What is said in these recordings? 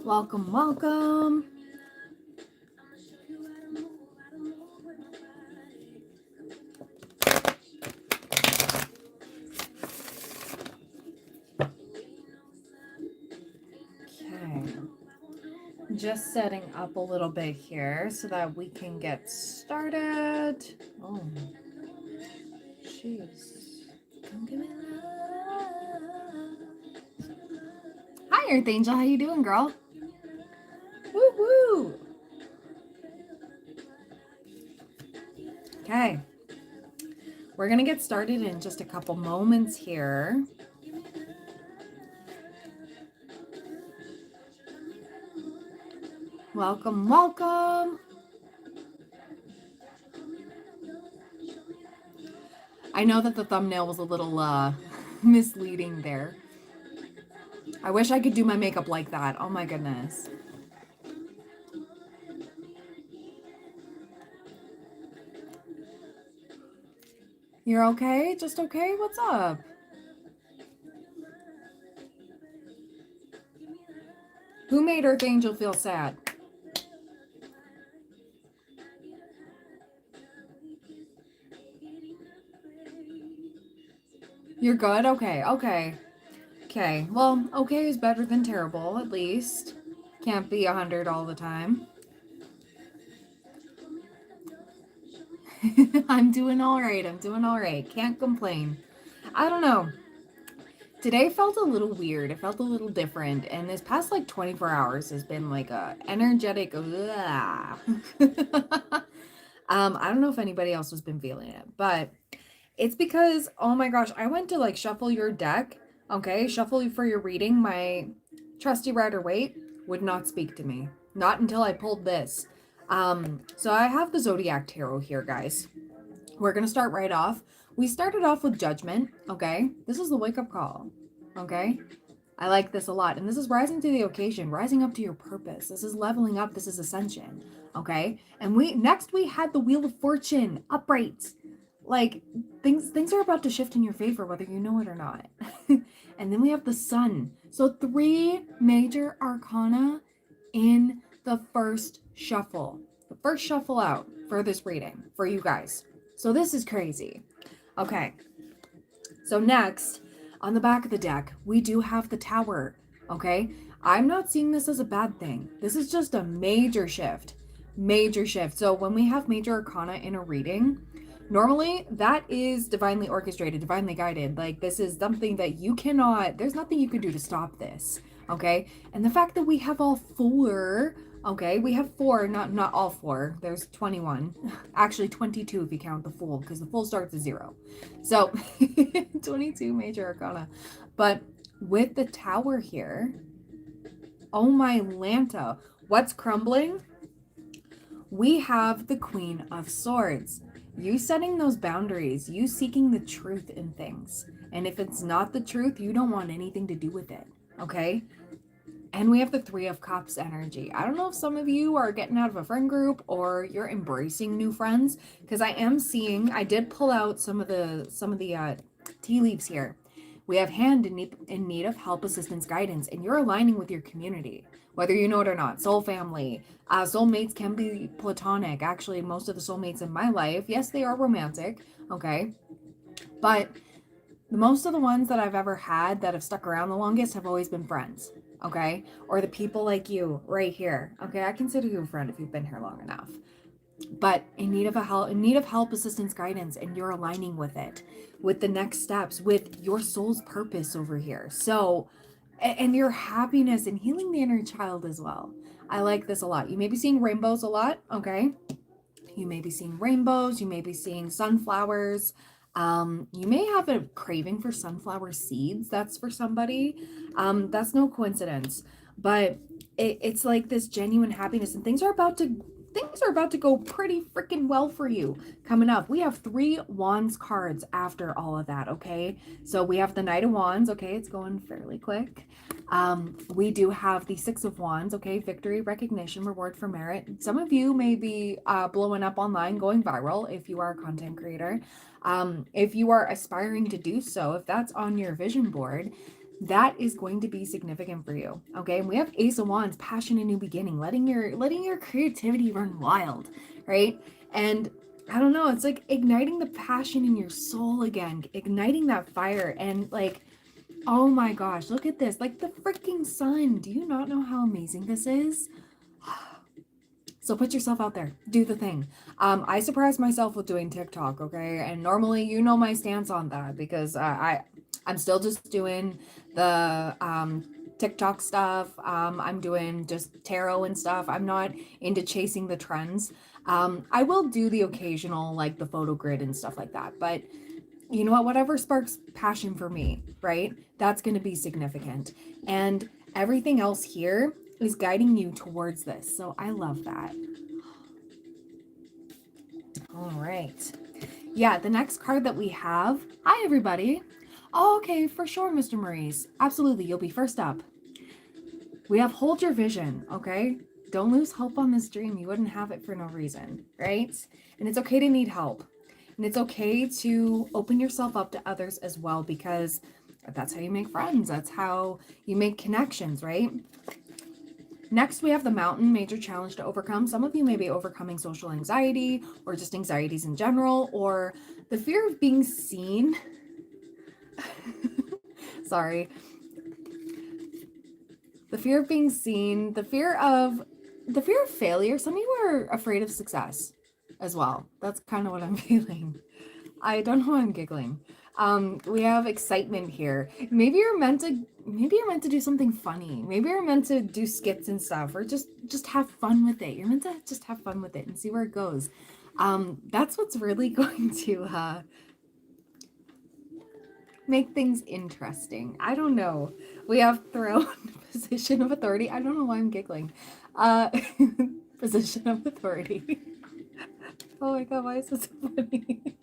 Welcome, welcome. Okay. Just setting up a little bit here so that we can get started. Oh, jeez. Come give me love. Hi, Earth Angel. How you doing, girl? Woo woo. Okay. We're going to get started in just a couple moments here. Welcome, welcome. I know that the thumbnail was a little misleading there. I wish I could do my makeup like that. Oh my goodness. You're okay? Just okay? What's up? Who made Earth Angel feel sad? You're good? Okay, okay. Okay, well, okay is better than terrible, at least. Can't be 100 all the time. I'm doing all right. I'm doing all right. Can't complain. I don't know. Today felt a little weird. It felt a little different. And this past like 24 hours has been like a energetic. I don't know if anybody else has been feeling it, but it's because, oh my gosh, I went to like shuffle your deck. Okay, shuffle for your reading. My trusty Rider Waite would not speak to me. Not until I pulled this. So I have the Zodiac Tarot here, guys. We're going to start right off. We started off with Judgment, okay? This is the wake-up call, okay? I like this a lot. And this is rising to the occasion, rising up to your purpose. This is leveling up. This is ascension, okay? And next we had the Wheel of Fortune, upright. Like, things are about to shift in your favor, whether you know it or not. And then we have the Sun. So 3 major arcana in the first shuffle. The first shuffle out for this reading for you guys. So this is crazy. Okay. So next, on the back of the deck, we do have the Tower. Okay. I'm not seeing this as a bad thing. This is just a major shift. Major shift. So when we have major arcana in a reading, normally that is divinely orchestrated, divinely guided. Like, this is something that you cannot, there's nothing you can do to stop this. Okay. And the fact that we have all 4, okay, we have 4, not all 4. There's 21. Actually 22 if you count the Fool, because the Fool starts at 0. So 22 major arcana. But with the Tower here, oh my Lanta, what's crumbling? We have the Queen of Swords. You setting those boundaries, you seeking the truth in things. And if it's not the truth, you don't want anything to do with it, okay? And we have the 3 of Cups energy. I don't know if some of you are getting out of a friend group or you're embracing new friends, because I am seeing, I did pull out some of the tea leaves here. We have hand in need of help, assistance, guidance, and you're aligning with your community, whether you know it or not. Soul family. Soulmates can be platonic. Actually, most of the soulmates in my life, yes, they are romantic, okay? But most of the ones that I've ever had that have stuck around the longest have always been friends, okay? Or the people like you right here, okay? I consider you a friend if you've been here long enough. But in need of help, assistance, guidance, and you're aligning with it, with the next steps, with your soul's purpose over here. So, and your happiness and healing the inner child as well. I like this a lot. You may be seeing rainbows a lot, okay? You may be seeing rainbows. You may be seeing sunflowers. You may have a craving for sunflower seeds. That's for somebody. That's no coincidence. But it's like this genuine happiness, and things are about to go pretty freaking well for you coming up. We have 3 Wands cards after all of that, okay? So we have the Knight of Wands, okay? It's going fairly quick. We do have the 6 of Wands, okay? Victory, recognition, reward for merit. Some of you may be blowing up online, going viral if you are a content creator. If you are aspiring to do so, if that's on your vision board, that is going to be significant for you. Okay. And we have Ace of Wands, passion and new beginning, letting your creativity run wild, right? And I don't know, it's like igniting the passion in your soul again, igniting that fire. And like, oh my gosh, look at this. Like the freaking sun. Do you not know how amazing this is? So put yourself out there, do the thing. I surprised myself with doing TikTok, okay? And normally, you know my stance on that because I'm still just doing the TikTok stuff. I'm doing just tarot and stuff. I'm not into chasing the trends. I will do the occasional like the photo grid and stuff like that, but you know what? Whatever sparks passion for me, right? That's going to be significant. And everything else here is guiding you towards this. So I love that. All right. Yeah, the next card that we have. Hi, everybody. Oh, okay, for sure, Mr. Maurice. Absolutely, you'll be first up. We have hold your vision, okay? Don't lose hope on this dream. You wouldn't have it for no reason, right? And it's okay to need help. And it's okay to open yourself up to others as well, because that's how you make friends. That's how you make connections, right? Next, we have the mountain, major challenge to overcome. Some of you may be overcoming social anxiety or just anxieties in general, or the fear of being seen. Sorry. The fear of being seen, the fear of failure. Some of you are afraid of success as well. That's kind of what I'm feeling. I don't know why I'm giggling. We have excitement here. Maybe you're meant to do something funny. Maybe you're meant to do skits and stuff, or just have fun with it. You're meant to just have fun with it and see where it goes. That's what's really going to make things interesting. I don't know. We have throne, position of authority. I don't know why I'm giggling. Position of authority. Oh my god, why is this so funny?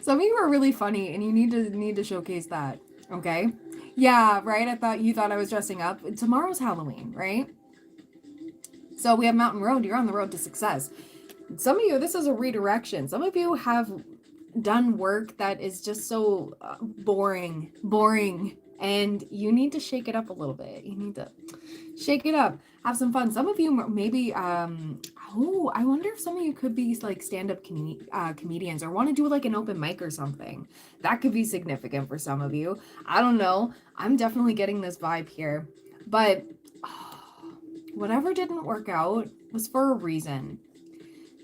Some of you are really funny and you need to showcase that. Okay. Yeah, right. You thought I was dressing up. Tomorrow's Halloween, right? So we have Mountain Road. You're on the road to success. Some of you, this is a redirection. Some of you have done work that is just so boring, and you need to shake it up a little bit. You need to shake it up, have some fun. Some of you maybe I wonder if some of you could be like stand-up comedians or want to do like an open mic or something. That could be significant for some of you. I don't know. I'm definitely getting this vibe here, but whatever didn't work out was for a reason.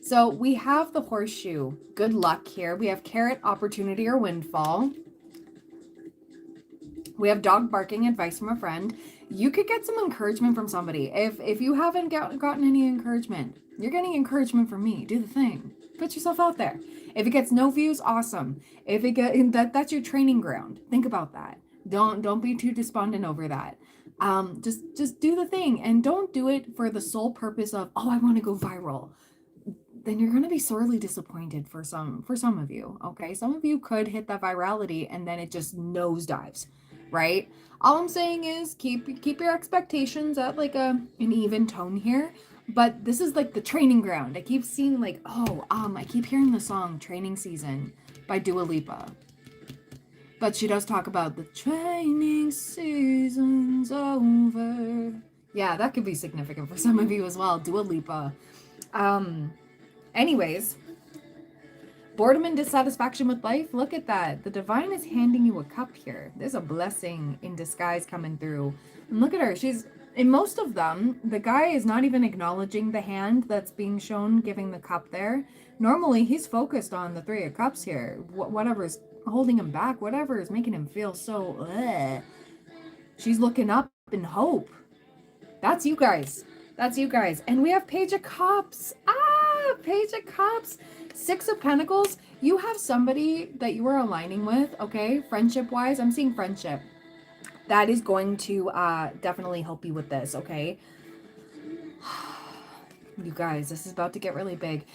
So we have the horseshoe. Good luck here. We have carrot, opportunity, or windfall. We have dog barking, advice from a friend. You could get some encouragement from somebody. If you haven't gotten any encouragement, you're getting encouragement from me. Do the thing. Put yourself out there. If it gets no views, awesome. If it that's your training ground. Think about that. Don't be too despondent over that. Just do the thing, and don't do it for the sole purpose of, oh, I want to go viral. Then you're going to be sorely disappointed for some of you. Okay, some of you could hit that virality and then it just nosedives, right? All I'm saying is keep your expectations at like an even tone here. But this is like the training ground. I keep seeing like, I keep hearing the song Training Season by Dua Lipa. But she does talk about the training season's over. Yeah, that could be significant for some of you as well. Dua Lipa. Anyways, boredom and dissatisfaction with life. Look at that. The divine is handing you a cup here. There's a blessing in disguise coming through. And look at her. She's, in most of them, the guy is not even acknowledging the hand that's being shown, giving the cup there. Normally, he's focused on the Three of Cups here. Whatever's holding him back, whatever is making him feel so, she's looking up in hope. That's you guys. That's you guys. And we have Page of Cups. Page of Cups. Six of Pentacles. You have somebody that you are aligning with, okay? Friendship-wise, I'm seeing friendship. That is going to definitely help you with this, okay? You guys, this is about to get really big.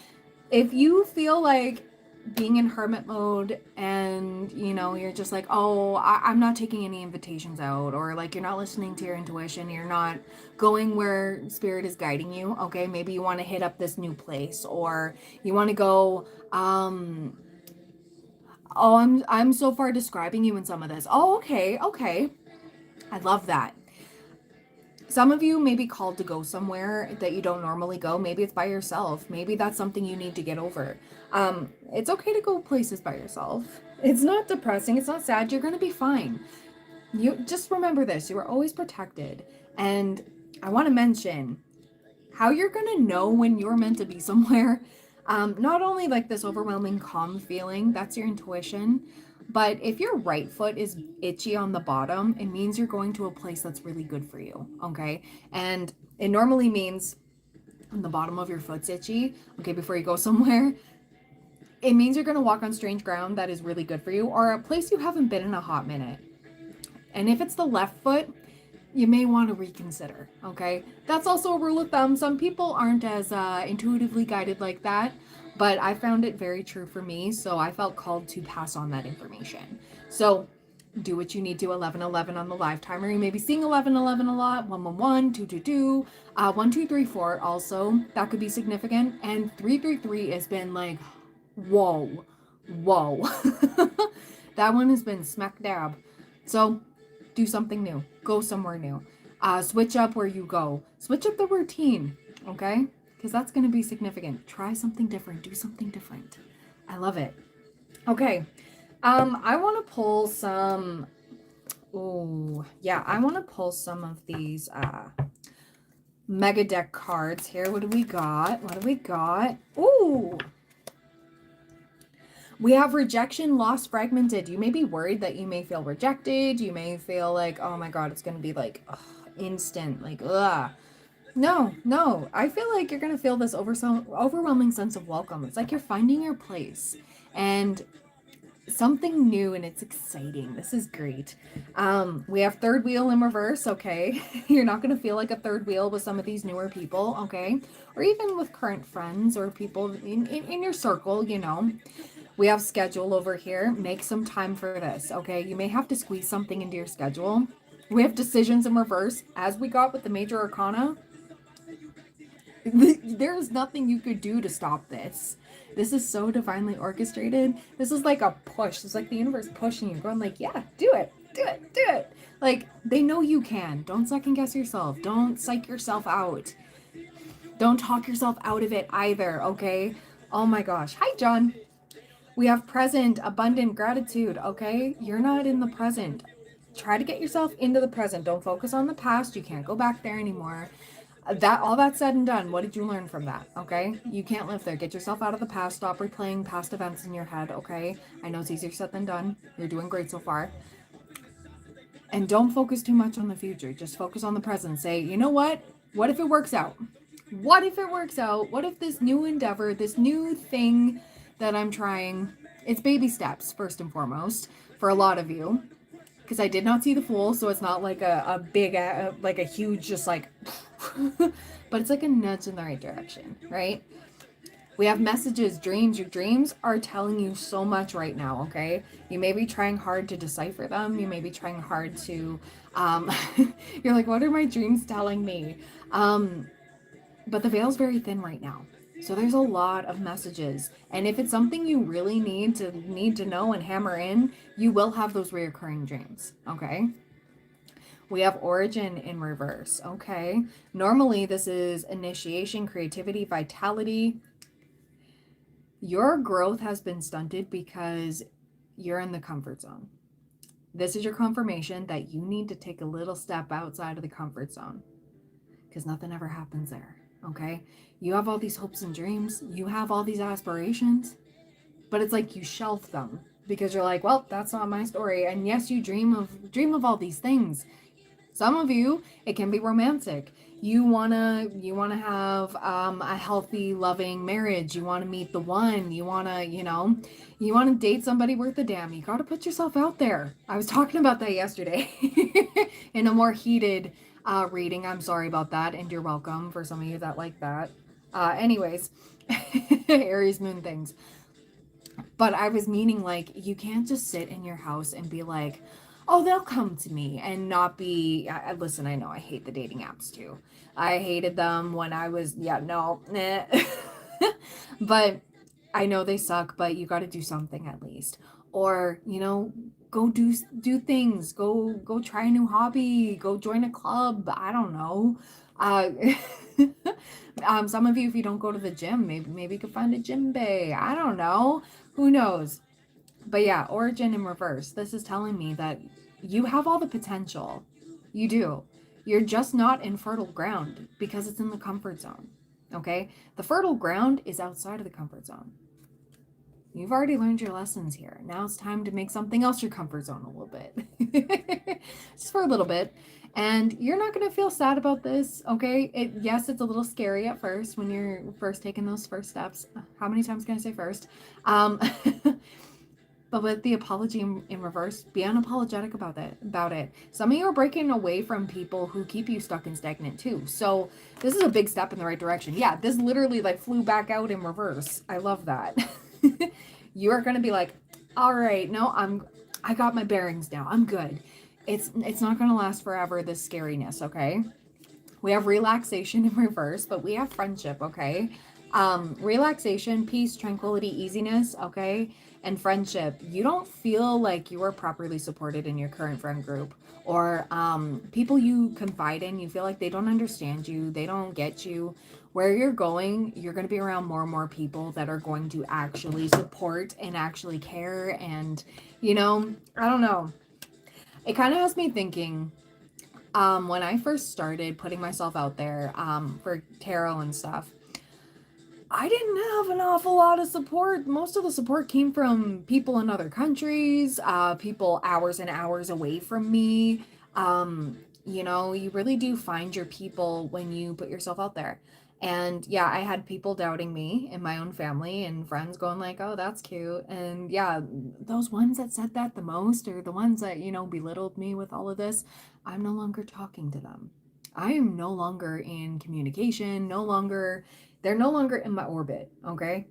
If you feel like being in hermit mode and, you're just like, I'm not taking any invitations out, or like you're not listening to your intuition, you're not going where spirit is guiding you, okay? Maybe you want to hit up this new place, or you want to go Oh, I'm so far describing you in some of this. Oh, okay, okay. I love that. Some of you may be called to go somewhere that you don't normally go. Maybe it's by yourself. Maybe that's something you need to get over. It's okay to go places by yourself. It's not depressing. It's not sad. You're gonna be fine. You just remember this. You are always protected. And I want to mention how you're gonna know when you're meant to be somewhere. Not only like this overwhelming calm feeling, that's your intuition, but if your right foot is itchy on the bottom, it means you're going to a place that's really good for you, okay? And it normally means on the bottom of your foot's itchy, okay, before you go somewhere, it means you're gonna walk on strange ground that is really good for you or a place you haven't been in a hot minute. And if it's the left foot, you may want to reconsider, okay? That's also a rule of thumb. Some people aren't as intuitively guided like that, but I found it very true for me, so I felt called to pass on that information. So do what you need to. 1111 on the live timer. You may be seeing 1111 a lot. 111, 222, 1234 also. That could be significant. And 333 has been like, whoa, whoa. That one has been smack dab. So do something new. Go somewhere new. Switch up where you go. Switch up the routine, okay? Because that's going to be significant. Try something different. Do something different. I love it. Okay. I want to pull some. Oh, yeah. I want to pull some of these mega deck cards here. What do we got? What do we got? Ooh. We have rejection, loss, fragmented. You may be worried that you may feel rejected. You may feel like, oh my God, it's going to be like instant, like, ugh. No, no. I feel like you're going to feel this overwhelming sense of welcome. It's like you're finding your place and something new, and it's exciting. This is great. We have third wheel in reverse, okay? You're not going to feel like a third wheel with some of these newer people, okay? Or even with current friends or people in your circle, you know. We have schedule over here. Make some time for this, okay? You may have to squeeze something into your schedule. We have decisions in reverse, as we got with the major arcana. There's nothing you could do to stop this. This is so divinely orchestrated. This is like a push. It's like the universe pushing you, going like, yeah, do it, do it, do it. Like, they know you can. Don't second guess yourself. Don't psych yourself out. Don't talk yourself out of it either, okay? Oh my gosh. Hi, John. We have present, abundant, gratitude, okay? You're not in the present. Try to get yourself into the present. Don't focus on the past. You can't go back there anymore. All that said and done, what did you learn from that, okay? You can't live there. Get yourself out of the past. Stop replaying past events in your head, okay? I know it's easier said than done. You're doing great so far. And don't focus too much on the future. Just focus on the present. Say, you know what? What if it works out? What if it works out? What if this new endeavor, this new thing that I'm trying, it's baby steps first and foremost for a lot of you, because I did not see the Fool, so it's not like a big like a huge just like but it's like a nudge in the right direction, right? We have messages, dreams. Your dreams are telling you so much right now, okay? You may be trying hard to decipher them. You may be trying hard to you're like, what are my dreams telling me? But the veil's very thin right now. So there's a lot of messages. And if it's something you really need to know and hammer in, you will have those reoccurring dreams. Okay. We have origin in reverse. Okay. Normally this is initiation, creativity, vitality. Your growth has been stunted because you're in the comfort zone. This is your confirmation that you need to take a little step outside of the comfort zone because nothing ever happens there. Okay. You have all these hopes and dreams. You have all these aspirations, but it's like you shelf them because you're like, well, that's not my story. And yes, you dream of all these things. Some of you, it can be romantic. You wanna have a healthy, loving marriage. You wanna meet the one. You wanna date somebody worth a damn. You gotta put yourself out there. I was talking about that yesterday in a more heated reading. I'm sorry about that, and you're welcome for some of you that like that. Anyways, Aries moon things. But I was meaning like you can't just sit in your house and be like, oh, they'll come to me and not be. Listen, I know I hate the dating apps too. I hated them when I was but I know they suck, but you got to do something at least. Or, go do things. Go try a new hobby. Go join a club. I don't know. Uh, some of you, if you don't go to the gym, maybe you could find a gym bay. I don't know. Who knows? But yeah, origin in reverse. This is telling me that you have all the potential. You do. You're just not in fertile ground because it's in the comfort zone. Okay? The fertile ground is outside of the comfort zone. You've already learned your lessons here. Now it's time to make something else your comfort zone a little bit. Just for a little bit. And you're not going to feel sad about this, okay? Yes, it's a little scary at first when you're first taking those first steps. How many times can I say first? But with the apology in reverse, be unapologetic about it. Some of you are breaking away from people who keep you stuck and stagnant too. So this is a big step in the right direction. Yeah, this literally like flew back out in reverse. I love that. You are going to be like, all right, no, I got my bearings now. I'm good. It's not going to last forever, this scariness, okay? We have relaxation in reverse, but we have friendship, okay? Relaxation, peace, tranquility, easiness, okay? And friendship. You don't feel like you are properly supported in your current friend group, or people you confide in, you feel like they don't understand you, they don't get you. Where you're going, you're going to be around more and more people that are going to actually support and actually care. And, I don't know. It kind of has me thinking, when I first started putting myself out there for tarot and stuff, I didn't have an awful lot of support. Most of the support came from people in other countries, people hours and hours away from me. You really do find your people when you put yourself out there. And yeah, I had people doubting me in my own family and friends going like, oh, that's cute. And yeah, those ones that said that the most, or the ones that, belittled me with all of this, I'm no longer talking to them. I am no longer in communication, they're no longer in my orbit, okay?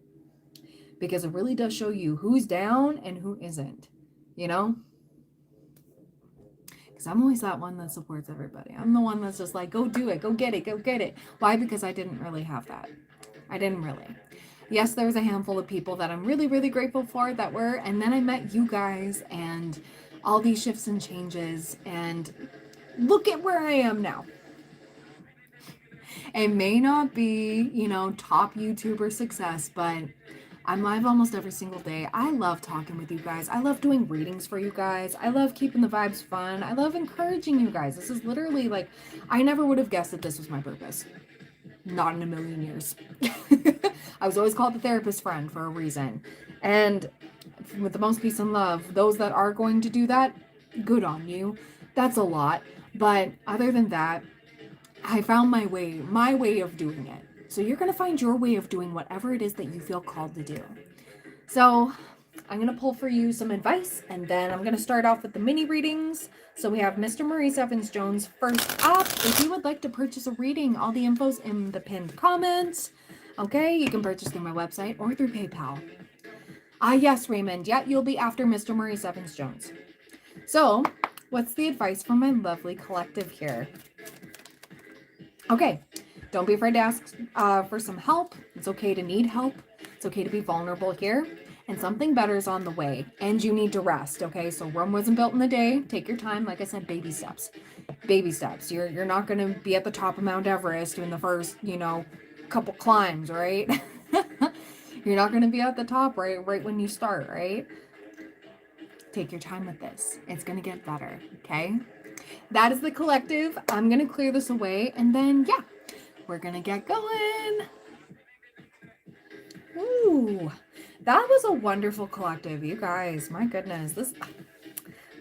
Because it really does show you who's down and who isn't, you know? Because I'm always that one that supports everybody. I'm the one that's just like, go do it, go get it, go get it. Why? Because I didn't really have that. I didn't really. Yes, there was a handful of people that I'm really, really grateful for that were, and then I met you guys and all these shifts and changes, and look at where I am now. It may not be, top YouTuber success, but I'm live almost every single day. I love talking with you guys. I love doing readings for you guys. I love keeping the vibes fun. I love encouraging you guys. This is literally like, I never would have guessed that this was my purpose. Not in a million years. I was always called the therapist friend for a reason. And with the most peace and love, those that are going to do that, good on you. That's a lot. But other than that, I found my way of doing it. So you're going to find your way of doing whatever it is that you feel called to do. So I'm going to pull for you some advice, and then I'm going to start off with the mini readings. So we have Mr. Maurice Evans-Jones first up. If you would like to purchase a reading, all the info's in the pinned comments. Okay, you can purchase through my website or through PayPal. Yes, Raymond. Yeah, you'll be after Mr. Maurice Evans-Jones. So what's the advice from my lovely collective here? Okay, don't be afraid to ask for some help. It's okay to need help. It's okay to be vulnerable here. And something better is on the way. And you need to rest, okay? So Rome wasn't built in a day. Take your time. Like I said, baby steps. Baby steps. You're not going to be at the top of Mount Everest in the first, couple climbs, right? You're not going to be at the top right when you start, right? Take your time with this. It's going to get better, okay? That is the collective. I'm going to clear this away, and then, yeah, we're going to get going. Ooh, that was a wonderful collective, you guys. My goodness, this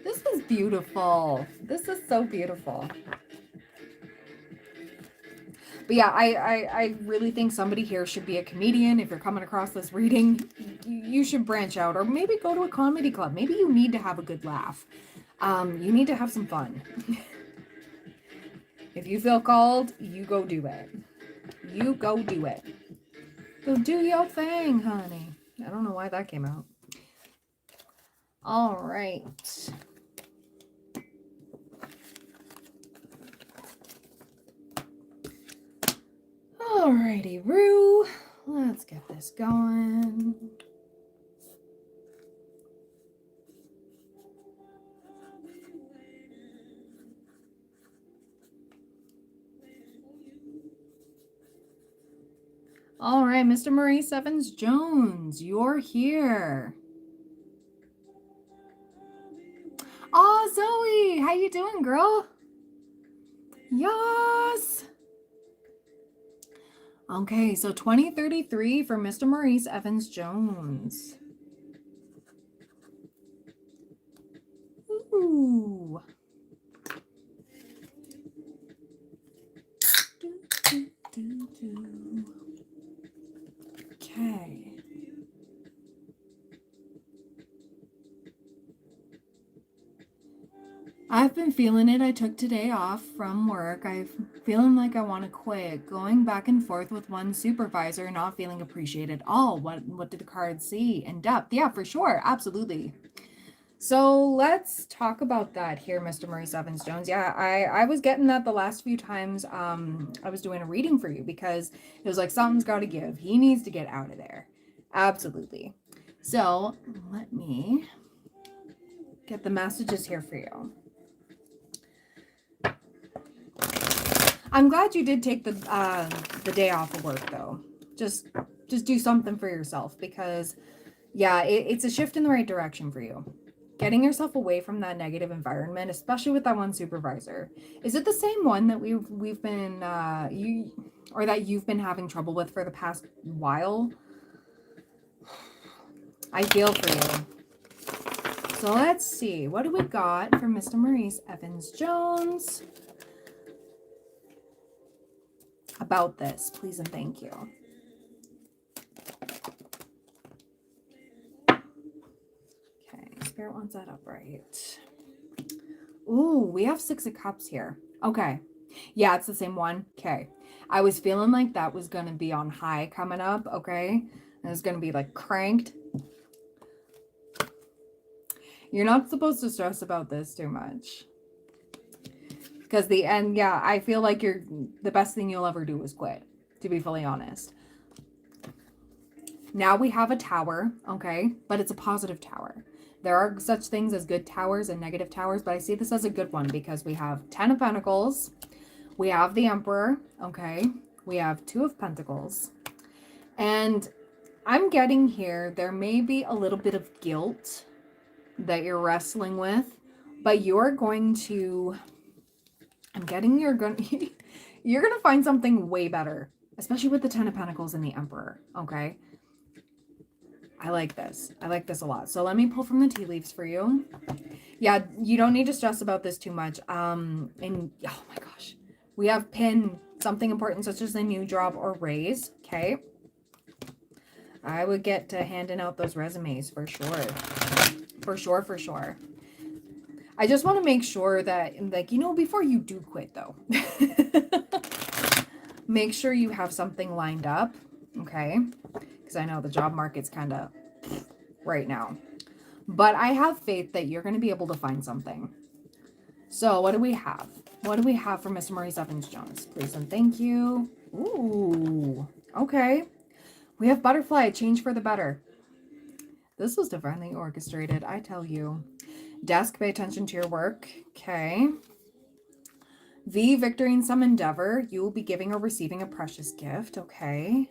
is beautiful. This is so beautiful. But yeah, I really think somebody here should be a comedian. If you're coming across this reading, you should branch out, or maybe go to a comedy club. Maybe you need to have a good laugh. You need to have some fun. If you feel called, you go do it. You go do it. Go do your thing, honey. I don't know why that came out. All right. Alrighty, Rue. Let's get this going. All right, Mr. Maurice Evans-Jones, you're here. Oh, Zoe, how you doing, girl? Yes. Okay, so 2033 for Mr. Maurice Evans-Jones. Ooh. Okay. I've been feeling it. I took today off from work. I'm feeling like I want to quit. Going back and forth with one supervisor, not feeling appreciated at all. What did the cards see in depth? Yeah, for sure. Absolutely. So let's talk about that here, Mr. Maurice Evans-Jones. Yeah, I was getting that the last few times I was doing a reading for you, because it was like something's got to give. He needs to get out of there. Absolutely. So let me get the messages here for you. I'm glad you did take the day off of work, though. Just do something for yourself, because yeah, it's a shift in the right direction for you. Getting yourself away from that negative environment, especially with that one supervisor. Is it the same one that we've been that you've been having trouble with for the past while? I feel for you. So let's see, what do we got for Mr. Maurice Evans-Jones about this, please and thank you. Okay, Spirit wants that upright. Ooh, we have 6 of Cups here. Okay. Yeah, it's the same one. Okay. I was feeling like that was going to be on high coming up, okay? And it's going to be like cranked. You're not supposed to stress about this too much. Because the end, yeah, I feel like the best thing you'll ever do is quit, to be fully honest. Now we have a tower, okay? But it's a positive tower. There are such things as good towers and negative towers, but I see this as a good one because we have 10 of Pentacles. We have the Emperor, okay? We have 2 of Pentacles. And I'm getting here, there may be a little bit of guilt that you're wrestling with, but you're going to, you're going to find something way better, especially with the 10 of Pentacles and the Emperor, okay? I like this. I like this a lot. So let me pull from the tea leaves for you. Yeah, you don't need to stress about this too much. And oh my gosh, we have pin, something important such as a new job or raise. Okay. I would get to handing out those resumes for sure. For sure, for sure. I just want to make sure that, like, before you do quit though, make sure you have something lined up. Okay. Because I know the job market's kind of right now. But I have faith that you're going to be able to find something. So what do we have? What do we have for Mr. Maurice Evans-Jones? Please and thank you. Ooh, okay. We have butterfly, change for the better. This was divinely orchestrated, I tell you. Desk, pay attention to your work. Okay. V, victory in some endeavor. You will be giving or receiving a precious gift. Okay.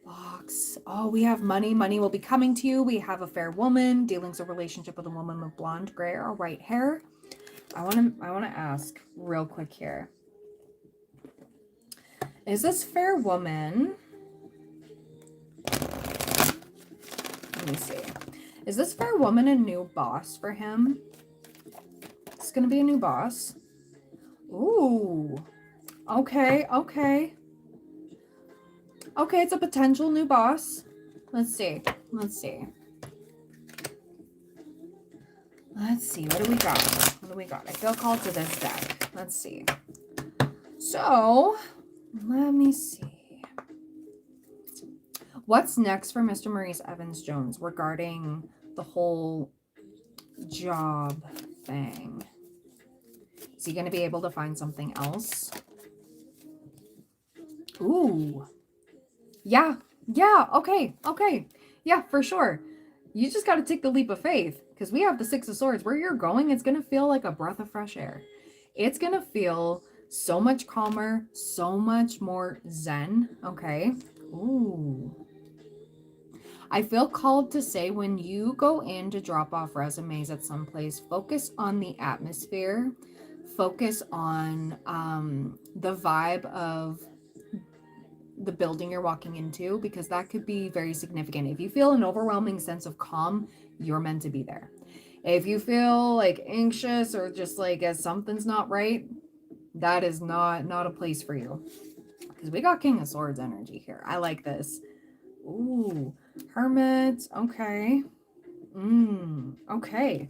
Box. Oh, we have money. Money will be coming to you. We have a fair woman. Dealings or relationship with a woman with blonde, gray, or white hair. I want to ask real quick here. Is this fair woman? Let me see. Is this fair woman a new boss for him? It's going to be a new boss. Ooh. Okay, okay. Okay, it's a potential new boss. Let's see. Let's see. Let's see. What do we got? What do we got? I feel called to this deck. Let's see. So, let me see. What's next for Mr. Maurice Evans-Jones regarding the whole job thing? Is he going to be able to find something else? Ooh. Yeah. Okay. Yeah, for sure. You just got to take the leap of faith because we have the Six of Swords. Where you're going, it's going to feel like a breath of fresh air. It's going to feel so much calmer, so much more zen. Okay. Ooh. I feel called to say when you go in to drop off resumes at some place, focus on the atmosphere, focus on the vibe of the building you're walking into, because that could be very significant. If you feel an overwhelming sense of calm, you're meant to be there. If you feel like anxious or just like as something's not right, that is not a place for you. Because we got King of Swords energy here. I like this. Ooh, Hermit. Okay. Okay.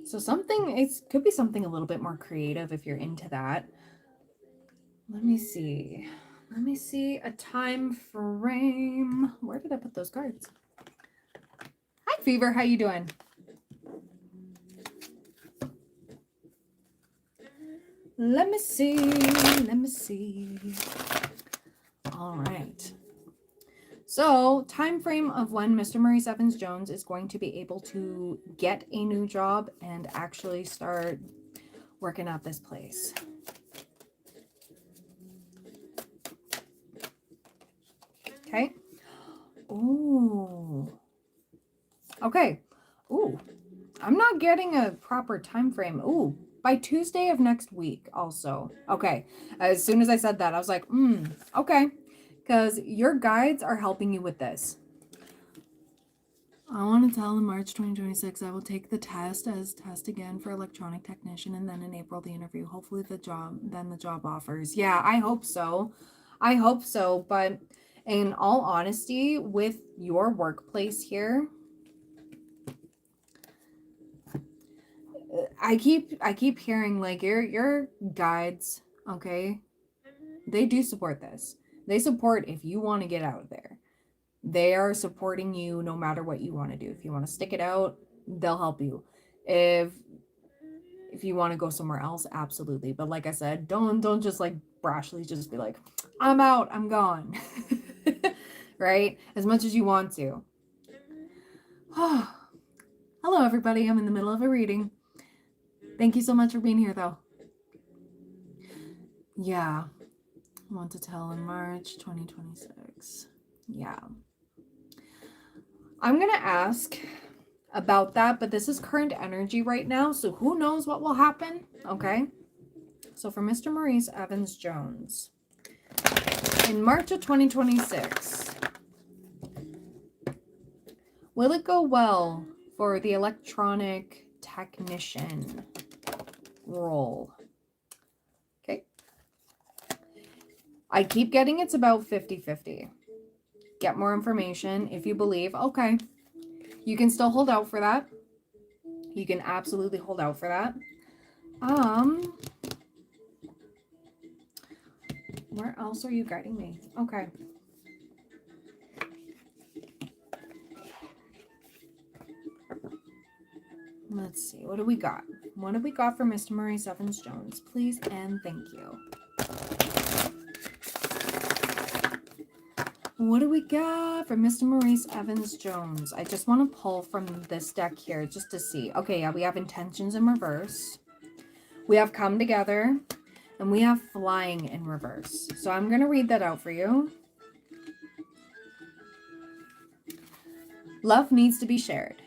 So something, it could be something a little bit more creative if you're into that. Let me see a time frame. Where did I put those cards? Hi, Fever. How you doing? Let me see. All right. So, time frame of when Mr. Maurice Evans-Jones is going to be able to get a new job and actually start working at this place. Okay. Ooh. Okay. Ooh. I'm not getting a proper time frame. Ooh. By Tuesday of next week also. Okay. As soon as I said that, I was like, okay. Because your guides are helping you with this. I want to tell in March 2026, I will take the test again for electronic technician, and then in April, the interview. Hopefully the job offers. Yeah, I hope so. But in all honesty, with your workplace here, I keep hearing like your guides, okay? They do support this. They support if you want to get out of there. They are supporting you no matter what you want to do. If you want to stick it out, they'll help you. If you want to go somewhere else, absolutely. But like I said, don't just like brashly just be like, I'm out, I'm gone. Right? As much as you want to. Hello everybody, I'm in the middle of a reading. Thank you so much for being here though. Yeah. I want to tell in March 2026. Yeah. I'm going to ask about that, but this is current energy right now, so who knows what will happen, okay? So for Mr. Maurice Evans-Jones, in March of 2026, will it go well for the electronic technician role? Okay. I keep getting it's about 50-50. Get more information if you believe. Okay. You can still hold out for that. You can absolutely hold out for that. Where else are you guiding me? Okay. Let's see. What do we got? What do we got for Mr. Maurice Evans-Jones? Please and thank you. What do we got for Mr. Maurice Evans-Jones? I just want to pull from this deck here just to see. Okay, yeah, we have intentions in reverse. We have come together. And we have flying in reverse. So I'm going to read that out for you. Love needs to be shared.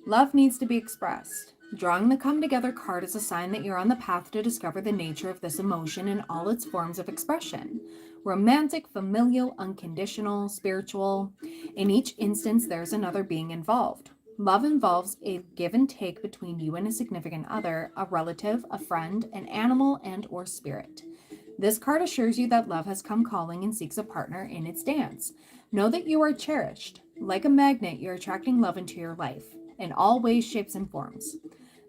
Love needs to be expressed. Drawing the come together card is a sign that you're on the path to discover the nature of this emotion in all its forms of expression. Romantic, familial, unconditional, spiritual. In each instance, there's another being involved. Love involves a give and take between you and a significant other, a relative, a friend, an animal, and or spirit. This card assures you that love has come calling and seeks a partner in its dance. Know that you are cherished. Like a magnet, you're attracting love into your life, in all ways, shapes, and forms.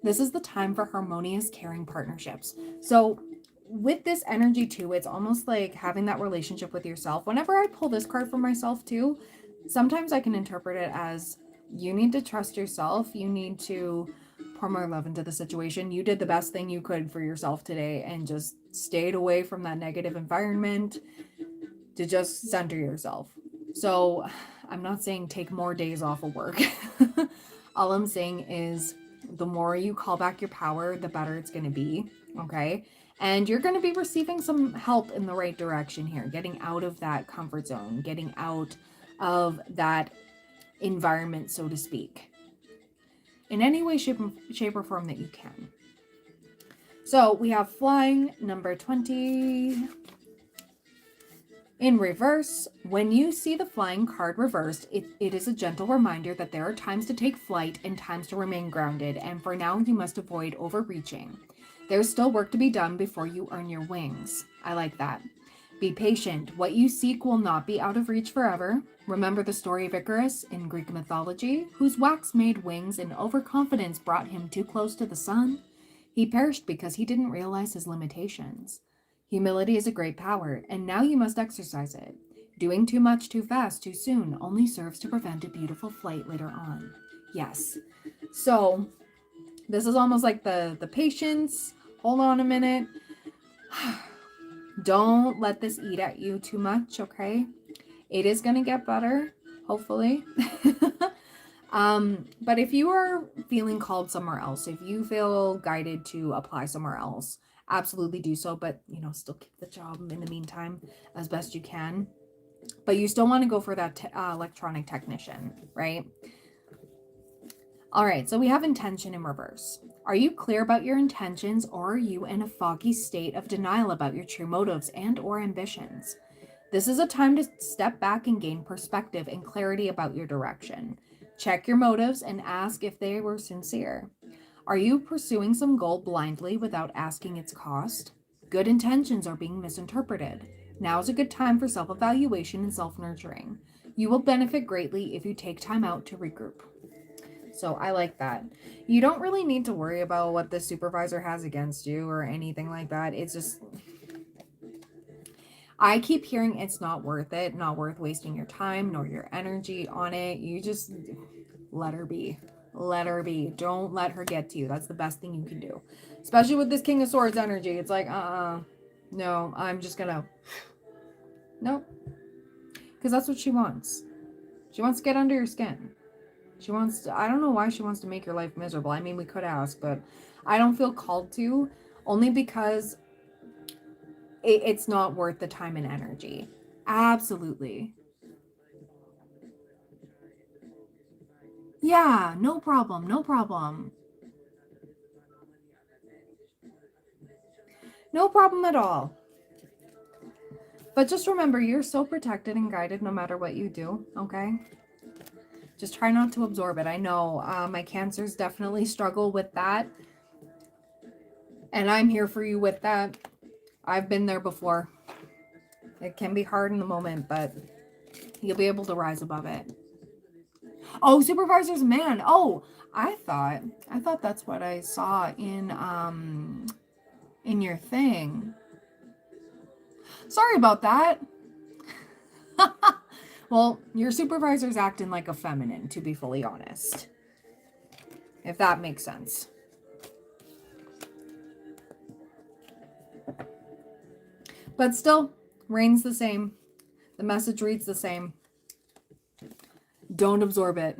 This is the time for harmonious, caring partnerships. So with this energy too, it's almost like having that relationship with yourself. Whenever I pull this card for myself too, sometimes I can interpret it as you need to trust yourself. You need to pour more love into the situation. You did the best thing you could for yourself today and just stayed away from that negative environment. to just center yourself. So I'm not saying take more days off of work. All I'm saying is the more you call back your power, the better it's going to be. Okay. And you're going to be receiving some help in the right direction here, getting out of that comfort zone, getting out of that environment, so to speak, in any way, shape or form that you can. So we have flying, number 20. In reverse, when you see the flying card reversed, it is a gentle reminder that there are times to take flight and times to remain grounded, and for now you must avoid overreaching. There's still work to be done before you earn your wings. I like that. Be patient. What you seek will not be out of reach forever. Remember the story of Icarus in Greek mythology, whose wax-made wings and overconfidence brought him too close to the sun? He perished because he didn't realize his limitations. Humility is a great power, and now you must exercise it. Doing too much too fast too soon only serves to prevent a beautiful flight later on. Yes. So, this is almost like the patience. Hold on a minute. Don't let this eat at you too much, okay? It is going to get better, hopefully. But if you are feeling called somewhere else, if you feel guided to apply somewhere else, absolutely do so, but still keep the job in the meantime as best you can. But you still want to go for that electronic technician, right? All right, so we have intention in reverse. Are you clear about your intentions, or are you in a foggy state of denial about your true motives and or ambitions? This is a time to step back and gain perspective and clarity about your direction. Check your motives and ask if they were sincere. Are you pursuing some goal blindly without asking its cost? Good intentions are being misinterpreted. Now is a good time for self-evaluation and self-nurturing. You will benefit greatly if you take time out to regroup. So I like that. You don't really need to worry about what the supervisor has against you or anything like that. It's just, I keep hearing it's not worth it, not worth wasting your time nor your energy on it. You just let her be. Let her be. Don't let her get to you. That's the best thing you can do. Especially with this King of Swords energy. It's like, no, I'm just gonna, nope. Because that's what she wants. She wants to get under your skin. She wants to, I don't know why she wants to make your life miserable. I mean, we could ask, but I don't feel called to, only because it's not worth the time and energy. Absolutely. Yeah, no problem. No problem. No problem at all. But just remember, you're so protected and guided no matter what you do, okay? Just try not to absorb it. I know my cancers definitely struggle with that. And I'm here for you with that. I've been there before. It can be hard in the moment, but you'll be able to rise above it. Oh, supervisor's man. Oh, I thought that's what I saw in your thing. Sorry about that. Well, your supervisor's acting like a feminine, to be fully honest. If that makes sense. But still, reigns the same. The message reads the same. Don't absorb it.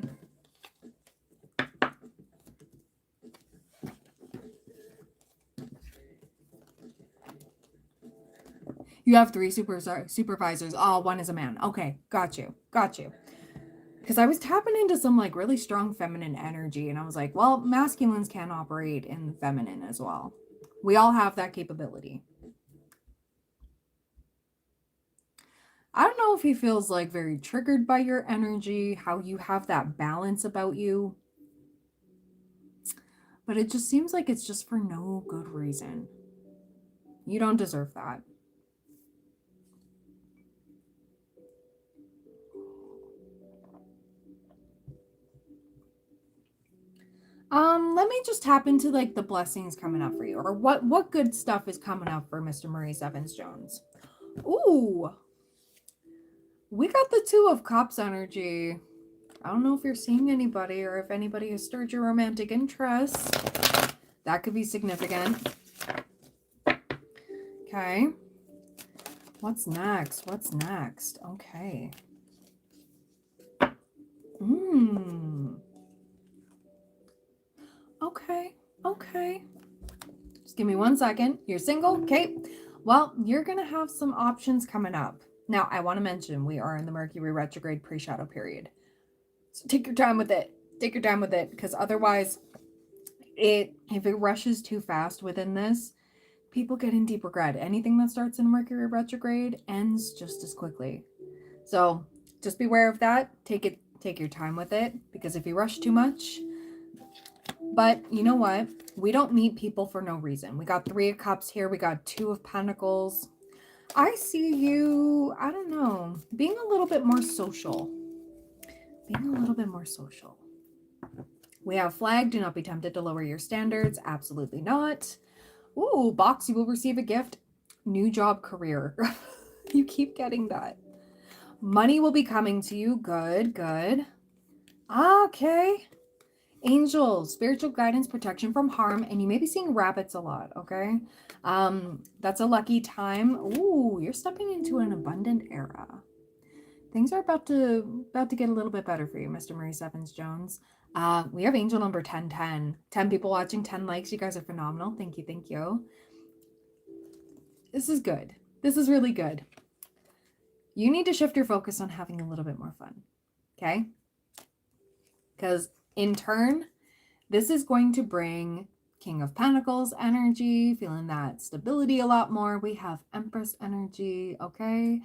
You have 3 supervisors. Oh, 1 is a man. Okay, got you. Because I was tapping into some like really strong feminine energy, and I was like, well, masculines can operate in feminine as well. We all have that capability. I don't know if he feels like very triggered by your energy, how you have that balance about you. But it just seems like it's just for no good reason. You don't deserve that. Let me just tap into like the blessings coming up for you, or what good stuff is coming up for Mr. Maurice Evans-Jones. Ooh, we got the 2 of Cups energy. I don't know if you're seeing anybody or if anybody has stirred your romantic interest. That could be significant. Okay. What's next? What's next? Okay. Okay. Okay. Just give me 1 second. You're single? Okay. Well, you're going to have some options coming up. Now, I want to mention we are in the Mercury retrograde pre-shadow period. So take your time with it. Take your time with it, because otherwise, if it rushes too fast within this, people get in deep regret. Anything that starts in Mercury retrograde ends just as quickly. So just beware of that. Take your time with it, because if you rush too much, but you know what? We don't meet people for no reason. We got 3 of Cups here. We got 2 of Pentacles. I see you, I don't know, being a little bit more social. Being a little bit more social. We have Flag. Do not be tempted to lower your standards. Absolutely not. Ooh, Box. You will receive a gift. New job, career. You keep getting that. Money will be coming to you. Good, good. Okay. Angels, spiritual guidance, protection from harm, and you may be seeing rabbits a lot, okay? That's a lucky time. Ooh, you're stepping into an abundant era. Things are about to get a little bit better for you, Mr. Maurice Evans-Jones. We have angel number 1010. 10 people watching, 10 likes. You guys are phenomenal. Thank you, thank you. This is good. This is really good. You need to shift your focus on having a little bit more fun, okay? Because in turn, this is going to bring King of Pentacles energy, feeling that stability a lot more. We have Empress energy, okay?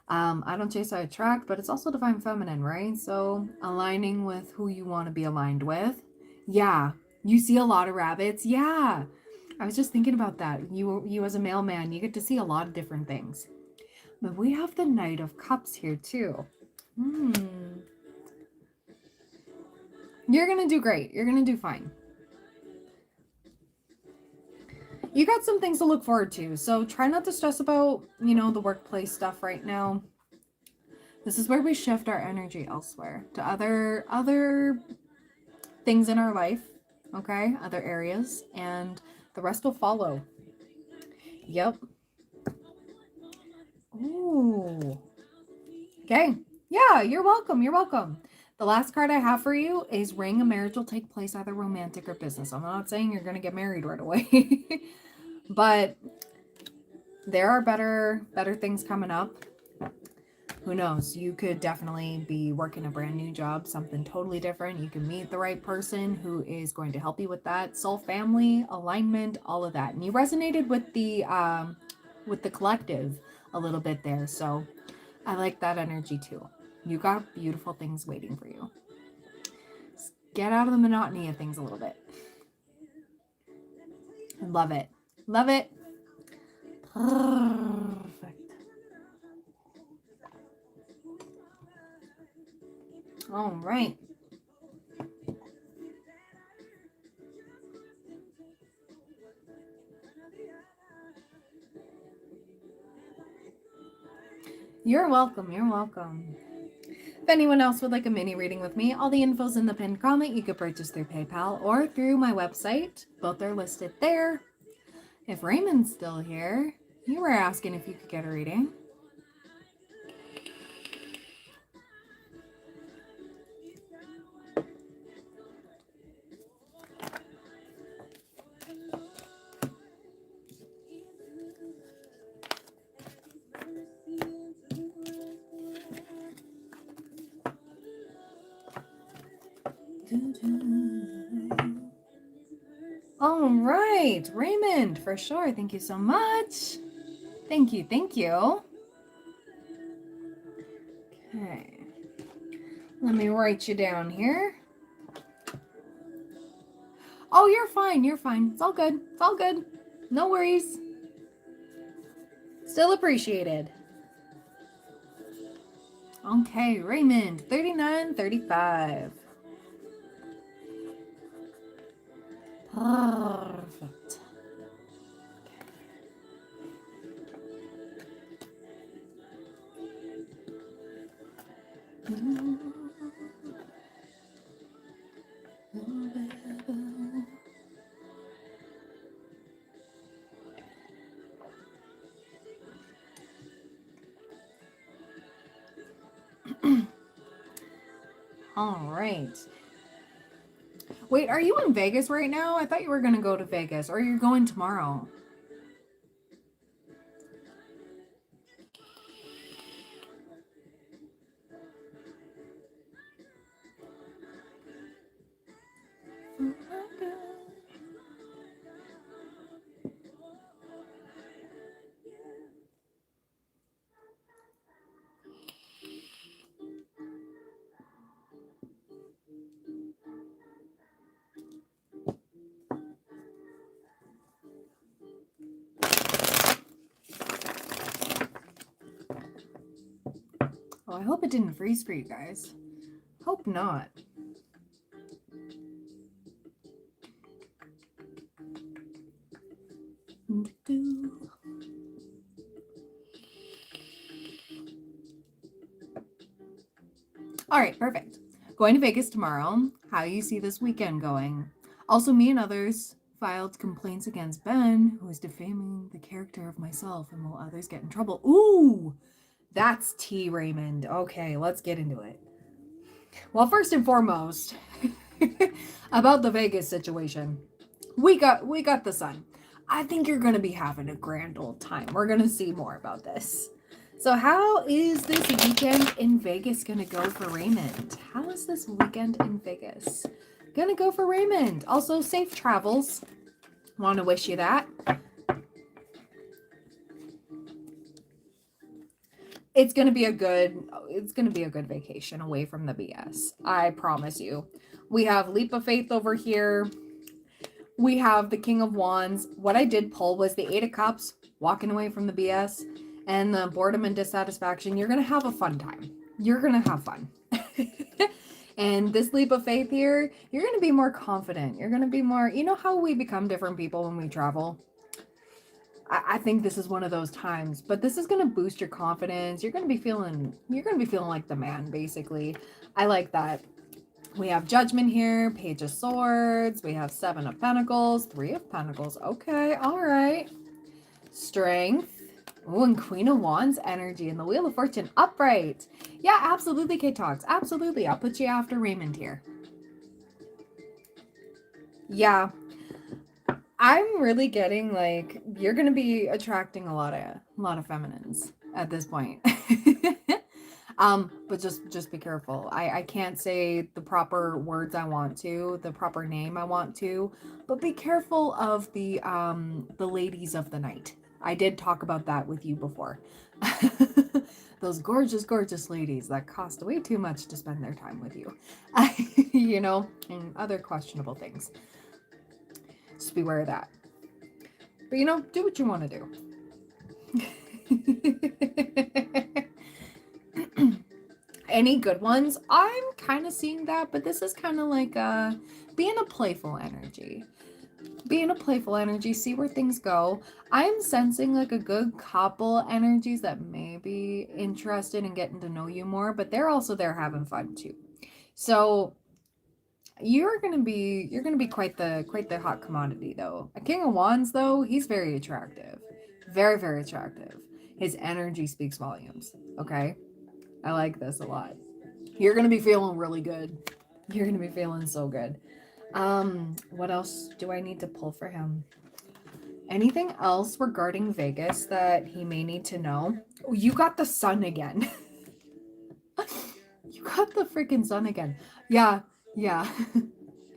I don't chase, I attract, but it's also Divine Feminine, right? So aligning with who you want to be aligned with. Yeah, you see a lot of rabbits. Yeah, I was just thinking about that. You as a male man, you get to see a lot of different things. But we have the Knight of Cups here too. You're going to do great. You're going to do fine. You got some things to look forward to, so try not to stress about, the workplace stuff right now. This is where we shift our energy elsewhere to other things in our life, okay? Other areas, and the rest will follow. Yep. Ooh. Okay. Yeah, you're welcome. You're welcome. The last card I have for you is Ring. A marriage will take place, either romantic or business. I'm not saying you're going to get married right away, but there are better things coming up. Who knows? You could definitely be working a brand new job, something totally different. You can meet the right person who is going to help you with that. Soul family, alignment, all of that. And you resonated with the collective a little bit there. So I like that energy too. You got beautiful things waiting for you. Just get out of the monotony of things a little bit. Love it. Love it. Perfect. All right. You're welcome. You're welcome. If anyone else would like a mini reading with me, all the info's in the pinned comment. You could purchase through PayPal or through my website. Both are listed there. If Raymond's still here, you were asking if you could get a reading. All right, Raymond, for sure. Thank you so much. Thank you, thank you. Okay. Let me write you down here. Oh, you're fine. You're fine. It's all good. It's all good. No worries. Still appreciated. Okay, Raymond, 3935. Perfect. All right. Wait, are you in Vegas right now? I thought you were going to go to Vegas, or you're going tomorrow. Oh, I hope it didn't freeze for you guys. Hope not. All right, perfect. Going to Vegas tomorrow. How you see this weekend going? Also, me and others filed complaints against Ben, who is defaming the character of myself and will others get in trouble. Ooh, that's tea, Raymond. Okay, let's get into it. Well, first and foremost, about the Vegas situation. We got the sun. I think you're gonna be having a grand old time. We're gonna see more about this. So how is this weekend in Vegas gonna go for Raymond? How is this weekend in Vegas gonna go for Raymond? Also, safe travels. Want to wish you that. It's gonna be a good vacation away from the BS. I promise you. We have Leap of Faith over here. We have the King of Wands. What I did pull was the Eight of Cups, walking away from the BS, and the boredom and dissatisfaction. You're going to have a fun time. You're going to have fun. And this Leap of Faith here, you're going to be more confident. You're going to be more, you know how we become different people when we travel? I think this is one of those times, but this is going to boost your confidence. You're going to be feeling like the man, basically. I like that. We have Judgment here, Page of Swords. We have Seven of Pentacles, Three of Pentacles. Okay, all right. Strength. Oh, and Queen of Wands energy and the Wheel of Fortune upright. Yeah, absolutely, K-Talks. Absolutely. I'll put you after Raymond here. Yeah. I'm really getting like you're going to be attracting a lot of feminines at this point. But just be careful. I can't say the proper words I want to, the proper name I want to, but be careful of the ladies of the night. I did talk about that with you before. Those gorgeous ladies that cost way too much to spend their time with you. You know, and other questionable things. Just beware of that. But you know, do what you want to do. Any good ones? I'm kind of seeing that, but this is kind of like being a playful energy. Being a playful energy, see where things go. I'm sensing like a good couple energies that may be interested in getting to know you more, but they're also there having fun too. So you're gonna be quite the hot commodity though. A King of Wands though, he's very attractive. Very, very attractive. His energy speaks volumes. Okay. I like this a lot. You're going to be feeling really good. You're going to be feeling so good. What else do I need to pull for him? Anything else regarding Vegas that he may need to know? Oh, you got the sun again. You got the freaking sun again. Yeah.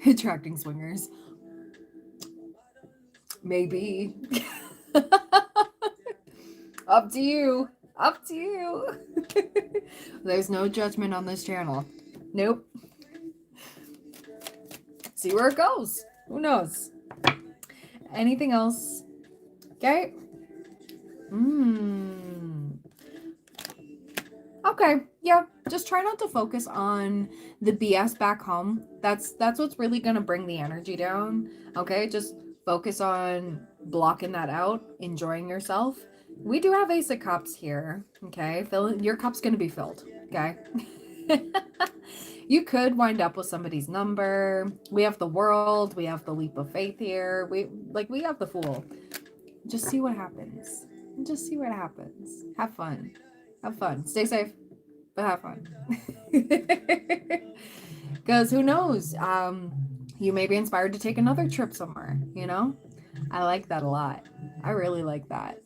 Attracting swingers. Maybe. Up to you. Up to you. There's no judgment on this channel. Nope. See where it goes. Who knows? Anything else? Okay. Okay. Yeah. Just try not to focus on the BS back home. That's what's really gonna bring the energy down. Okay. Just focus on blocking that out, enjoying yourself. We do have Ace of Cups here, okay? Your cup's going to be filled, okay? You could wind up with somebody's number. We have the World. We have the Leap of Faith here. We have the Fool. Just see what happens. Just see what happens. Have fun. Have fun. Stay safe, but have fun. Because who knows? You may be inspired to take another trip somewhere, you know? I like that a lot. I really like that.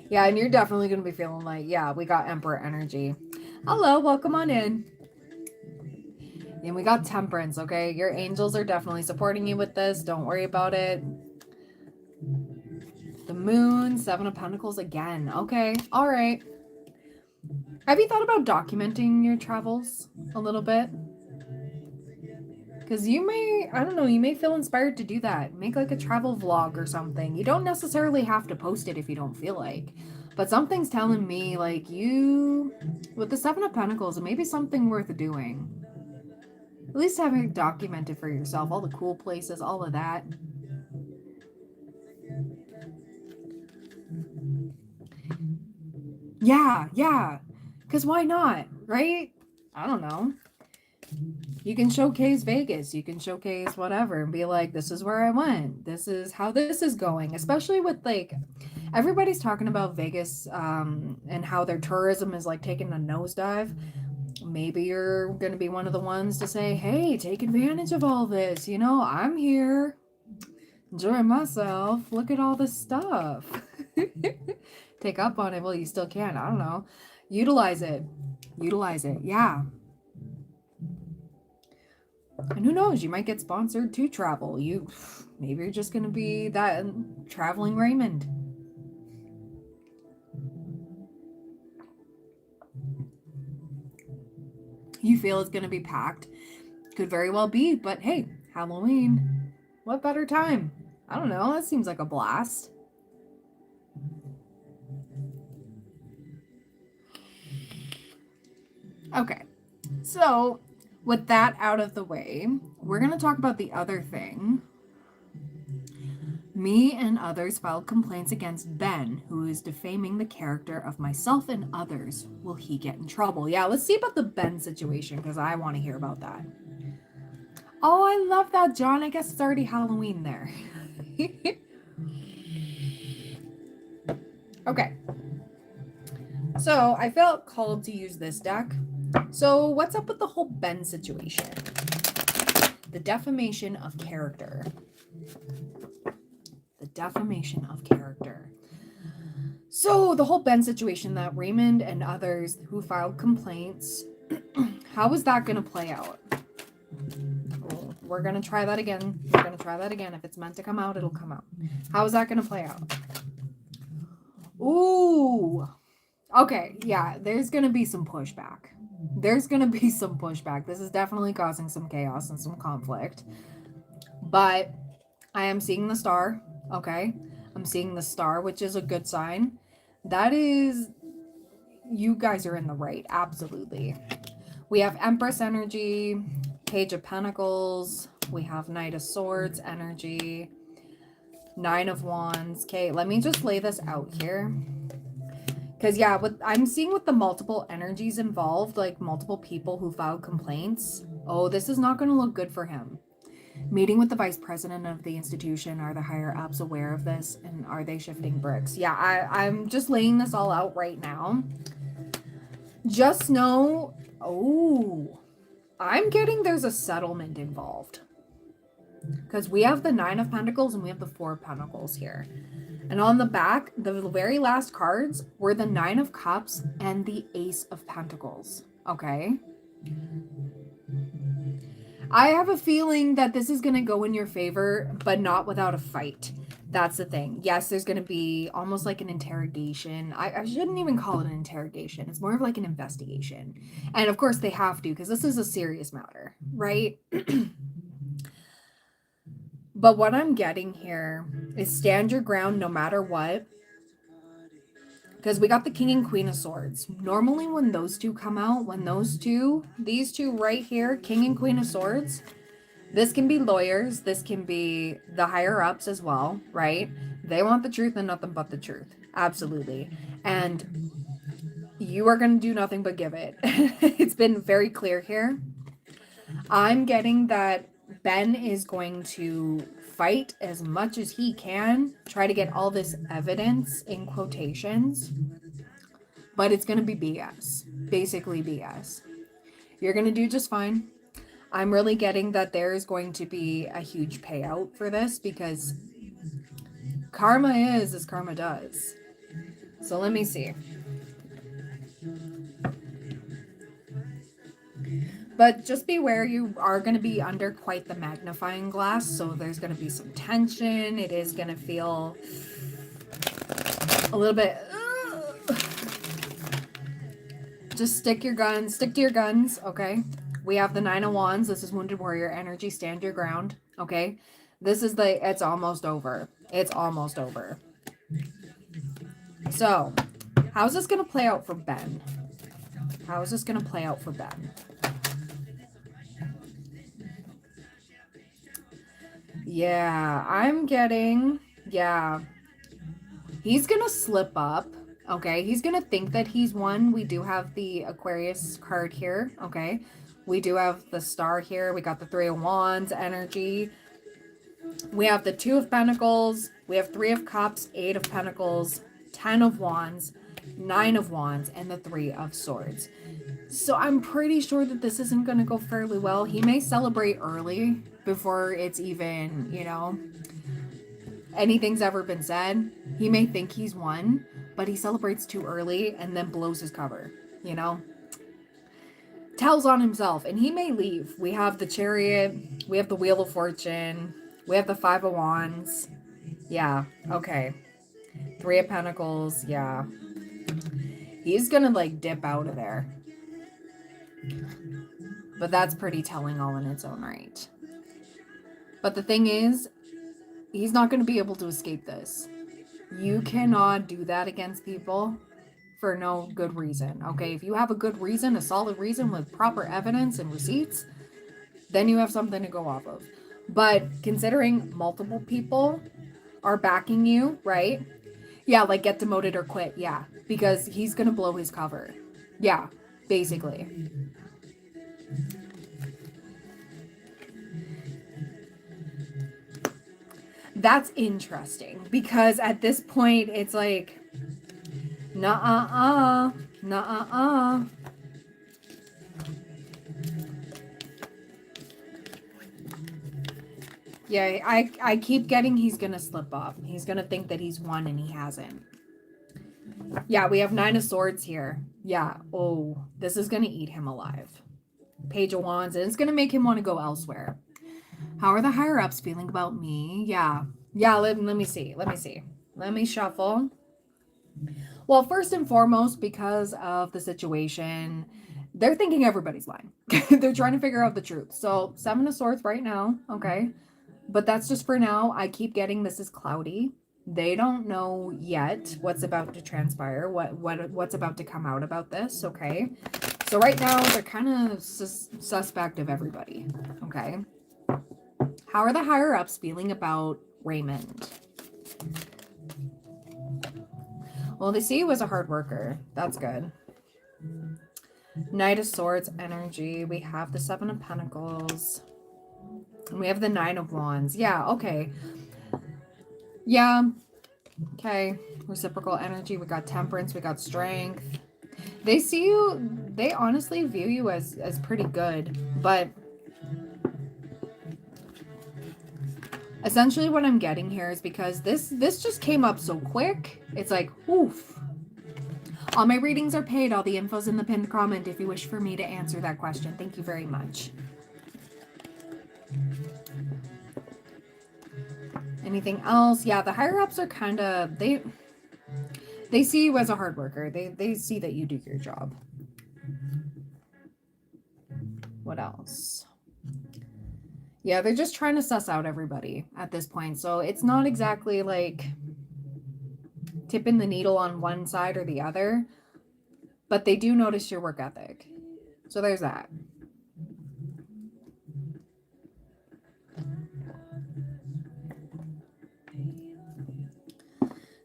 Yeah, and you're definitely going to be feeling like, yeah, we got Emperor energy. Hello, welcome on in. And we got Temperance, okay? Your angels are definitely supporting you with this. Don't worry about it. The Moon, Seven of Pentacles again. Okay, all right. Have you thought about documenting your travels a little bit? Because you may, I don't know, you may feel inspired to do that. Make like a travel vlog or something. You don't necessarily have to post it if you don't feel like. But something's telling me, like, you, with the Seven of Pentacles, it may be something worth doing. At least having it documented for yourself, all the cool places, all of that. Yeah. Because why not, right? I don't know. You can showcase Vegas. You can showcase whatever and be like, this is where I went. This is how this is going. Especially with like, everybody's talking about Vegas and how their tourism is like taking a nosedive. Maybe you're going to be one of the ones to say, hey, take advantage of all this. You know, I'm here enjoying myself. Look at all this stuff. Take up on it. Well, you still can. I don't know. Utilize it. Yeah. And who knows, you might get sponsored to travel. Maybe you're just going to be that traveling Raymond. You feel it's going to be packed. Could very well be, but hey, Halloween. What better time? I don't know. That seems like a blast. Okay. So, with that out of the way, we're going to talk about the other thing. Me and others filed complaints against Ben, who is defaming the character of myself and others. Will he get in trouble? Yeah, let's see about the Ben situation, because I want to hear about that. Oh, I love that, John. I guess it's already Halloween there. Okay. So, I felt called to use this deck. So, what's up with the whole Ben situation? The defamation of character. The defamation of character. So, the whole Ben situation, that Raymond and others who filed complaints, how is that going to play out? Oh, we're going to try that again. If it's meant to come out, it'll come out. How is that going to play out? Ooh. Okay, yeah, there's going to be some pushback. This is definitely causing some chaos and some conflict. But I am seeing the star, okay? I'm seeing the star, which is a good sign. That is, you guys are in the right, absolutely. We have Empress energy, Page of Pentacles, we have Knight of Swords energy, Nine of Wands. Okay, let me just lay this out here. Because, yeah, I'm seeing with the multiple energies involved, like multiple people who filed complaints, oh, this is not going to look good for him. Meeting with the vice president of the institution. Are the higher ups aware of this? And are they shifting bricks? Yeah, I'm just laying this all out right now. Just know, oh, I'm getting there's a settlement involved. Because we have the Nine of Pentacles and we have the Four of Pentacles here. And on the back, the very last cards were the Nine of Cups and the Ace of Pentacles. Okay? I have a feeling that this is going to go in your favor, but not without a fight. That's the thing. Yes, there's going to be almost like an interrogation. I shouldn't even call it an interrogation. It's more of like an investigation. And of course they have to, because this is a serious matter, right? But what I'm getting here is stand your ground no matter what. Because we got the King and Queen of Swords. Normally when those two come out, these two right here, King and Queen of Swords, this can be lawyers, this can be the higher ups as well, right? They want the truth and nothing but the truth. Absolutely. And you are going to do nothing but give it. It's been very clear here. I'm getting that Ben is going to fight as much as he can, try to get all this evidence in quotations, but it's going to be BS. Basically BS. You're going to do just fine. I'm really getting that there is going to be a huge payout for this because karma is as karma does. So let me see. But just beware, you are going to be under quite the magnifying glass. So there's going to be some tension. It is going to feel a little bit... Just stick to your guns, okay? We have the 9 of Wands. This is Wounded Warrior energy. Stand your ground, okay? This is it's almost over. It's almost over. So, how's this going to play out for Ben? How is this going to play out for Ben? Yeah, I'm getting... Yeah. He's going to slip up. Okay, he's going to think that he's won. We do have the Aquarius card here, okay? We do have the Star here. We got the 3 of Wands energy. We have the 2 of Pentacles. We have 3 of Cups, 8 of Pentacles, 10 of Wands, 9 of Wands, and the 3 of Swords. So I'm pretty sure that this isn't going to go fairly well. He may celebrate early before it's even, you know, anything's ever been said. He may think he's won, but he celebrates too early and then blows his cover, you know? Tells on himself, and he may leave. We have the Chariot, we have the Wheel of Fortune, we have the 5 of Wands. Yeah, okay. 3 of Pentacles, yeah. He's gonna, like, dip out of there. But that's pretty telling all in its own right. But the thing is, he's not going to be able to escape this. You cannot do that against people for no good reason, okay? If you have a good reason, a solid reason with proper evidence and receipts, then you have something to go off of. But considering multiple people are backing you, right? Yeah, like get demoted or quit, yeah. Because he's going to blow his cover. Yeah, basically. That's interesting because at this point it's like nuh-uh-uh. Yeah, I keep getting he's gonna slip up. He's gonna think that he's won and he hasn't. Yeah, we have 9 of Swords here. Yeah, oh, this is gonna eat him alive. Page of Wands, and it's gonna make him want to go elsewhere. How are the higher ups feeling about me? Yeah, let me see. Let me shuffle. Well, first and foremost, because of the situation, they're thinking everybody's lying. They're trying to figure out the truth. So 7 of Swords right now, okay? But that's just for now. I keep getting this is cloudy. They don't know yet what's about to transpire, what's about to come out about this, okay? So right now, they're kind of suspect of everybody, okay? How are the higher ups feeling about Raymond? Well, they see he was a hard worker. That's good. Knight of Swords energy. We have the 7 of Pentacles. And we have the 9 of Wands. Yeah, okay. Yeah. Okay. Reciprocal energy. We got Temperance. We got Strength. They see you. They honestly view you as pretty good. But essentially what I'm getting here is because this just came up so quick. It's like, oof. All my readings are paid. All the info's in the pinned comment if you wish for me to answer that question. Thank you very much. Anything else? Yeah, the higher ups are kind of, they see you as a hard worker. They see that you do your job. What else? Yeah, they're just trying to suss out everybody at this point. So it's not exactly like tipping the needle on one side or the other, but they do notice your work ethic. So there's that.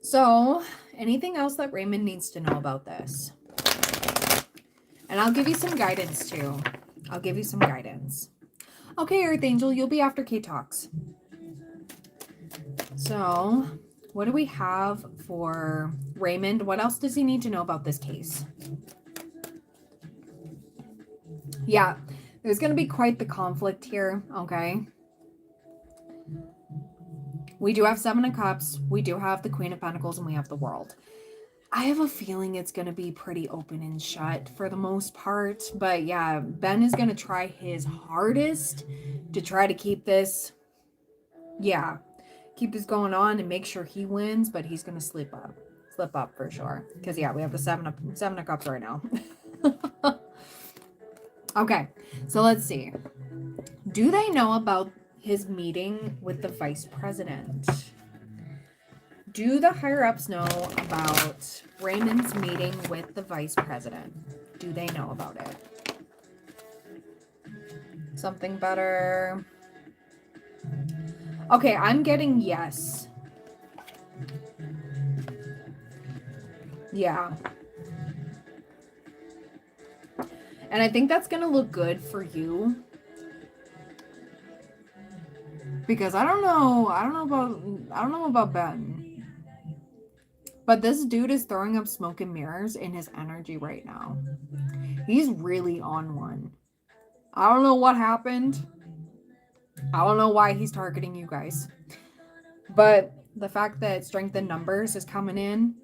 So anything else that Raymond needs to know about this? And I'll give you some guidance too. I'll give you some guidance. Okay, Earth Angel, you'll be after K-Talks. So, what do we have for Raymond? What else does he need to know about this case? Yeah, there's going to be quite the conflict here, okay? We do have Seven of Cups, we do have the Queen of Pentacles, and we have the World. I have a feeling it's going to be pretty open and shut for the most part. But yeah, Ben is going to try his hardest to try to keep this, keep this going on and make sure he wins. But he's going to slip up for sure. Because yeah, we have the seven of Cups right now. Okay, so let's see. Do they know about his meeting with the Vice President? Do the higher-ups know about Raymond's meeting with the Vice President? Do they know about it? Something better. Okay, I'm getting yes. Yeah. And I think that's going to look good for you. Because I don't know about Ben. But this dude is throwing up smoke and mirrors in his energy right now. He's really on one. I don't know what happened. I don't know why he's targeting you guys. But the fact that strength in numbers is coming in,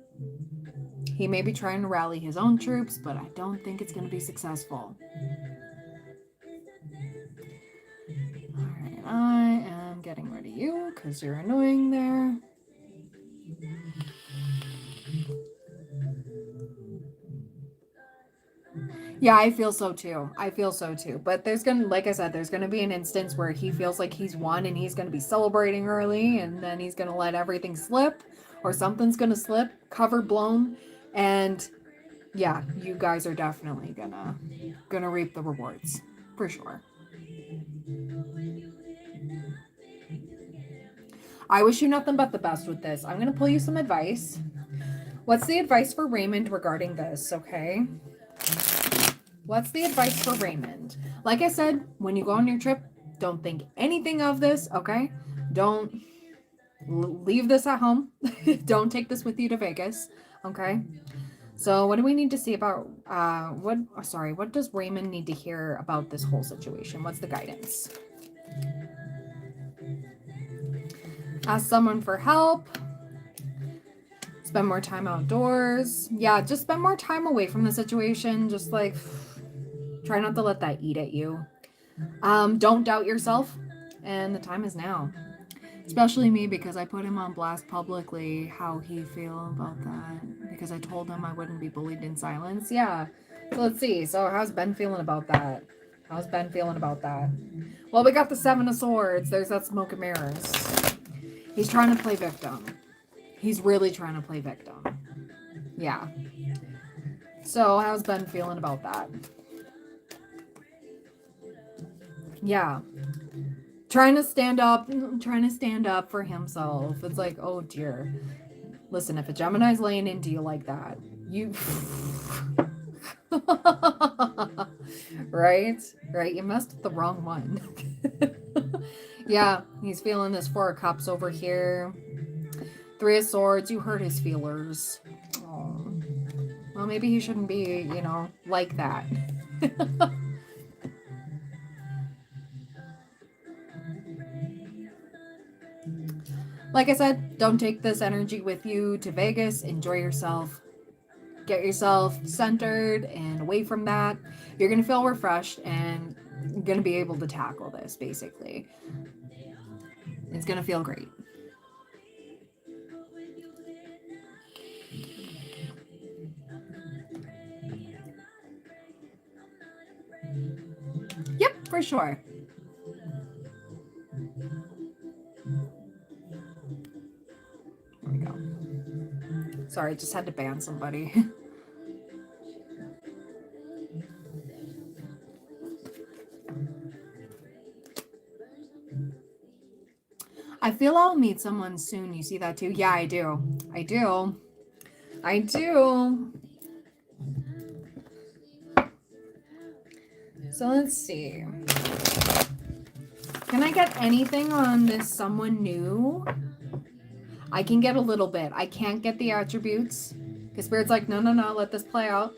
he may be trying to rally his own troops, but I don't think it's going to be successful. Alright, I am getting rid of you because you're annoying there. Yeah, I feel so too. But there's going to, like I said, there's going to be an instance where he feels like he's won and he's going to be celebrating early, and then he's going to let everything slip, or something's going to slip, cover blown, and yeah, you guys are definitely gonna reap the rewards for sure. I wish you nothing but the best with this. I'm gonna pull you some advice. What's the advice for Raymond regarding this, okay? What's the advice for Raymond? Like I said, when you go on your trip, don't think anything of this, okay? Don't leave this at home. Don't take this with you to Vegas, okay? So what do we need to see about, what does Raymond need to hear about this whole situation? What's the guidance? Ask someone for help. Spend more time outdoors. Yeah, just spend more time away from the situation. Just like, try not to let that eat at you. Don't doubt yourself. And the time is now. Especially me, because I put him on blast publicly how he feel about that. Because I told him I wouldn't be bullied in silence. Yeah. So let's see. So how's Ben feeling about that? Well, we got the Seven of Swords. There's that smoke and mirrors. He's trying to play victim. He's really trying to play victim. Yeah. So how's Ben feeling about that? Yeah. Trying to stand up for himself. It's like, oh dear. Listen, if a Gemini's laying into you like that, you... Right? You messed with the wrong one. Yeah, he's feeling this Four of Cups over here. Three of Swords, you hurt his feelers. Oh. Well, maybe he shouldn't be, like that. Like I said, don't take this energy with you to Vegas. Enjoy yourself. Get yourself centered and away from that. You're going to feel refreshed and you're going to be able to tackle this, basically. It's going to feel great. Yep, for sure. There we go. Sorry, just had to ban somebody. I feel I'll meet someone soon. You see that too? Yeah, I do. So let's see. Can I get anything on this someone new? I can get a little bit. I can't get the attributes. Because Spirit's like, no, let this play out.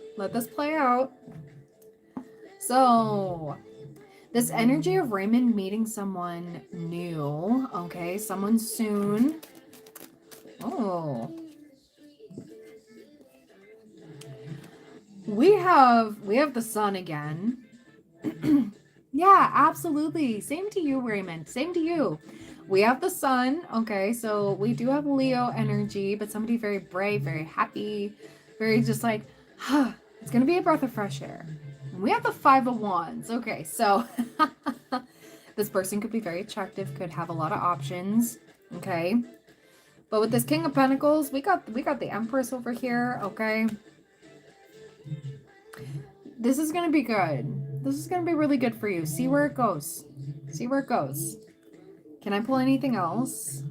So, this energy of Raymond meeting someone new, okay, someone soon. Oh. We have the sun again. Yeah, absolutely. Same to you, Raymond. Same to you. We have the sun, okay, so we do have Leo energy, but somebody very brave, very happy, very just like, huh, it's gonna be a breath of fresh air. And we have the Five of Wands. Okay, so this person could be very attractive, could have a lot of options, okay. But with this King of Pentacles, we got the Empress over here, okay. This is gonna be good. This is gonna be really good for you. See where it goes. See where it goes. Can I pull anything else?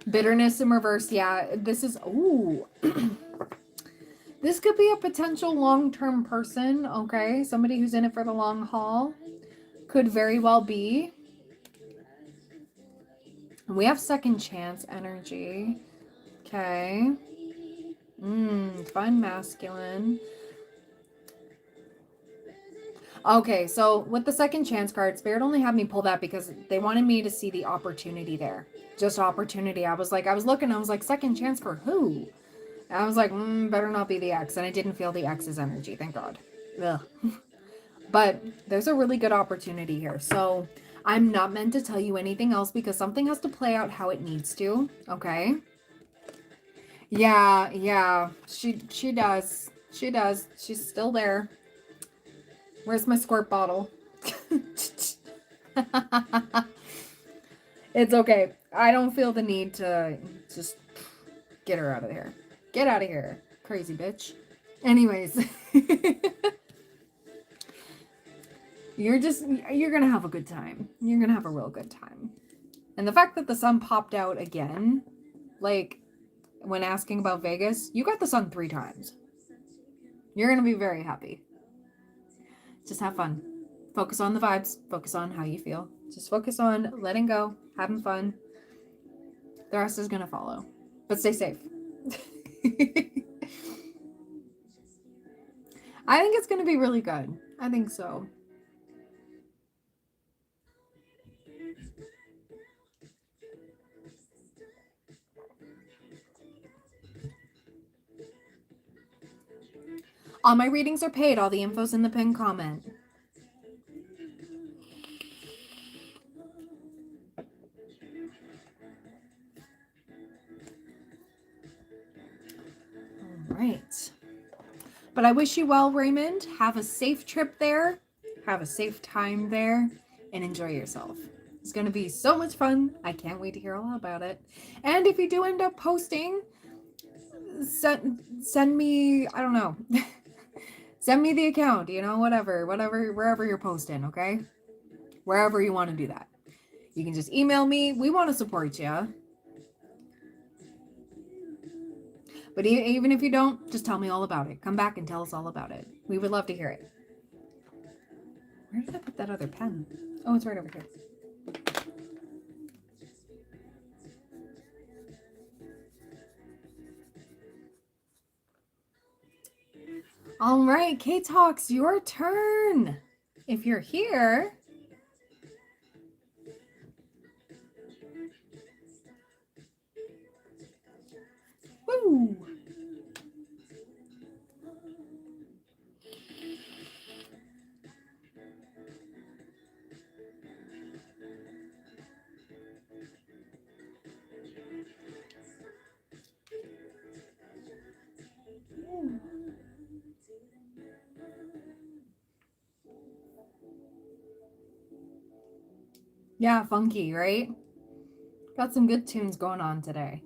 Bitterness in reverse. Yeah, this is, ooh. This could be a potential long-term person, okay? Somebody who's in it for the long haul. Could very well be. We have second chance energy. Okay. Divine masculine. Okay, so with the second chance card, Spirit only had me pull that because they wanted me to see the opportunity there. Just opportunity. I was looking, I was like, second chance for who? And I was like, better not be the ex. And I didn't feel the ex's energy, thank God. Ugh. But there's a really good opportunity here. So I'm not meant to tell you anything else because something has to play out how it needs to, okay? Yeah, she does. She does. She's still there. Where's my squirt bottle? It's okay. I don't feel the need to just get her out of here. Get out of here, crazy bitch. Anyways. You're gonna have a good time. You're gonna have a real good time. And the fact that the sun popped out again, like, when asking about Vegas, you got the sun 3 times. You're gonna be very happy. Just have fun. Focus on the vibes. Focus on how you feel. Just focus on letting go, having fun. The rest is gonna follow. But stay safe. I think it's gonna be really good. I think so. All my readings are paid. All the info's in the pinned comment. All right. But I wish you well, Raymond. Have a safe trip there. Have a safe time there. And enjoy yourself. It's going to be so much fun. I can't wait to hear all about it. And if you do end up posting, send me, I don't know. Send me the account, you know, whatever, wherever you're posting, okay? Wherever you want to do that. You can just email me. We want to support you. But even if you don't, just tell me all about it. Come back and tell us all about it. We would love to hear it. Where did I put that other pen? Oh, it's right over here. All right, K-Talks, your turn. If you're here. Woo! Yeah, funky, right? Got some good tunes going on today.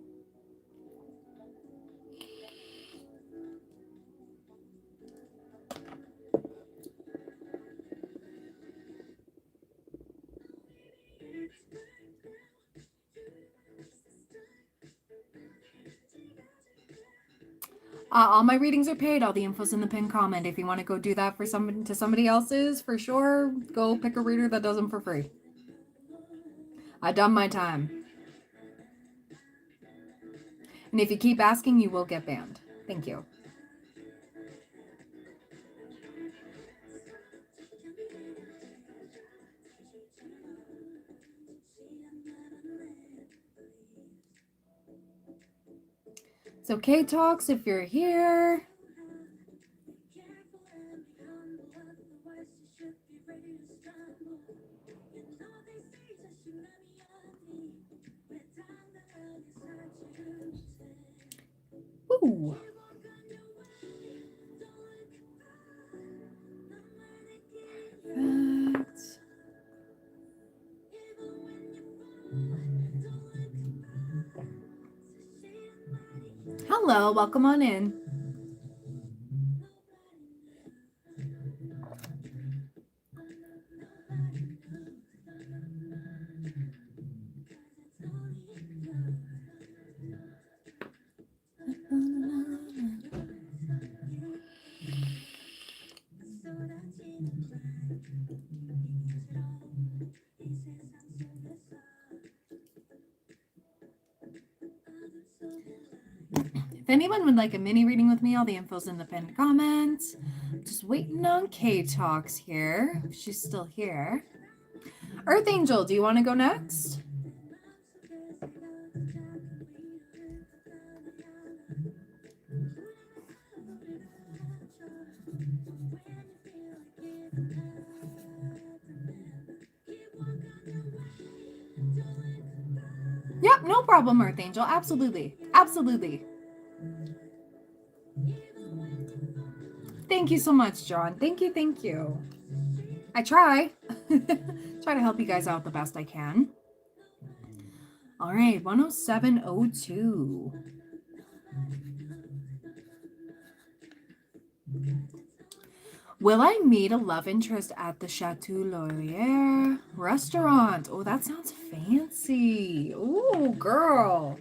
All my readings are paid. All the info's in the pinned comment. If you want to go do that for somebody else's, for sure, go pick a reader that does them for free. I done my time. And if you keep asking, you will get banned. Thank you. It's okay, Talks, if you're here. Ooh. Perfect. Hello, welcome on in. If anyone would like a mini reading with me, all the info's in the pinned comments. Just waiting on K Talks here. If she's still here. Earth Angel, do you want to go next? Yep, no problem, Earth Angel. Absolutely. Absolutely. Thank you so much, John. Thank you, thank you. I try. Try to help you guys out the best I can. All right, 10702. Will I meet a love interest at the Chateau Laurier restaurant? Oh, that sounds fancy. Ooh, girl.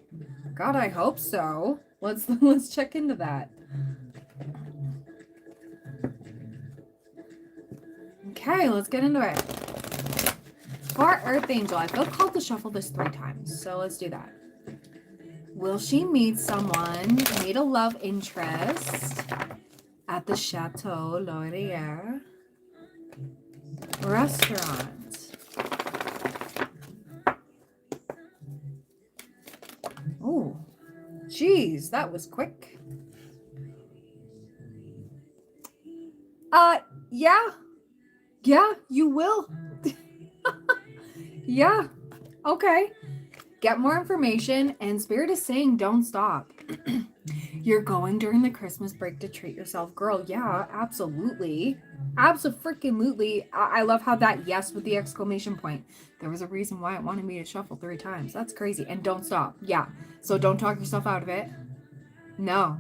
God, I hope so. Let's check into that. Okay, let's get into it. For Earth Angel, I feel called to shuffle this 3 times, so let's do that. Will she meet someone, meet a love interest at the Chateau Laurier restaurant? Oh, geez, that was quick. Yeah, you will. Yeah, okay. Get more information, and Spirit is saying don't stop. You're going during the Christmas break to treat yourself. Girl, yeah, absolutely. Abso-freaking-lutely. I love how that yes with the exclamation point. There was a reason why it wanted me to shuffle 3 times. That's crazy. And don't stop. Yeah. So don't talk yourself out of it. No.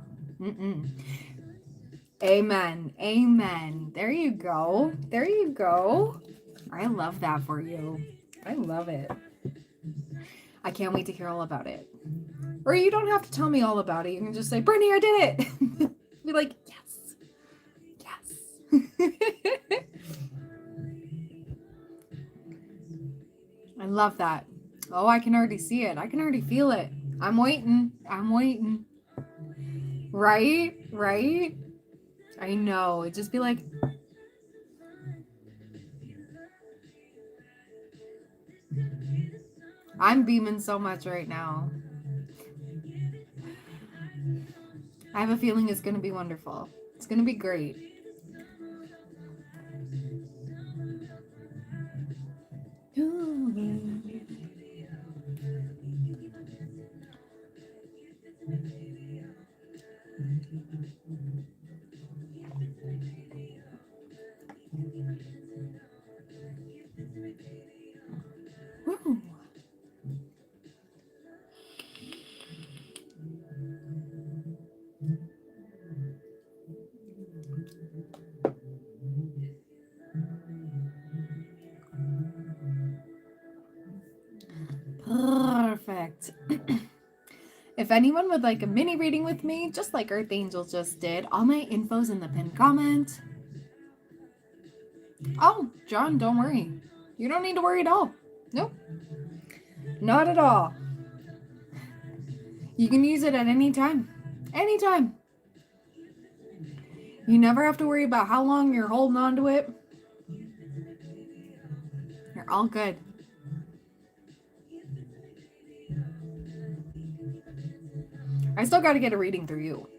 Amen. Amen. There you go. There you go. I love that for you. I love it. I can't wait to hear all about it. Or you don't have to tell me all about it. You can just say, Brittany, I did it. Be like, yes. Yes. I love that. Oh, I can already see it. I can already feel it. I'm waiting. I'm waiting. Right? Right? I know. It'd just be like, I'm beaming so much right now. I have a feeling it's going to be wonderful. It's going to be great. Woo. Perfect. If anyone would like a mini reading with me, just like Earth Angel just did, all my info's in the pinned comment. Oh, John, don't worry. You don't need to worry at all. Nope. Not at all. You can use it at any time. Anytime. You never have to worry about how long you're holding on to it. You're all good. I still got to get a reading through you.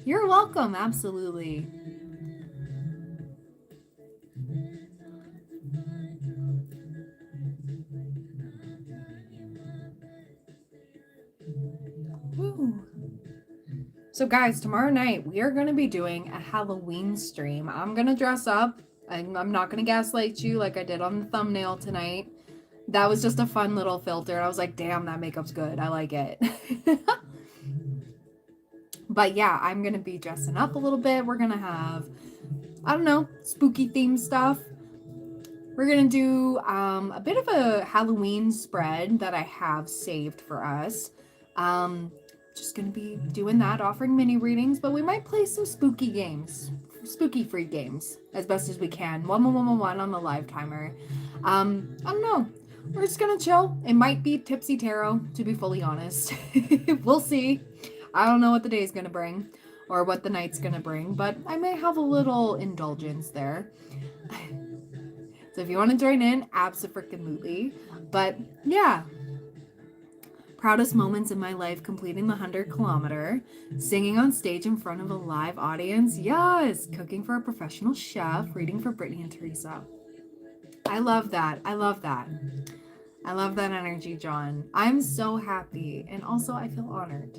You're welcome, absolutely. Woo. So guys, tomorrow night we are going to be doing a Halloween stream. I'm going to dress up. I'm not going to gaslight you like I did on the thumbnail tonight. That was just a fun little filter. I was like, damn, that makeup's good. I like it. But yeah, I'm going to be dressing up a little bit. We're going to have, I don't know, spooky themed stuff. We're going to do a bit of a Halloween spread that I have saved for us. Just going to be doing that, offering mini readings, but we might play some spooky games, spooky free games as best as we can. 1 on the live timer. I don't know. We're just going to chill. It might be Tipsy Tarot, to be fully honest. We'll see. I don't know what the day's going to bring or what the night's going to bring, but I may have a little indulgence there. So if you want to join in, abso-freaking-lutely. But yeah, proudest moments in my life, completing the 100-kilometer, singing on stage in front of a live audience. Yes, cooking for a professional chef, reading for Brittany and Teresa. I love that. I love that. I love that energy, John. I'm so happy. And also I feel honored.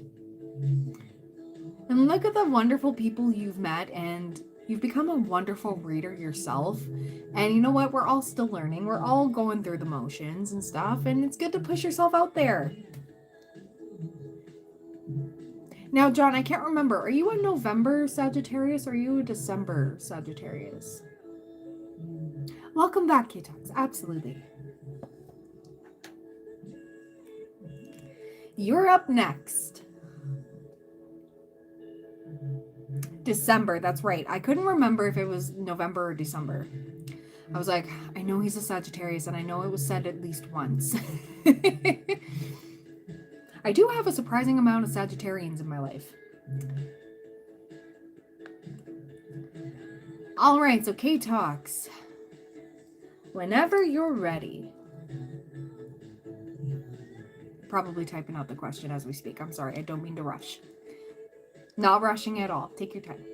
And look at the wonderful people you've met, and you've become a wonderful reader yourself. And you know what? We're all still learning. We're all going through the motions and stuff. And it's good to push yourself out there. Now, John, I can't remember. Are you a November Sagittarius or are you a December Sagittarius? Welcome back, K-Talks. Absolutely. You're up next. December, that's right. I couldn't remember if it was November or December. I was like, I know he's a Sagittarius, and I know it was said at least once. I do have a surprising amount of Sagittarians in my life. All right, so K-Talks. Whenever you're ready. Probably typing out the question as we speak. I'm sorry, I don't mean to rush. Not rushing at all. Take your time.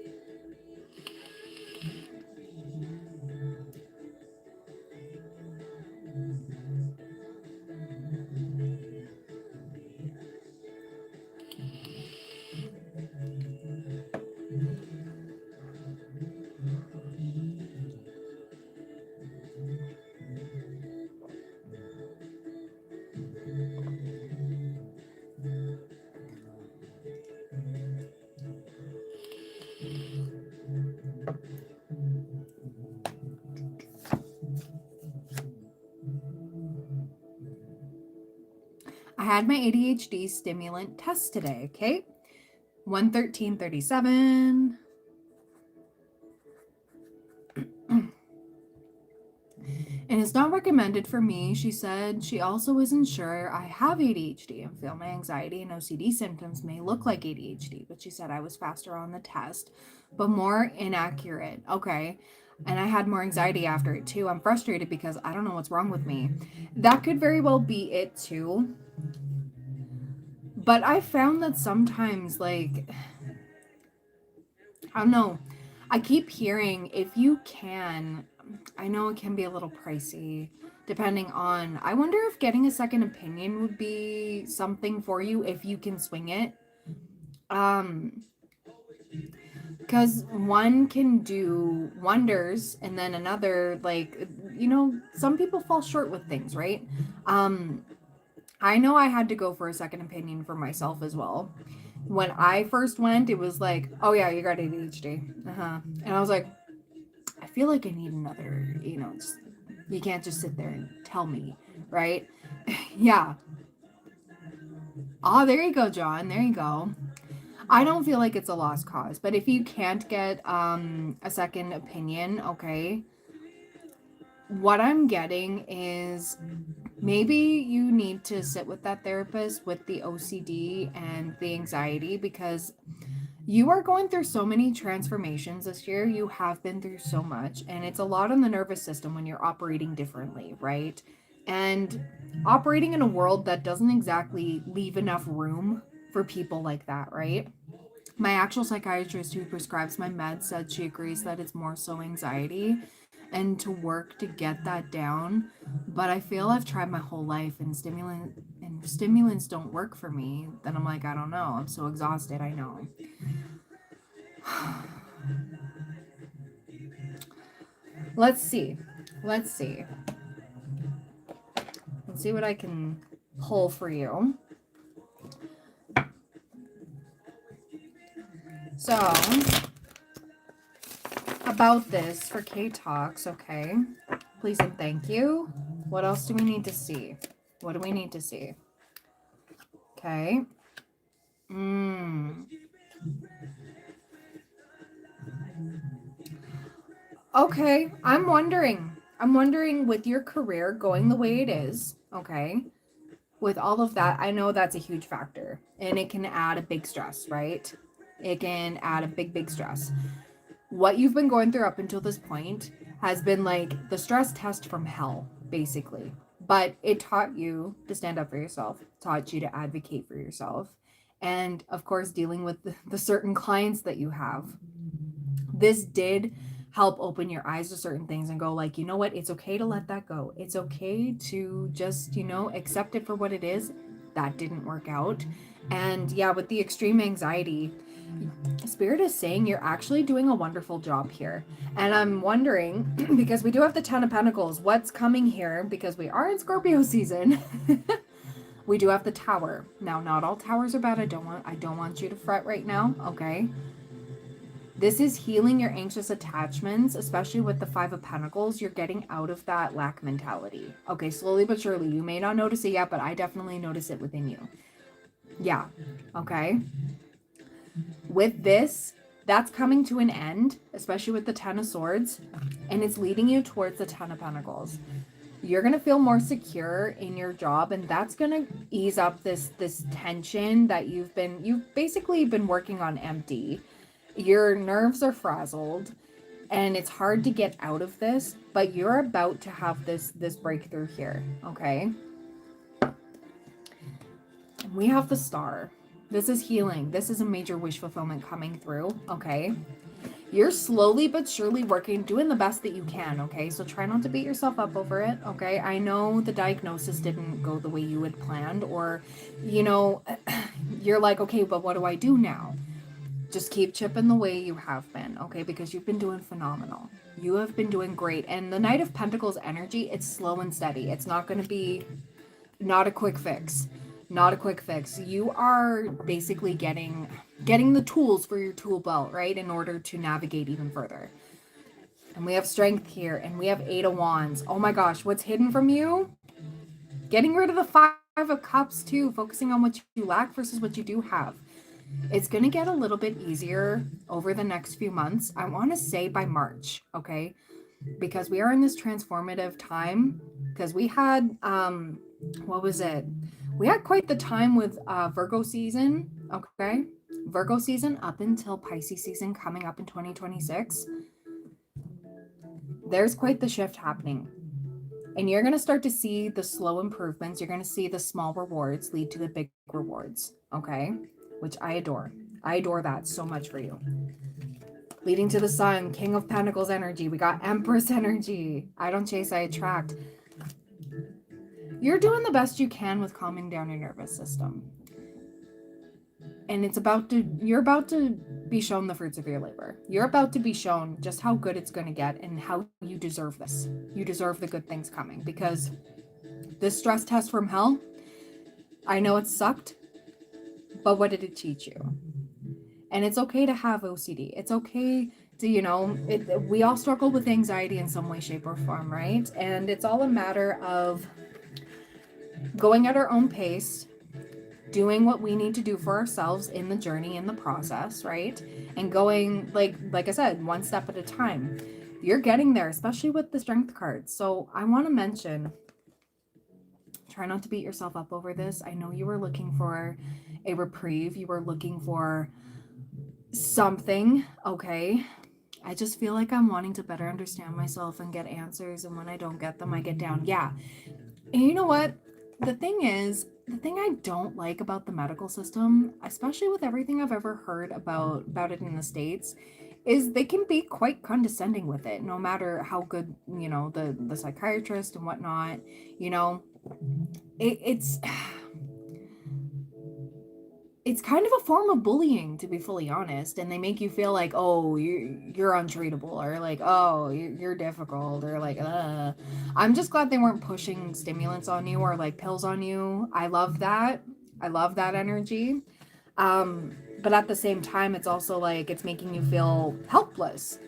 I had my ADHD stimulant test today, okay? 11337. And it's not recommended for me. She said she also isn't sure I have ADHD and feel my anxiety and OCD symptoms may look like ADHD, but she said I was faster on the test, but more inaccurate. Okay. And I had more anxiety after it too. I'm frustrated because I don't know what's wrong with me. That could very well be it too. But I found that sometimes, like, I don't know, I keep hearing if you can, I know it can be a little pricey depending on, I wonder if getting a second opinion would be something for you if you can swing it. Because one can do wonders and then another, like, you know, some people fall short with things, right? I know I had to go for a second opinion for myself as well. When I first went, it was like, oh yeah, you got ADHD. And I was like, I feel like I need another, you know, just, you can't just sit there and tell me, right? Yeah. Oh, there you go, John. There you go. I don't feel like it's a lost cause, but if you can't get a second opinion, okay, what I'm getting is maybe you need to sit with that therapist with the OCD and the anxiety, because you are going through so many transformations this year. You have been through so much, and it's a lot on the nervous system when you're operating differently, right? And operating in a world that doesn't exactly leave enough room for people like that, right? My actual psychiatrist who prescribes my meds said she agrees that it's more so anxiety and to work to get that down. But I feel I've tried my whole life, and stimulants don't work for me. Then I'm like, I don't know. I'm so exhausted, I know. Let's see. Let's see. Let's see what I can pull for you. So, about this for K Talks, okay? Please and thank you. What else do we need to see? What do we need to see? Okay. Okay. I'm wondering with your career going the way it is, okay? With all of that, I know that's a huge factor, and it can add a big stress, right? It can add a big stress. What you've been going through up until this point has been like the stress test from hell, basically. But it taught you to stand up for yourself, taught you to advocate for yourself, and of course, dealing with the certain clients that you have. This did help open your eyes to certain things and go like, you know what, it's okay to let that go. It's okay to just, accept it for what it is. That didn't work out. And yeah, with the extreme anxiety, Spirit is saying you're actually doing a wonderful job here. And I'm wondering, because we do have the Ten of Pentacles, what's coming here, because we are in Scorpio season. We do have the Tower. Now, not all towers are bad. I don't want you to fret right now, okay? This is healing your anxious attachments, especially with the Five of Pentacles. You're getting out of that lack mentality. Okay, slowly but surely. You may not notice it yet, but I definitely notice it within you. Yeah, okay? With this, that's coming to an end, especially with the Ten of Swords, and it's leading you towards the Ten of Pentacles. You're going to feel more secure in your job, and that's going to ease up this tension that you've basically been working on empty. Your nerves are frazzled, and it's hard to get out of this, but you're about to have this breakthrough here, okay? We have the Star. This is healing. This is a major wish fulfillment coming through, okay? You're slowly but surely doing the best that you can, okay? So try not to beat yourself up over it, okay? I know the diagnosis didn't go the way you had planned, or, you're like, okay, but what do I do now? Just keep chipping the way you have been, okay? Because you've been doing phenomenal. You have been doing great. And the Knight of Pentacles energy, it's slow and steady. It's not going to be, not a quick fix. Not a quick fix. You are basically getting the tools for your tool belt, right? In order to navigate even further. And we have strength here, and we have Eight of Wands. Oh my gosh, what's hidden from you? Getting rid of the Five of Cups too, focusing on what you lack versus what you do have. It's going to get a little bit easier over the next few months. I want to say by March, okay? Because we are in this transformative time, because we had, what was it? We had quite the time with Virgo season, okay? Virgo season up until Pisces season coming up in 2026. There's quite the shift happening. And you're going to start to see the slow improvements. You're going to see the small rewards lead to the big rewards, okay? Which I adore. I adore that so much for you. Leading to the Sun, King of Pentacles energy. We got Empress energy. I don't chase, I attract. You're doing the best you can with calming down your nervous system. And you're about to be shown the fruits of your labor. You're about to be shown just how good it's going to get and how you deserve this. You deserve the good things coming, because this stress test from hell, I know it sucked, but what did it teach you? And it's okay to have OCD. It's okay to, we all struggle with anxiety in some way, shape, or form, right? And it's all a matter of going at our own pace, doing what we need to do for ourselves in the journey, in the process, right? And going, like I said, one step at a time. You're getting there, especially with the strength cards. So I want to mention, Try not to beat yourself up over this. I know you were looking for a reprieve. You were looking for something, okay? I just feel like I'm wanting to better understand myself and get answers, and when I don't get them, I get down. Yeah. And you know what? The thing I don't like about the medical system, especially with everything I've ever heard about it in the States, is they can be quite condescending with it, no matter how good, the psychiatrist and whatnot, you know, it's it's kind of a form of bullying, to be fully honest, and they make you feel like, oh, you're untreatable, or like, oh, you're difficult, or like, I'm just glad they weren't pushing stimulants on you or like pills on you. I love that. I love that energy. But at the same time, it's also like it's making you feel helpless.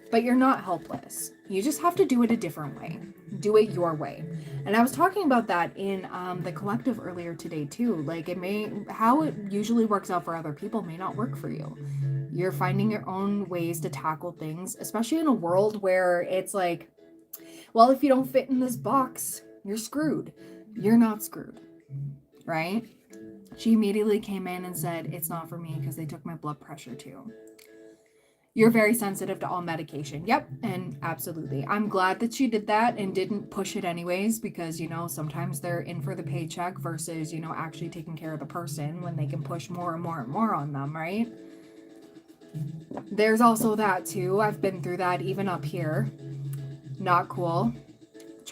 But you're not helpless. You just have to do it a different way. Do it your way. And I was talking about that in the collective earlier today too. Like how it usually works out for other people may not work for you. You're finding your own ways to tackle things, especially in a world where it's like, well, if you don't fit in this box, you're screwed. You're not screwed, right? She immediately came in and said, it's not for me because they took my blood pressure too. You're very sensitive to all medication. Yep, and absolutely. I'm glad that she did that and didn't push it anyways, because, sometimes they're in for the paycheck versus, actually taking care of the person when they can push more and more and more on them, right? There's also that too. I've been through that even up here. Not cool.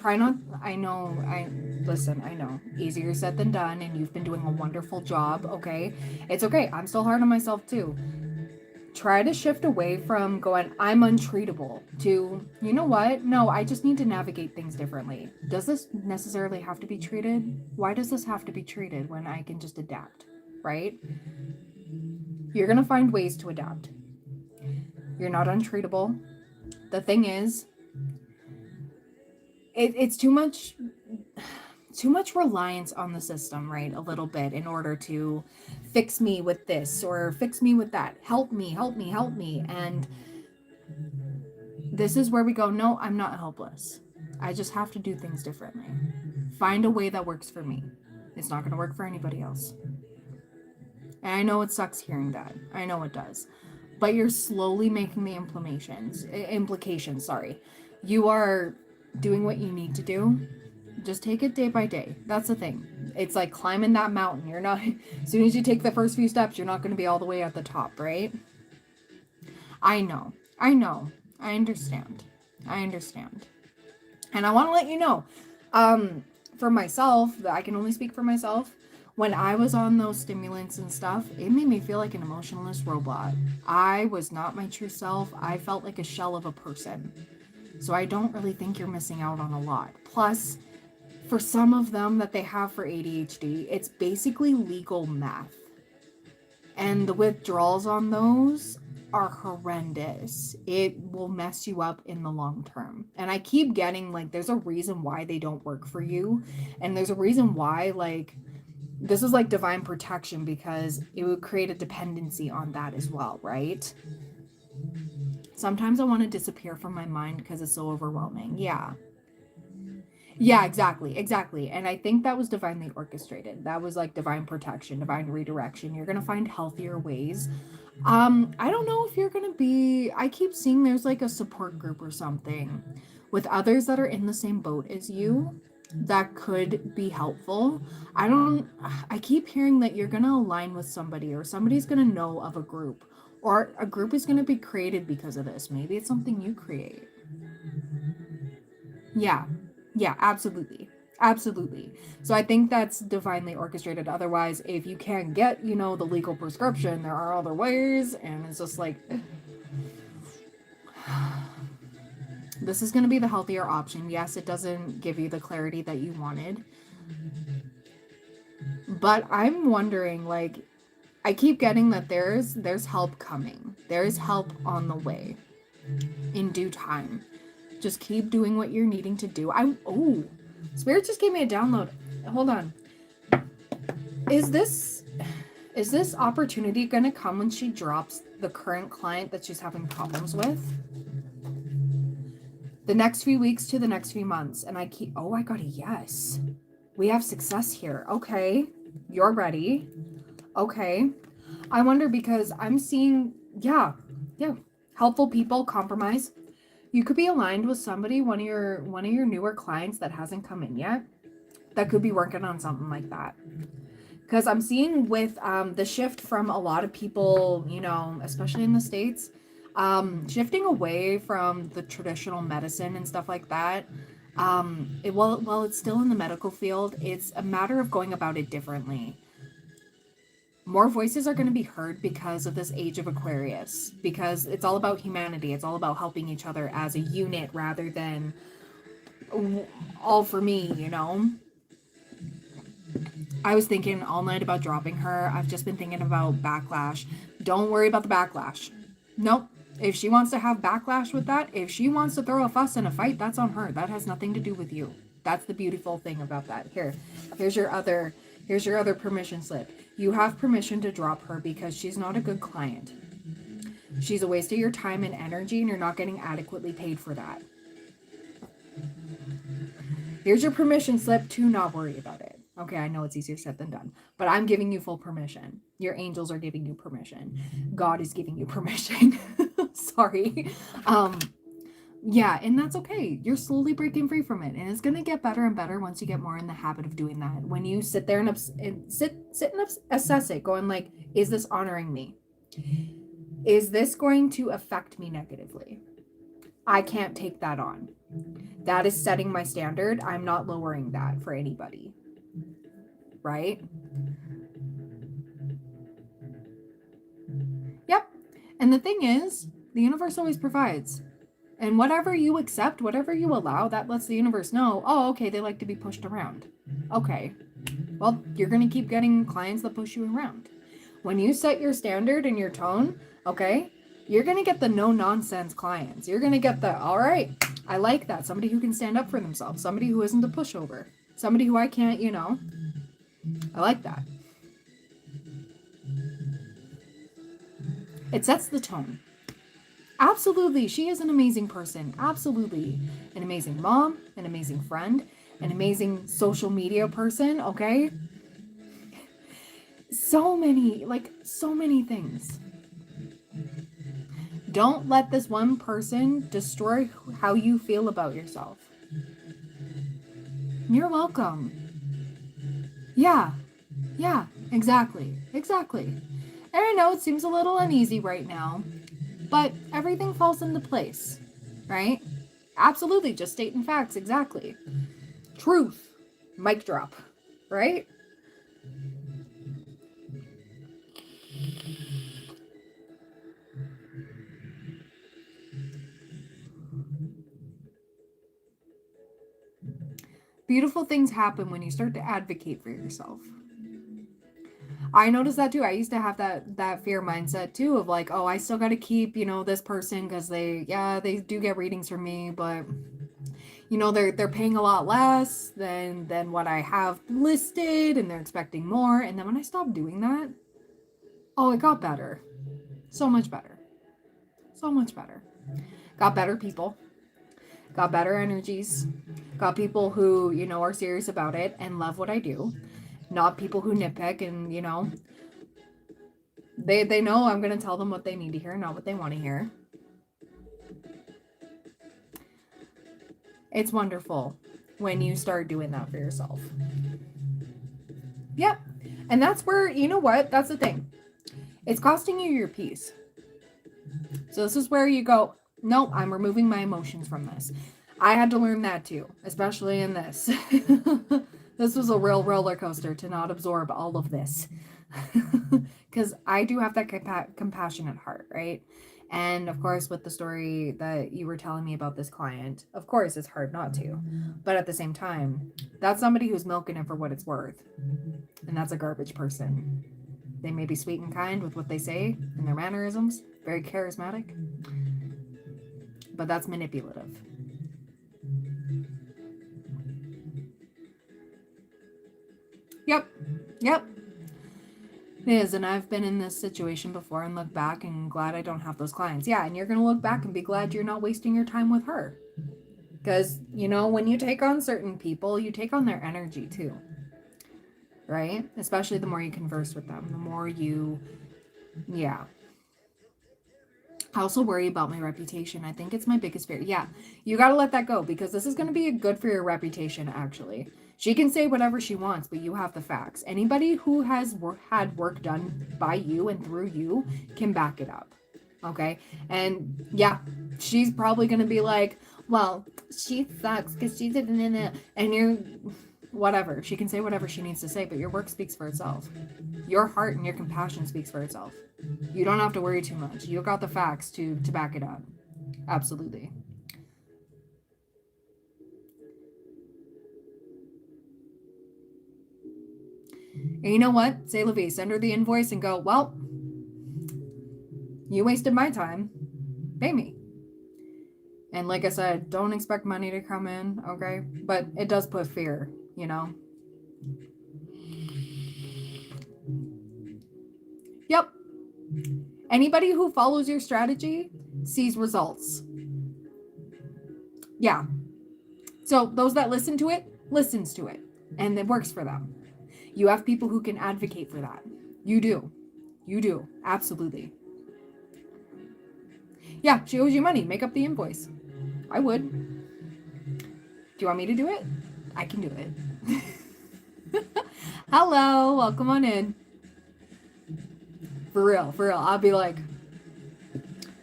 I know, I know, easier said than done, and you've been doing a wonderful job, okay? It's okay. I'm still hard on myself too. Try to shift away from going, I'm untreatable, to, you know what? No, I just need to navigate things differently. Does this necessarily have to be treated? Why does this have to be treated when I can just adapt, right? You're going to find ways to adapt. You're not untreatable. The thing is, it's too much reliance on the system, right? A little bit, in order to fix me with this or fix me with that. Help me. And this is where we go, no, I'm not helpless. I just have to do things differently. Find a way that works for me. It's not going to work for anybody else. And I know it sucks hearing that. I know it does. But you're slowly making the implications. You are doing what you need to do. Just take it day by day. That's the thing. It's like climbing that mountain. You're not, as soon as you take the first few steps, you're not going to be all the way at the top, right? I know. I understand. And I want to let you know, for myself, I can only speak for myself. When I was on those stimulants and stuff, it made me feel like an emotionless robot. I was not my true self. I felt like a shell of a person. So I don't really think you're missing out on a lot. Plus, for some of them that they have for ADHD, it's basically legal meth. And the withdrawals on those are horrendous. It will mess you up in the long term. And I keep getting, like, there's a reason why they don't work for you. And there's a reason why, like, this is like divine protection, because it would create a dependency on that as well, right? Sometimes I want to disappear from my mind because it's so overwhelming. Yeah, exactly. And I think that was divinely orchestrated. That was like divine protection, divine redirection. You're going to find healthier ways. I don't know if you're going to be, I keep seeing there's like a support group or something with others that are in the same boat as you that could be helpful. I keep hearing that you're going to align with somebody, or somebody's going to know of a group, or a group is going to be created because of this. Maybe it's something you create. Yeah, absolutely. So I think that's divinely orchestrated. Otherwise, if you can't get, the legal prescription, there are other ways, and it's just like, this is going to be the healthier option. Yes, it doesn't give you the clarity that you wanted. But I'm wondering, like, I keep getting that there's help coming. There's help on the way in due time. Just keep doing what you're needing to do. Spirit just gave me a download. Hold on. Is this opportunity going to come when she drops the current client that she's having problems with? The next few weeks to the next few months. And I got a yes. We have success here. Okay. You're ready. Okay. I wonder because I'm seeing, yeah, helpful people, compromise. You could be aligned with somebody, one of your newer clients that hasn't come in yet, that could be working on something like that. Because I'm seeing with the shift from a lot of people, especially in the States, shifting away from the traditional medicine and stuff like that. While it's still in the medical field, it's a matter of going about it differently. More voices are going to be heard because of this age of Aquarius, because it's all about humanity. It's all about helping each other as a unit rather than all for me. I was thinking all night about dropping her. I've just been thinking about backlash. Don't worry about the backlash. Nope. If she wants to have backlash with that, if she wants to throw a fuss in a fight, that's on her. That has nothing to do with you. That's the beautiful thing about that. Here's your other permission slip. You have permission to drop her because she's not a good client. She's a waste of your time and energy, and you're not getting adequately paid for that. Here's your permission slip to not worry about it. Okay, I know it's easier said than done, but I'm giving you full permission. Your angels are giving you permission. God is giving you permission. Sorry. Yeah, and that's okay. You're slowly breaking free from it, and it's going to get better and better once you get more in the habit of doing that. When you sit there and assess it, going like, is this honoring me? Is this going to affect me negatively? I can't take that on. That is setting my standard. I'm not lowering that for anybody. Right? Yep. And the thing is, the universe always provides. And whatever you accept, whatever you allow, that lets the universe know, oh, okay, they like to be pushed around. Okay. Well, you're going to keep getting clients that push you around. When you set your standard and your tone, okay, you're going to get the no-nonsense clients. You're going to get the, all right, I like that. Somebody who can stand up for themselves. Somebody who isn't a pushover. Somebody who I can't, I like that. It sets the tone. Absolutely, she is an amazing person. Absolutely. An amazing mom, an amazing friend, an amazing social media person, okay? So many things. Don't let this one person destroy how you feel about yourself. You're welcome. Yeah, exactly. And I know it seems a little uneasy right now, but everything falls into place, right? Absolutely, just stating facts, exactly. Truth, mic drop, right? Beautiful things happen when you start to advocate for yourself. I noticed that too. I used to have that fear mindset too of like, oh, I still got to keep, this person because they do get readings from me, but they're paying a lot less than what I have listed, and they're expecting more. And then when I stopped doing that, oh, it got better. So much better. So much better. Got better people. Got better energies. Got people who, are serious about it and love what I do. Not people who nitpick and, they know I'm going to tell them what they need to hear, not what they want to hear. It's wonderful when you start doing that for yourself. Yep. And that's where, you know what? That's the thing. It's costing you your peace. So this is where you go, nope, I'm removing my emotions from this. I had to learn that too, especially in this. This was a real roller coaster to not absorb all of this. Because I do have that compassionate heart, right? And of course, with the story that you were telling me about this client, of course, it's hard not to. But at the same time, that's somebody who's milking it for what it's worth. And that's a garbage person. They may be sweet and kind with what they say and their mannerisms, very charismatic, but that's manipulative. Yep. It is, and I've been in this situation before and look back and glad I don't have those clients. Yeah, and you're going to look back and be glad you're not wasting your time with her. Because, you know, when you take on certain people, you take on their energy too, right? Especially the more you converse with them, the more you, yeah. I also worry about my reputation. I think it's my biggest fear. Yeah, you got to let that go because this is going to be good for your reputation, actually. She can say whatever she wants, but you have the facts. Anybody who has had work done by you and through you can back it up. Okay? And yeah, she's probably going to be like, well, she sucks because she didn't. And you're, whatever. She can say whatever she needs to say, but your work speaks for itself. Your heart and your compassion speaks for itself. You don't have to worry too much. You got the facts to back it up. Absolutely. And you know what? Say la vie. Send her the invoice and go, well, you wasted my time. Pay me. And like I said, don't expect money to come in, okay? But it does put fear, you know? Yep. Anybody who follows your strategy sees results. Yeah. So those that listen to it, listens to it. And it works for them. You have people who can advocate for that. You do. You do. Absolutely. Yeah, she owes you money. Make up the invoice. I would. Do you want me to do it? I can do it. Hello. Welcome on in. For real. For real. I'll be like,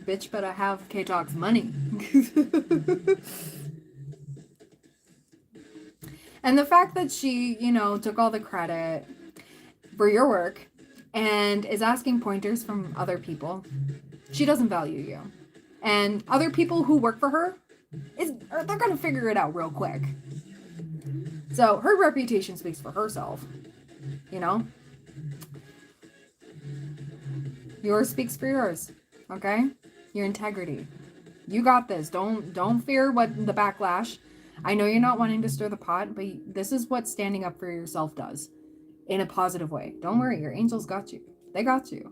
bitch, better have K-Talk's money. And the fact that she, you know, took all the credit for your work and is asking pointers from other people, she doesn't value you. And other people who work for her, they're going to figure it out real quick. So her reputation speaks for herself, you know? Yours speaks for yours, okay? Your integrity. You got this. Don't fear what the backlash. I know you're not wanting to stir the pot, but this is what standing up for yourself does in a positive way. Don't worry, your angels got you. They got you.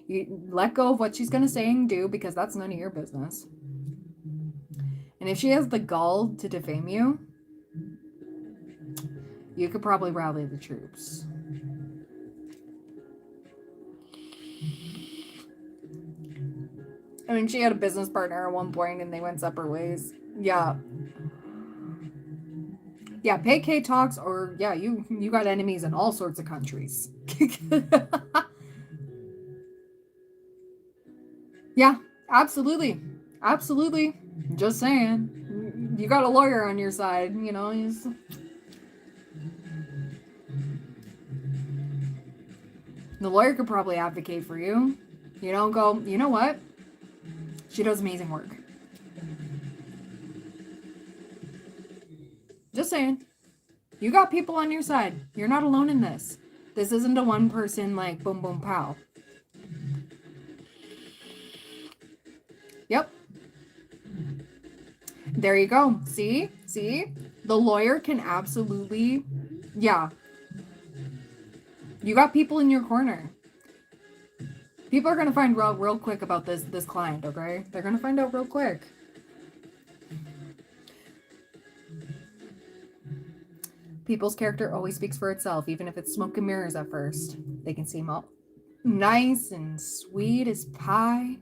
You let go of what she's going to say and do because that's none of your business. And if she has the gall to defame you, you could probably rally the troops. I mean, she had a business partner at one point and they went separate ways. Yeah. Yeah, pay K-Talks or yeah, you got enemies in all sorts of countries. Yeah, absolutely. Absolutely. Just saying. You got a lawyer on your side, you know, the lawyer could probably advocate for you. You know, go, you know what? She does amazing work. Just saying. You got people on your side. You're not alone in this. This isn't a one person like boom, boom, pow. Yep. There you go. See? The lawyer can absolutely, yeah. You got people in your corner. People are going to find out real quick about this client, okay? They're going to find out real quick. People's character always speaks for itself, even if it's smoke and mirrors at first. They can seem all nice and sweet as pie.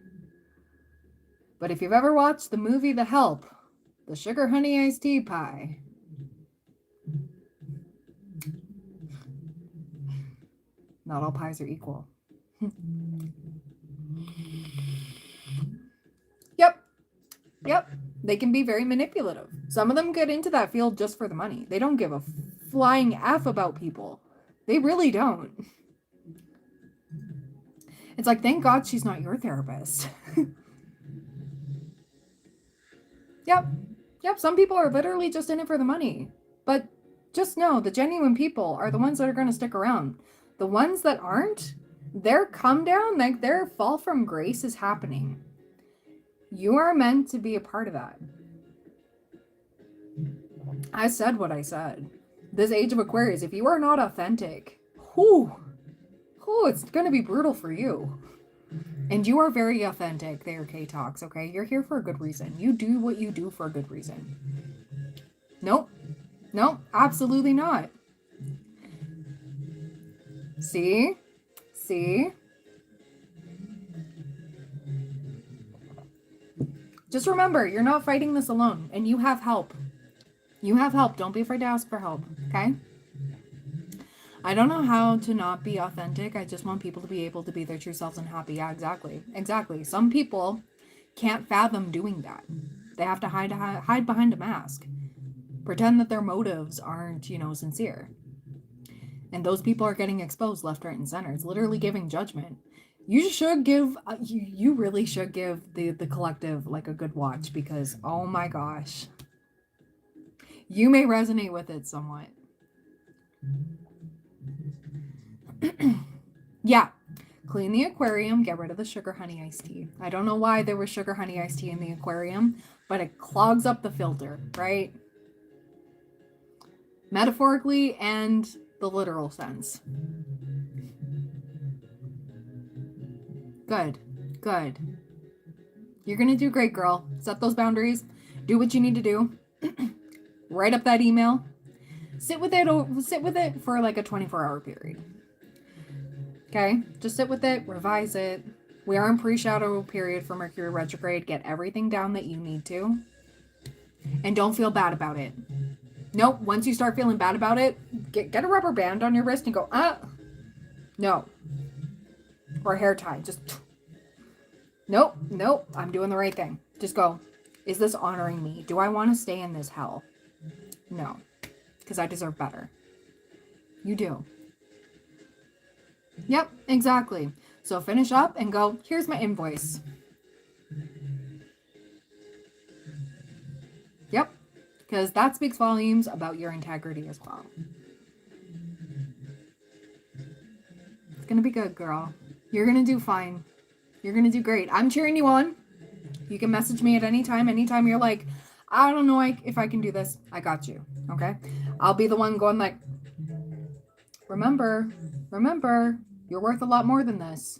But if you've ever watched the movie The Help, the sugar honey iced tea pie, not all pies are equal. Yep. They can be very manipulative. Some of them get into that field just for the money. They don't give a flying F about people. They really don't. It's like, thank God she's not your therapist. Yep. Some people are literally just in it for the money. But just know the genuine people are the ones that are going to stick around. The ones that aren't, their come down, like their fall from grace is happening. You are meant to be a part of that. I said what I said. This age of Aquarius, if you are not authentic, it's going to be brutal for you. And you are very authentic there, K-Talks, okay? You're here for a good reason. You do what you do for a good reason. Nope. Nope, absolutely not. See? See? Just remember, you're not fighting this alone, and you have help. You have help. Don't be afraid to ask for help, okay? I don't know how to not be authentic. I just want people to be able to be their true selves and happy. Yeah, exactly. Exactly. Some people can't fathom doing that. They have to hide behind a mask. Pretend that their motives aren't, sincere. And those people are getting exposed left, right, and center. It's literally giving judgment. You should give, you really should give the collective like a good watch, because oh my gosh, you may resonate with it somewhat. Yeah, clean the aquarium, get rid of the sugar honey iced tea. I don't know why there was sugar honey iced tea in the aquarium, but it clogs up the filter, right? Metaphorically and the literal sense. Good, good. You're gonna do great, girl. Set those boundaries. Do what you need to do. Write up that email. Sit with it for like a 24-hour period. Okay? Just sit with it, revise it. We are in pre-shadow period for Mercury retrograde. Get everything down that you need to. And don't feel bad about it. Nope. Once you start feeling bad about it, get a rubber band on your wrist and go, no. Or a hair tie. Just, nope, I'm doing the right thing. Just go, is this honoring me? Do I want to stay in this hell? No. Because I deserve better. You do. Yep, exactly. So finish up and go, here's my invoice. Yep. Because that speaks volumes about your integrity as well. It's going to be good, girl. You're going to do fine. You're going to do great. I'm cheering you on. You can message me at any time. Anytime you're like, I don't know if I can do this. I got you. Okay? I'll be the one going like, remember, you're worth a lot more than this.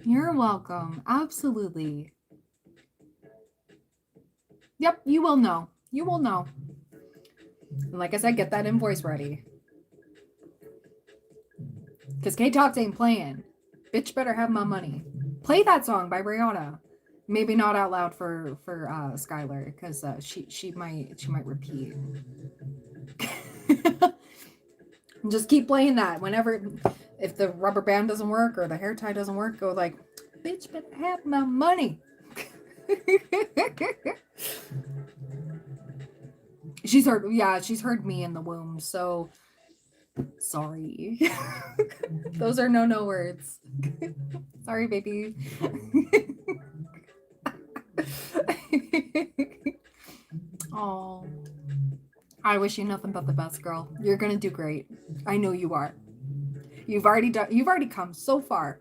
You're welcome. Absolutely. Yep, you will know. You will know. And like I said, get that invoice ready. Because K-Talks ain't playing. Bitch better have my money. Play that song by Rihanna. Maybe not out loud for Skylar, because she might repeat. Just keep playing that whenever, if the rubber band doesn't work or the hair tie doesn't work, go like, bitch better have my money. She's heard me in the womb, so sorry. Those are no words. Sorry, baby. Oh, I wish you nothing but the best, girl. You're gonna do great. I know you are. You've already come so far.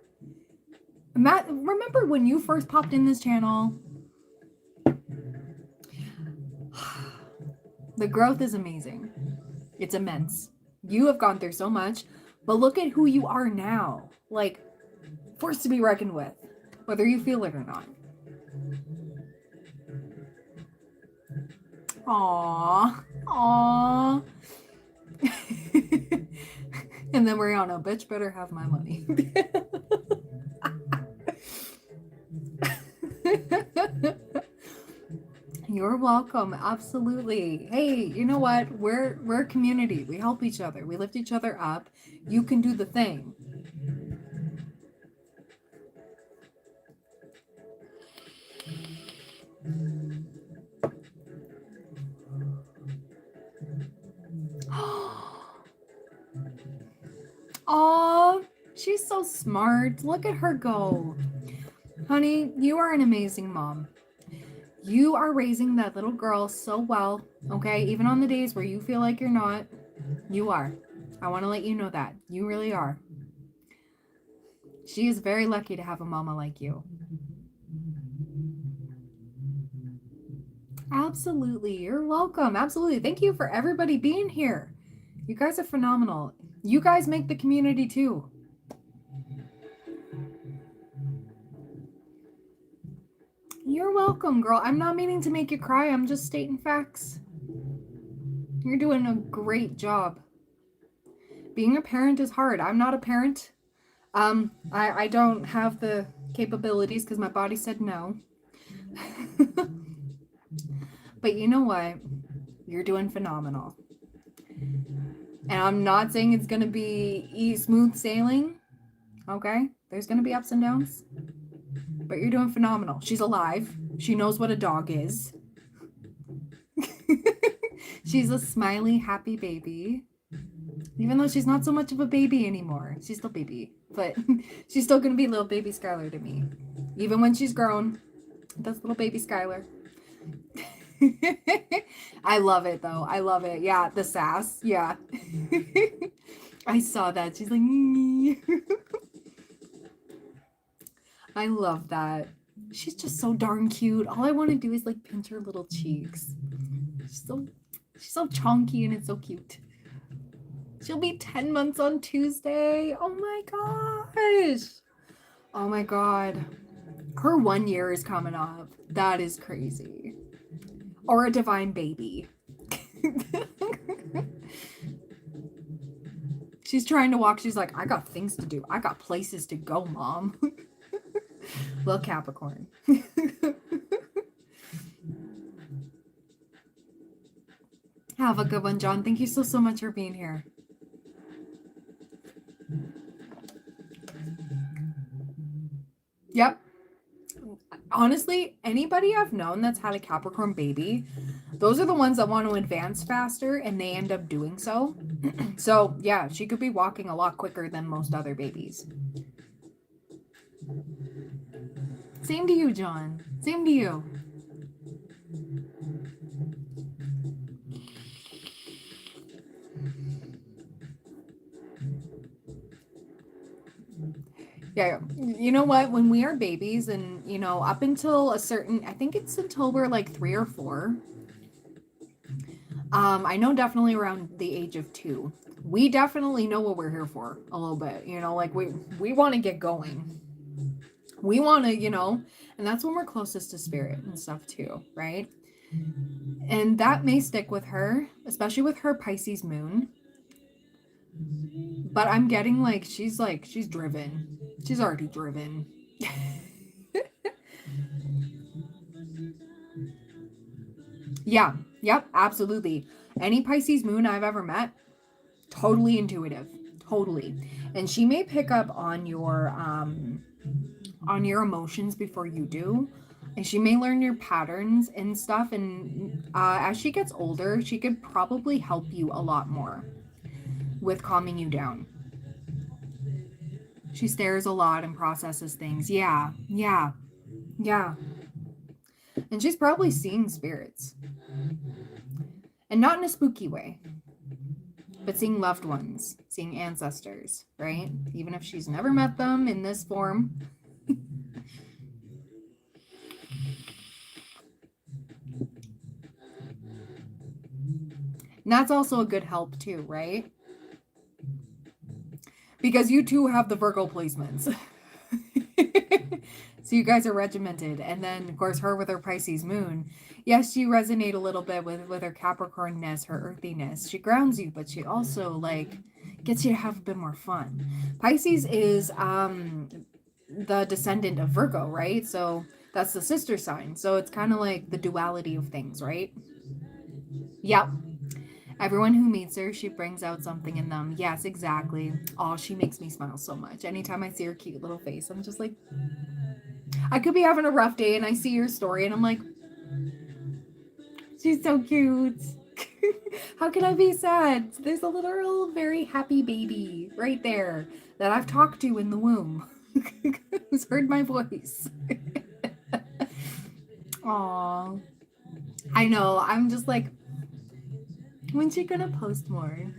Matt, remember when you first popped in this channel? The growth is amazing. It's immense. You have gone through so much, but look at who you are now. Like, forced to be reckoned with, whether you feel it or not. Aww. And then Mariano, bitch better have my money. You're welcome. Absolutely. Hey, you know what? We're a community. We help each other. We lift each other up. You can do the thing. Aw, she's so smart. Look at her go. Honey, you are an amazing mom. You are raising that little girl so well, okay? Even on the days where you feel like you're not, you are. I want to let you know that. You really are. She is very lucky to have a mama like you. Absolutely. You're welcome. Absolutely. Thank you for everybody being here. You guys are phenomenal. You guys make the community too. You're welcome, girl. I'm not meaning to make you cry. I'm just stating facts. You're doing a great job. Being a parent is hard. I'm not a parent. I don't have the capabilities because my body said no. But you know what? You're doing phenomenal. And I'm not saying it's going to be smooth sailing. Okay? There's going to be ups and downs. But you're doing phenomenal. She's alive. She knows what a dog is. She's a smiley, happy baby. Even though she's not so much of a baby anymore. She's still baby. But she's still going to be little baby Skylar to me. Even when she's grown. That's little baby Skylar. I love it though. I love it. Yeah, the sass. Yeah. I saw that. She's like, I love that. She's just so darn cute. All I want to do is like pinch her little cheeks. She's so chunky and it's so cute. She'll be 10 months on Tuesday. Oh my gosh. Oh my god. Her 1 year is coming up. That is crazy. Or a divine baby. She's trying to walk. She's like, I got things to do. I got places to go, Mom. Little Capricorn. Have a good one, John. Thank you so much for being here. Yep. Honestly, anybody I've known that's had a Capricorn baby, those are the ones that want to advance faster and they end up doing so. So, yeah, she could be walking a lot quicker than most other babies. Same to you, John. Same to you. Yeah, you know what? When we are babies and, you know, up until a certain, I think it's until we're like 3 or 4. I know definitely around the age of 2. We definitely know what we're here for a little bit, you know, like we want to get going. We want to, you know, and that's when we're closest to spirit and stuff too, right? And that may stick with her, especially with her Pisces moon. But I'm getting like she's driven. She's already driven. Yeah, yep, absolutely. Any Pisces moon I've ever met, totally intuitive. Totally. And she may pick up on your emotions before you do. And she may learn your patterns and stuff. And as she gets older, she could probably help you a lot more with calming you down. She stares a lot and processes things. Yeah. And she's probably seeing spirits. And not in a spooky way, but seeing loved ones, seeing ancestors, right? Even if she's never met them in this form. And that's also a good help too, right? Because you two have the Virgo placements. So you guys are regimented. And then, of course, her with her Pisces moon. Yes, you resonate a little bit with her Capricornness, her earthiness. She grounds you, but she also, like, gets you to have a bit more fun. Pisces is the descendant of Virgo, right? So that's the sister sign. So it's kind of like the duality of things, right? Yep. Everyone who meets her, she brings out something in them. Yes, exactly. Oh, she makes me smile so much. Anytime I see her cute little face, I'm just like, I could be having a rough day and I see your story and I'm like, she's so cute. How can I be sad? There's a little very happy baby right there that I've talked to in the womb who's heard my voice. Aw. I know. I'm just like, when's she gonna post more?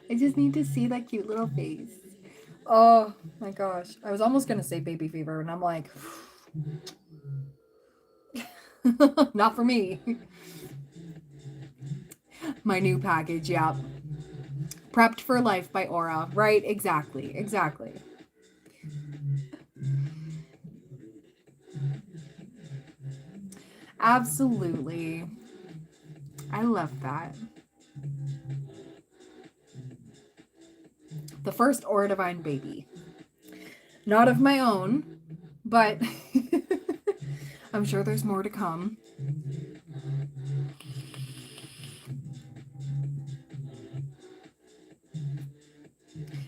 I just need to see that cute little face. Oh my gosh. I was almost gonna say baby fever and I'm like, not for me. My new package, yeah. Prepped for Life by Aura. Right? Exactly. Exactly. Absolutely. I love that. The first Aura Divine baby. Not of my own, but I'm sure there's more to come.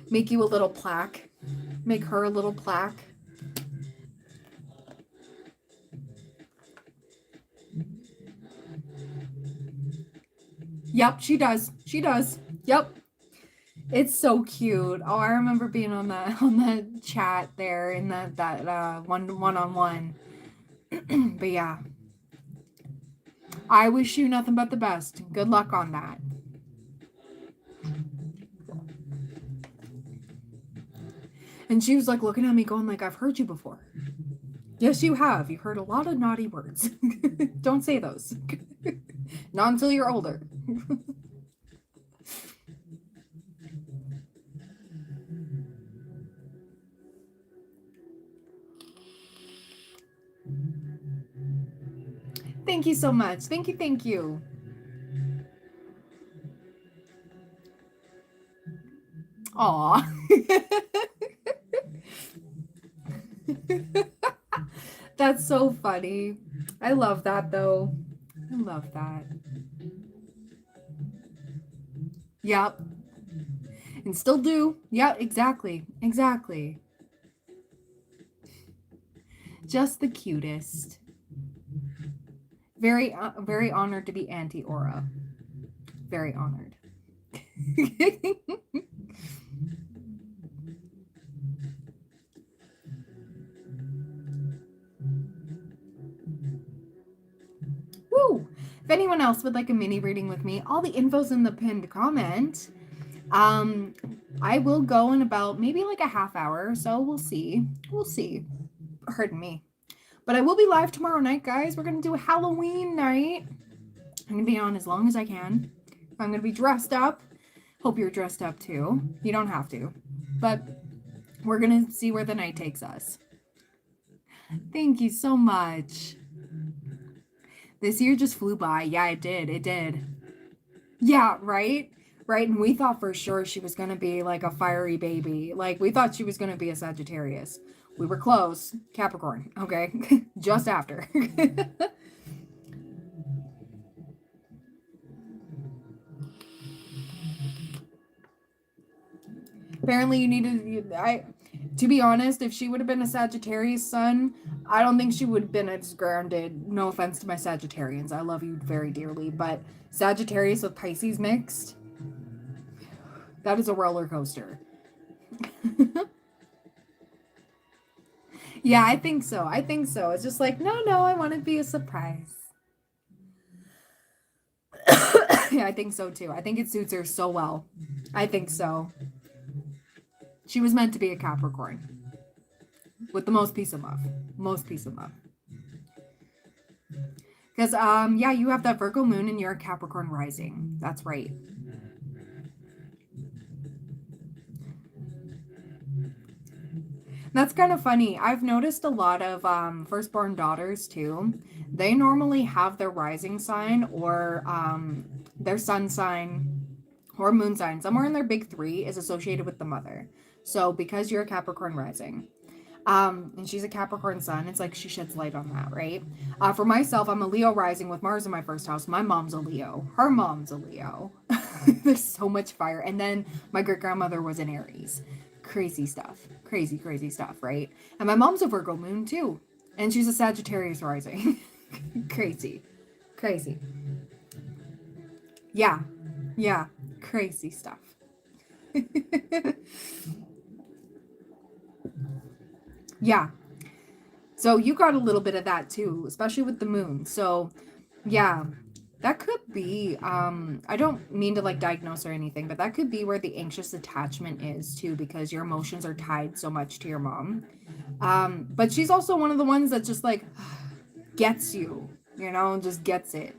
Make you a little plaque. Make her a little plaque. Yep, she does. She does. Yep. It's so cute. Oh, I remember being on the chat there in that one-on-one. But yeah. I wish you nothing but the best. Good luck on that. And she was like looking at me going like, I've heard you before. Yes, you have. You've heard a lot of naughty words. Don't say those. Not until you're older. Thank you so much. Thank you. Thank you. Aw. That's so funny. I love that though. I love that. Yep. And still do. Yeah, exactly. Exactly. Just the cutest. Very, very honored to be Auntie Aura. Very honored. Woo! If anyone else would like a mini reading with me, all the info's in the pinned comment. I will go in about maybe like a half hour or so. We'll see. We'll see. Pardon me. But I will be live tomorrow night, guys. We're going to do a Halloween night. I'm going to be on as long as I can. I'm going to be dressed up. Hope you're dressed up too. You don't have to. But we're going to see where the night takes us. Thank you so much. This year just flew by. Yeah, it did. It did. Yeah, right? Right? And we thought for sure she was going to be like a fiery baby. Like, we thought she was going to be a Sagittarius. We were close. Capricorn. Okay. Just after. Apparently you needed, to be honest, if she would have been a Sagittarius sun, I don't think she would have been as grounded. No offense to my Sagittarians. I love you very dearly. But Sagittarius with Pisces mixed, that is a roller coaster. Yeah, I think so. I think so. It's just like, no, I want to be a surprise. Yeah, I think so too. I think it suits her so well. I think so. She was meant to be a Capricorn. With the most peace and love. Most peace and love. Because, yeah, you have that Virgo moon and you're a Capricorn rising. That's right. That's kind of funny. I've noticed a lot of firstborn daughters too. They normally have their rising sign or their sun sign or moon sign. Somewhere in their big three is associated with the mother. So because you're a Capricorn rising, and she's a Capricorn sun, it's like she sheds light on that, right? For myself, I'm a Leo rising with Mars in my first house. My mom's a Leo. Her mom's a Leo. There's so much fire. And then my great grandmother was an Aries. Crazy stuff. Crazy stuff, right? And my mom's a Virgo moon too. And she's a Sagittarius rising. Crazy. Yeah. Crazy stuff. Yeah. So you got a little bit of that too, especially with the moon. So yeah, that could be, I don't mean to like diagnose or anything, but that could be where the anxious attachment is too, because your emotions are tied so much to your mom. But she's also one of the ones that just like gets you, just gets it.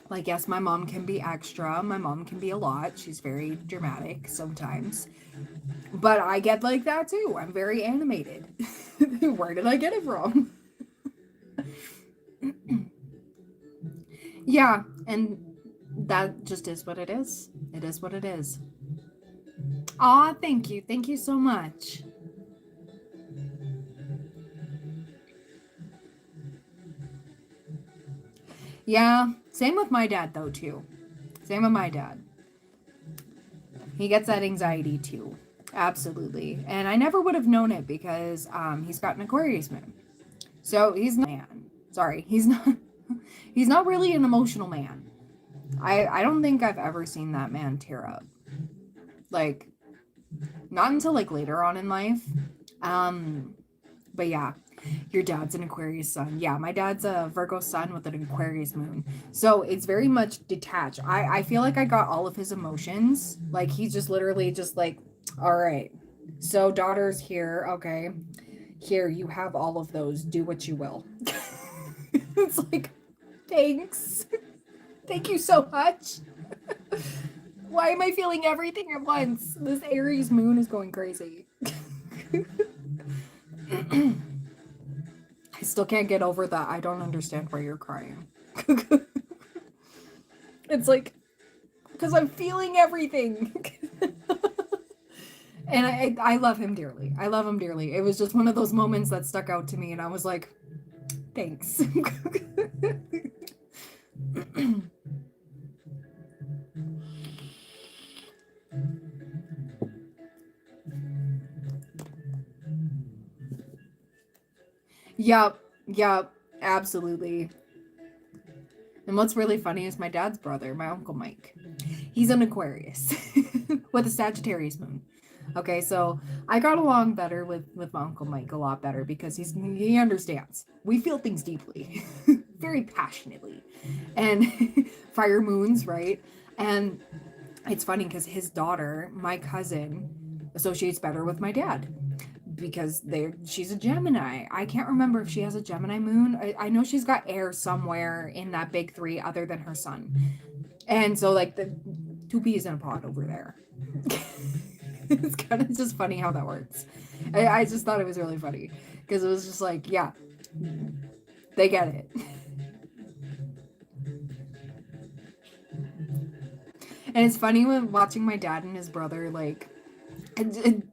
Like, yes, my mom can be extra. My mom can be a lot. She's very dramatic sometimes. But I get like that too. I'm very animated. Where did I get it from? Yeah, and that just is what it is. It is what it is. Aw, thank you. Thank you so much. Yeah, same with my dad though too. Same with my dad. He gets that anxiety too. Absolutely. And I never would have known it because he's got an Aquarius moon. So he's not man. Sorry, he's not really an emotional man. I don't think I've ever seen that man tear up. Like, not until like later on in life. But yeah, your dad's an Aquarius sun. Yeah, my dad's a Virgo sun with an Aquarius moon. So it's very much detached. I feel like I got all of his emotions. Like, he's just literally just like, all right, so daughter's here. Okay, here, you have all of those. Do what you will. It's like, thanks. Thank you so much. Why am I feeling everything at once? This Aries moon is going crazy. I still can't get over that. I don't understand why you're crying. It's like, because I'm feeling everything. And I love him dearly. I love him dearly. It was just one of those moments that stuck out to me, and I was like, thanks. Yep, absolutely. And what's really funny is my dad's brother, my Uncle Mike. He's an Aquarius with a Sagittarius moon. Okay, so I got along better with my Uncle Mike, a lot better, because he understands. We feel things deeply, very passionately. And fire moons, right? And it's funny because his daughter, my cousin, associates better with my dad because she's a Gemini. I can't remember if she has a Gemini moon. I know she's got air somewhere in that big three other than her sun. And so, like, the two peas in a pod over there. It's kind of just funny how that works. I just thought it was really funny because it was just like, yeah, they get it. And it's funny when watching my dad and his brother, like,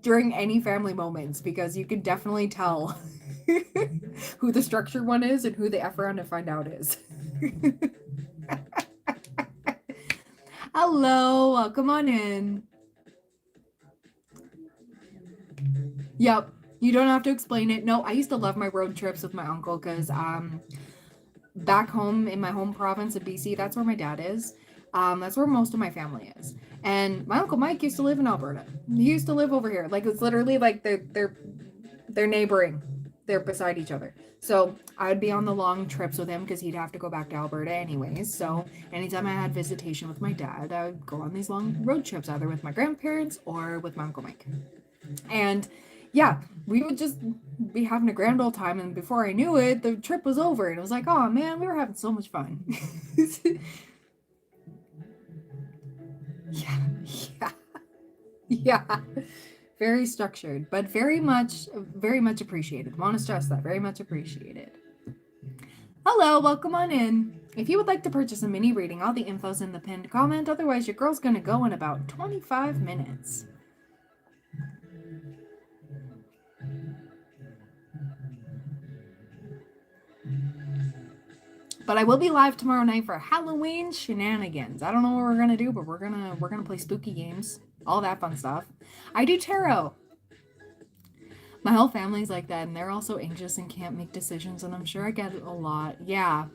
during any family moments, because you can definitely tell who the structured one is and who the F around to find out is. Hello, welcome on in. Yep, you don't have to explain it. No, I used to love my road trips with my uncle because back home in my home province of BC, that's where my dad is. That's where most of my family is. And my Uncle Mike used to live in Alberta. He used to live over here. Like, it's literally like they're neighboring. They're beside each other. So I'd be on the long trips with him because he'd have to go back to Alberta anyways. So anytime I had visitation with my dad, I would go on these long road trips, either with my grandparents or with my Uncle Mike. And yeah, we would just be having a grand old time. And before I knew it, the trip was over. And it was like, oh man, we were having so much fun. Yeah. Yeah. Very structured, but very much appreciated. Want to stress that. Very much appreciated. Hello, welcome on in. If you would like to purchase a mini reading, all the info's in the pinned comment. Otherwise, your girl's going to go in about 25 minutes. But I will be live tomorrow night for Halloween shenanigans. I don't know what we're gonna do, but we're gonna play spooky games, all that fun stuff. I do tarot. My whole family's like that, and they're also anxious and can't make decisions, and I'm sure I get it a lot. Yeah.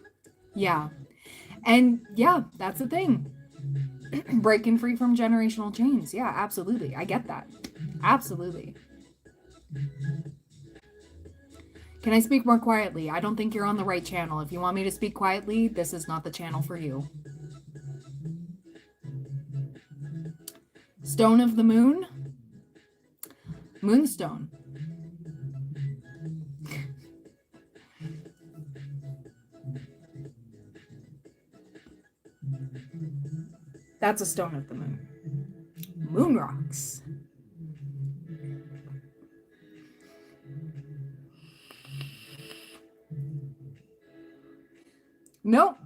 And yeah, that's the thing. Breaking free from generational chains. Yeah, absolutely. I get that. Absolutely. Can I speak more quietly? I don't think you're on the right channel. If you want me to speak quietly, this is not the channel for you. Stone of the moon? Moonstone. That's a stone of the moon. Moon rocks. Nope.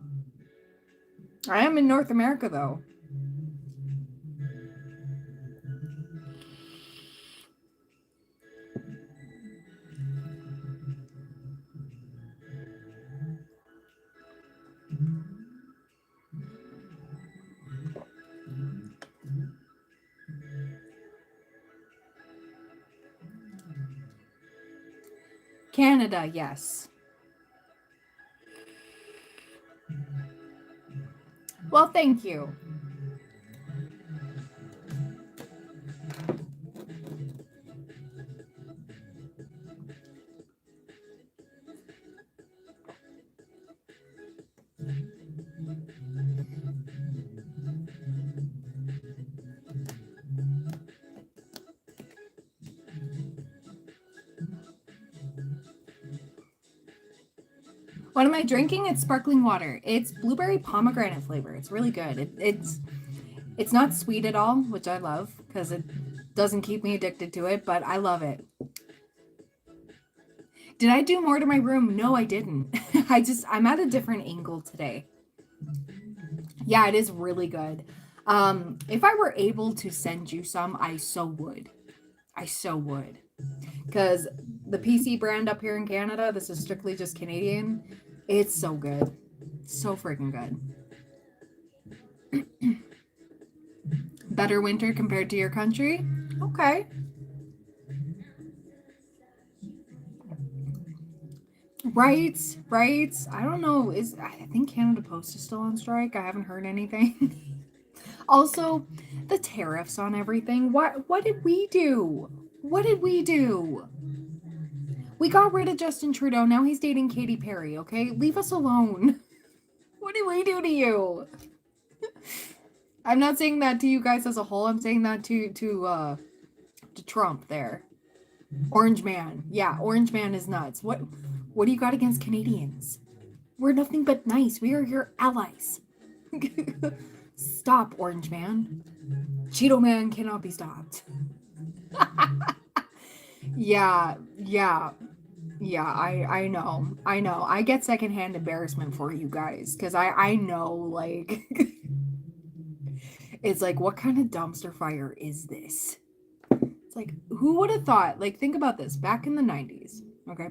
I am in North America, though. Canada, yes. Well, thank you. What am I drinking? It's sparkling water. It's blueberry pomegranate flavor. It's really good. It's not sweet at all, which I love because it doesn't keep me addicted to it, but I love it. Did I do more to my room? No, I didn't. I'm at a different angle today. Yeah, it is really good. If I were able to send you some, I so would. Because the PC brand up here in Canada, this is strictly just Canadian. It's so good. So freaking good. Better winter compared to your country? Okay. Right. I don't know. I think Canada Post is still on strike. I haven't heard anything. Also, the tariffs on everything. What did we do? We got rid of Justin Trudeau. Now he's dating Katy Perry, okay? Leave us alone. What did we do to you? I'm not saying that to you guys as a whole. I'm saying that to Trump there. Orange Man. Yeah, Orange Man is nuts. What do you got against Canadians? We're nothing but nice. We are your allies. Stop, Orange Man. Cheeto Man cannot be stopped. Yeah, I know. I get secondhand embarrassment for you guys because I know, like, it's like, what kind of dumpster fire is this? It's like, who would have thought? Like, think about this. Back in the 90s, okay,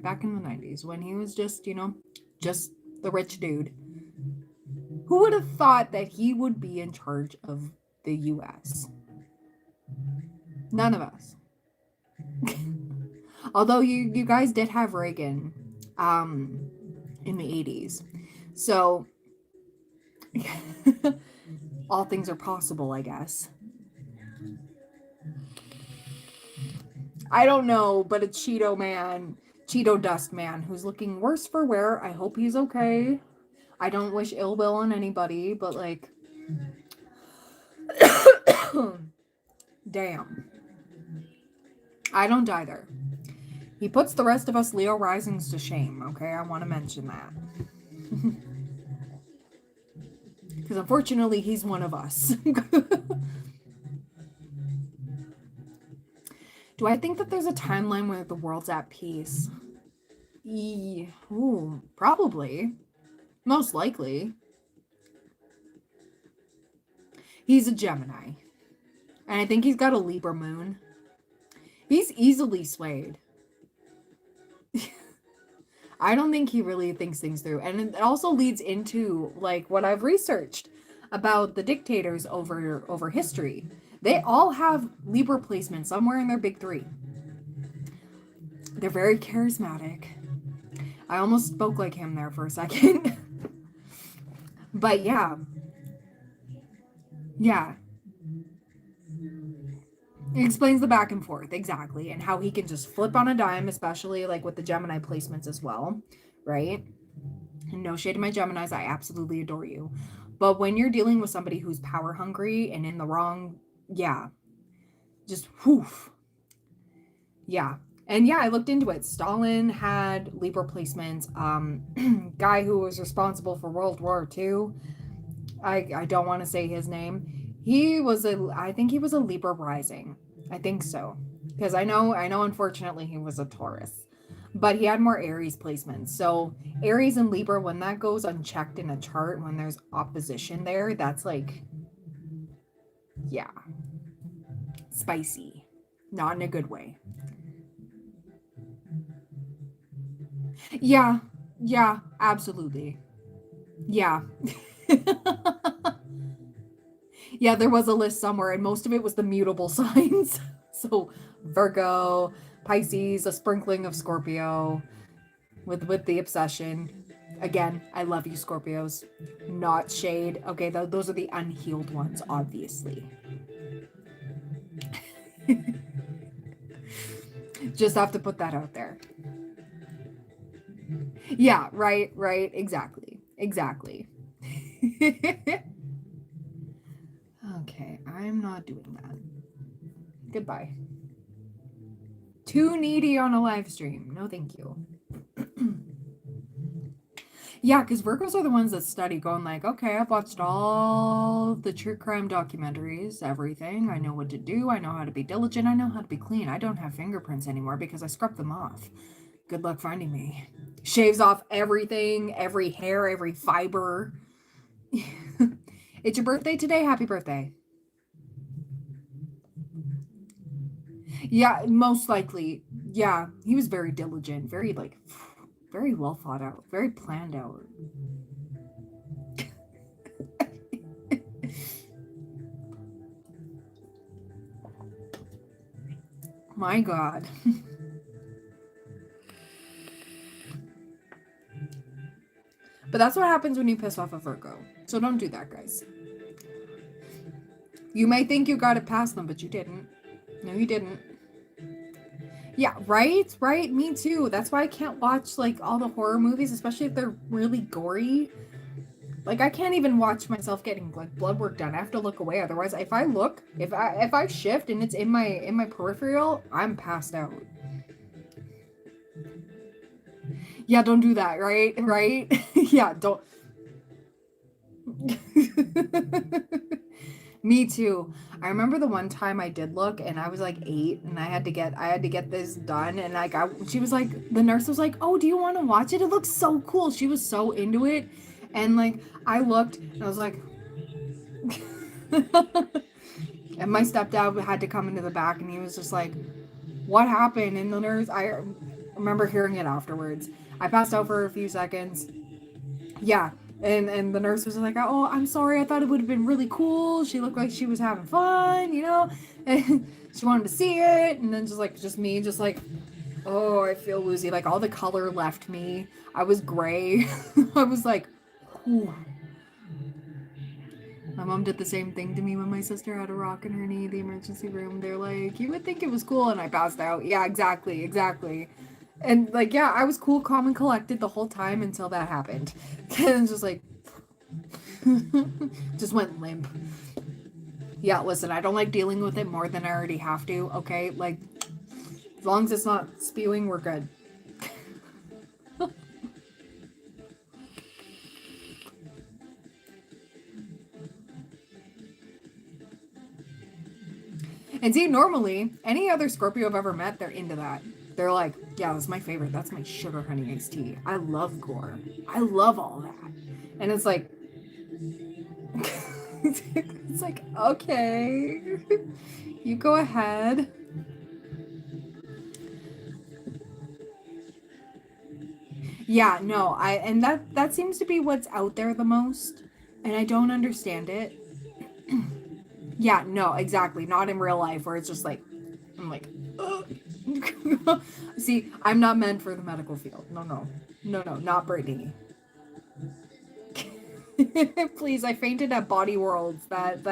when he was just, just the rich dude, who would have thought that he would be in charge of the U.S.? None of us. Although you guys did have Reagan in the 80s. So all things are possible, I guess. I don't know, but a Cheeto Dust Man, who's looking worse for wear. I hope he's okay. I don't wish ill will on anybody, but like, damn. I don't either. He puts the rest of us Leo Risings to shame, okay? I want to mention that. Because unfortunately, he's one of us. Do I think that there's a timeline where the world's at peace? Ooh, probably. Most likely. He's a Gemini. And I think he's got a Libra moon. He's easily swayed. I don't think he really thinks things through. And it also leads into, like, what I've researched about the dictators over history. They all have Libra placement somewhere in their big three. They're very charismatic. I almost spoke like him there for a second. But yeah. Yeah. It explains the back and forth, exactly, and how he can just flip on a dime, especially like with the Gemini placements as well, right? And no shade to my Geminis, I absolutely adore you. But when you're dealing with somebody who's power hungry and in the wrong, yeah, just whoof. Yeah. And yeah, I looked into it. Stalin had Libra placements. Guy who was responsible for World War II, I don't want to say his name. I think he was a Libra rising. I think so. Because I know unfortunately he was a Taurus. But he had more Aries placements. So Aries and Libra, when that goes unchecked in a chart, when there's opposition there, that's like, yeah, spicy. Not in a good way. Yeah, yeah, absolutely. Yeah. Yeah, there was a list somewhere, and most of it was the mutable signs. So Virgo, Pisces, a sprinkling of Scorpio, with the obsession. Again, I love you, Scorpios. Not shade. Okay, those are the unhealed ones, obviously. Just have to put that out there. Yeah, right, right, exactly, exactly. Okay, I'm not doing that. Goodbye. Too needy on a live stream. No, thank you. Yeah, because Virgos are the ones that study, going like, okay, I've watched all the true crime documentaries, everything. I know what to do. I know how to be diligent. I know how to be clean. I don't have fingerprints anymore because I scrubbed them off. Good luck finding me. Shaves off everything, every hair, every fiber. It's your birthday today. Happy birthday. Yeah, most likely. Yeah, he was very diligent, very like, very well thought out, very planned out. My God. But that's what happens when you piss off a Virgo. So don't do that, guys. You may think you got it past them, but you didn't. No, you didn't. Yeah, right? Right? Me too. That's why I can't watch like all the horror movies, especially if they're really gory. Like I can't even watch myself getting like blood work done. I have to look away. Otherwise, if I shift and it's in my peripheral, I'm passed out. Yeah, don't do that, right? Right? Yeah, don't. Me too. I remember the one time I did look and I was like 8 and I had to get this done and like she was like the nurse was like, "Oh, do you want to watch it? It looks so cool." She was so into it. And like I looked and I was like and my stepdad had to come into the back and he was just like, "What happened?" And the nurse I remember hearing it afterwards. I passed out for a few seconds. Yeah. And the nurse was like, "Oh, I'm sorry. I thought it would have been really cool. She looked like she was having fun, you know." And she wanted to see it. And then just me, just like, oh, I feel woozy. Like all the color left me. I was gray. I was like, ooh. My mom did the same thing to me when my sister had a rock in her knee in the emergency room. They're like, "You would think it was cool," and I passed out. Yeah, exactly, exactly. And like, yeah, I was cool, calm, and collected the whole time until that happened. And just like, just went limp. Yeah, listen, I don't like dealing with it more than I already have to. Okay, like, as long as it's not spewing, we're good. And see, normally, any other Scorpio I've ever met, they're into that. They're like, yeah, that's my favorite. That's my sugar honey iced tea. I love gore. I love all that. And it's like, it's like, okay, you go ahead. Yeah, no, and that seems to be what's out there the most, and I don't understand it. Yeah, no, exactly. Not in real life where it's just like I'm like see, I'm not meant for the medical field. No, no. No, no, not Brittany. Please, I fainted at Body Worlds, that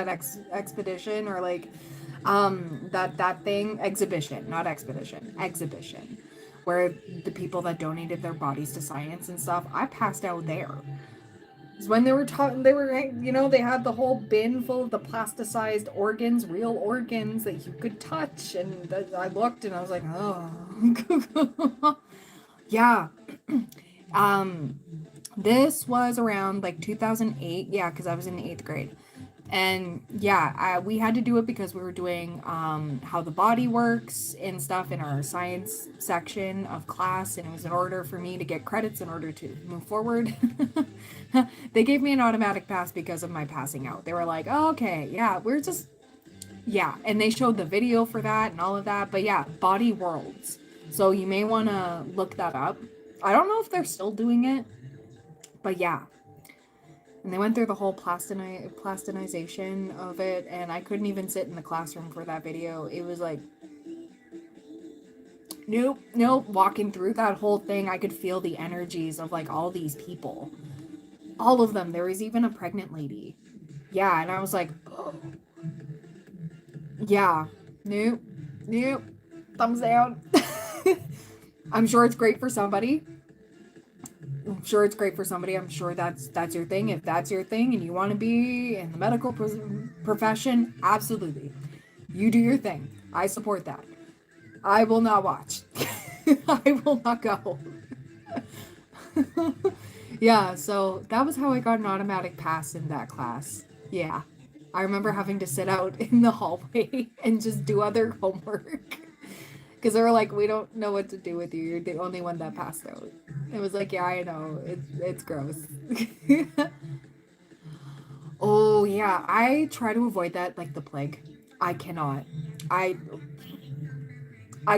expedition or like that thing exhibition, not expedition, exhibition where the people that donated their bodies to science and stuff, I passed out there. It's when they were talking, they were, you know, they had the whole bin full of the plasticized organs, real organs that you could touch. And I looked and I was like, oh. Yeah. um, this was around like 2008. Yeah, because I was in the 8th grade. And yeah, we had to do it because we were doing how the body works and stuff in our science section of class, and it was in order for me to get credits in order to move forward. They gave me an automatic pass because of my passing out. They were like, oh, okay, yeah, we're just, yeah. And they showed the video for that and all of that. But yeah, Body Worlds. So you may want to look that up. I don't know if they're still doing it, but yeah. And they went through the whole plastinization of it, and I couldn't even sit in the classroom for that video. It was like, nope, nope. Walking through that whole thing, I could feel the energies of like all these people. All of them. There was even a pregnant lady. Yeah, and I was like, oh. Yeah, nope, nope. Thumbs down. I'm sure it's great for somebody. I'm sure it's great for somebody. I'm sure that's your thing. If that's your thing and you want to be in the medical profession, absolutely. You do your thing. I support that. I will not watch. I will not go. Yeah, so that was how I got an automatic pass in that class. Yeah. I remember having to sit out in the hallway and just do other homework. Because they were like, we don't know what to do with you. You're the only one that passed out. It was like, yeah, I know. It's gross. Oh, yeah. I try to avoid that like the plague. I cannot. I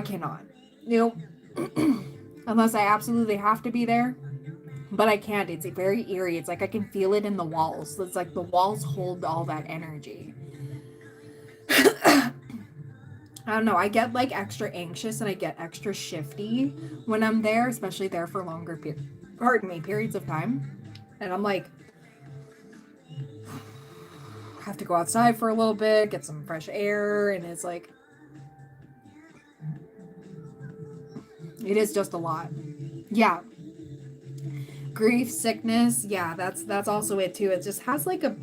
cannot. Nope. Unless I absolutely have to be there. But I can't. It's very eerie. It's like I can feel it in the walls. It's like the walls hold all that energy. I don't know. I get like extra anxious and I get extra shifty when I'm there, especially there for longer periods of time. And I'm like, have to go outside for a little bit, get some fresh air, and it's like, it is just a lot. Yeah. Grief, sickness, yeah, that's also it too. It just has like a,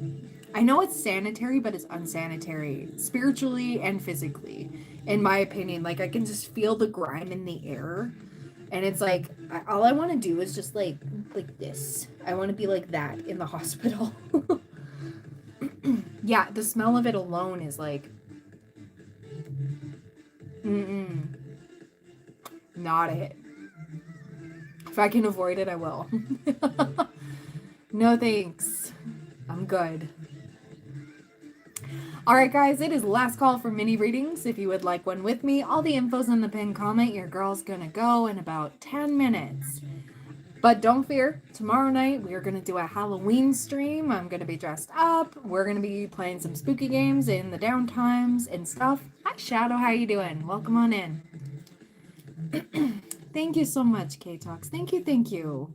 I know it's sanitary, but it's unsanitary, spiritually and physically, in my opinion. Like I can just feel the grime in the air, and it's like all I want to do is just like this. I want to be like that in the hospital. Yeah, the smell of it alone is like, not a hit. If I can avoid it, I will. No thanks. I'm good. Alright guys, it is last call for mini readings. If you would like one with me, all the info's in the pinned comment. Your girl's gonna go in about 10 minutes. But don't fear, tomorrow night we are going to do a Halloween stream. I'm going to be dressed up. We're going to be playing some spooky games in the downtimes and stuff. Hi Shadow, how you doing? Welcome on in. Thank you so much, K-Talks. Thank you, thank you.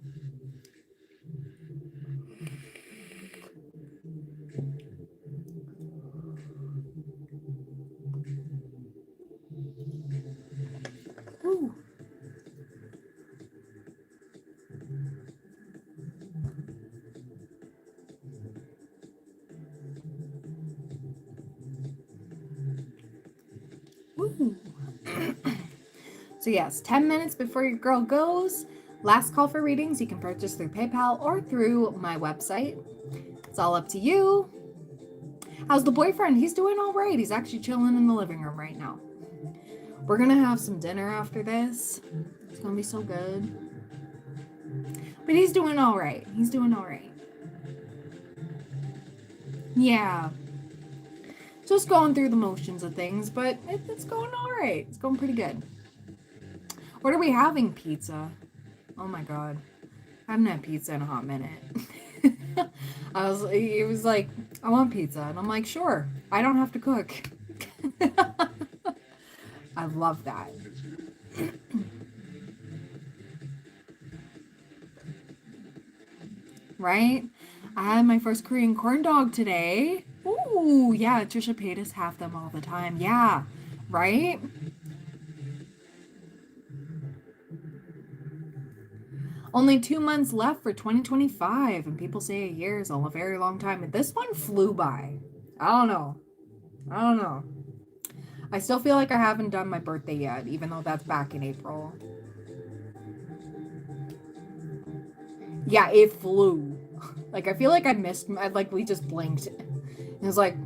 Ooh. Ooh. So yes, 10 minutes before your girl goes. Last call for readings. You can purchase through PayPal or through my website. It's all up to you. How's the boyfriend? He's doing all right. He's actually chilling in the living room right now. We're going to have some dinner after this. It's going to be so good. But he's doing all right. He's doing all right. Yeah. Just going through the motions of things, but it's going all right. It's going pretty good. What are we having? Pizza. Oh my god. I haven't had pizza in a hot minute. It was like, I want pizza. And I'm like, sure. I don't have to cook. I love that. Right? I had my first Korean corn dog today. Ooh, yeah, Trisha Paytas have them all the time. Yeah, right? Only 2 months left for 2025, and people say a year is a very long time. And this one flew by. I don't know. I still feel like I haven't done my birthday yet, even though that's back in April. Yeah, it flew. Like, I feel like I missed, like, we just blinked. It's like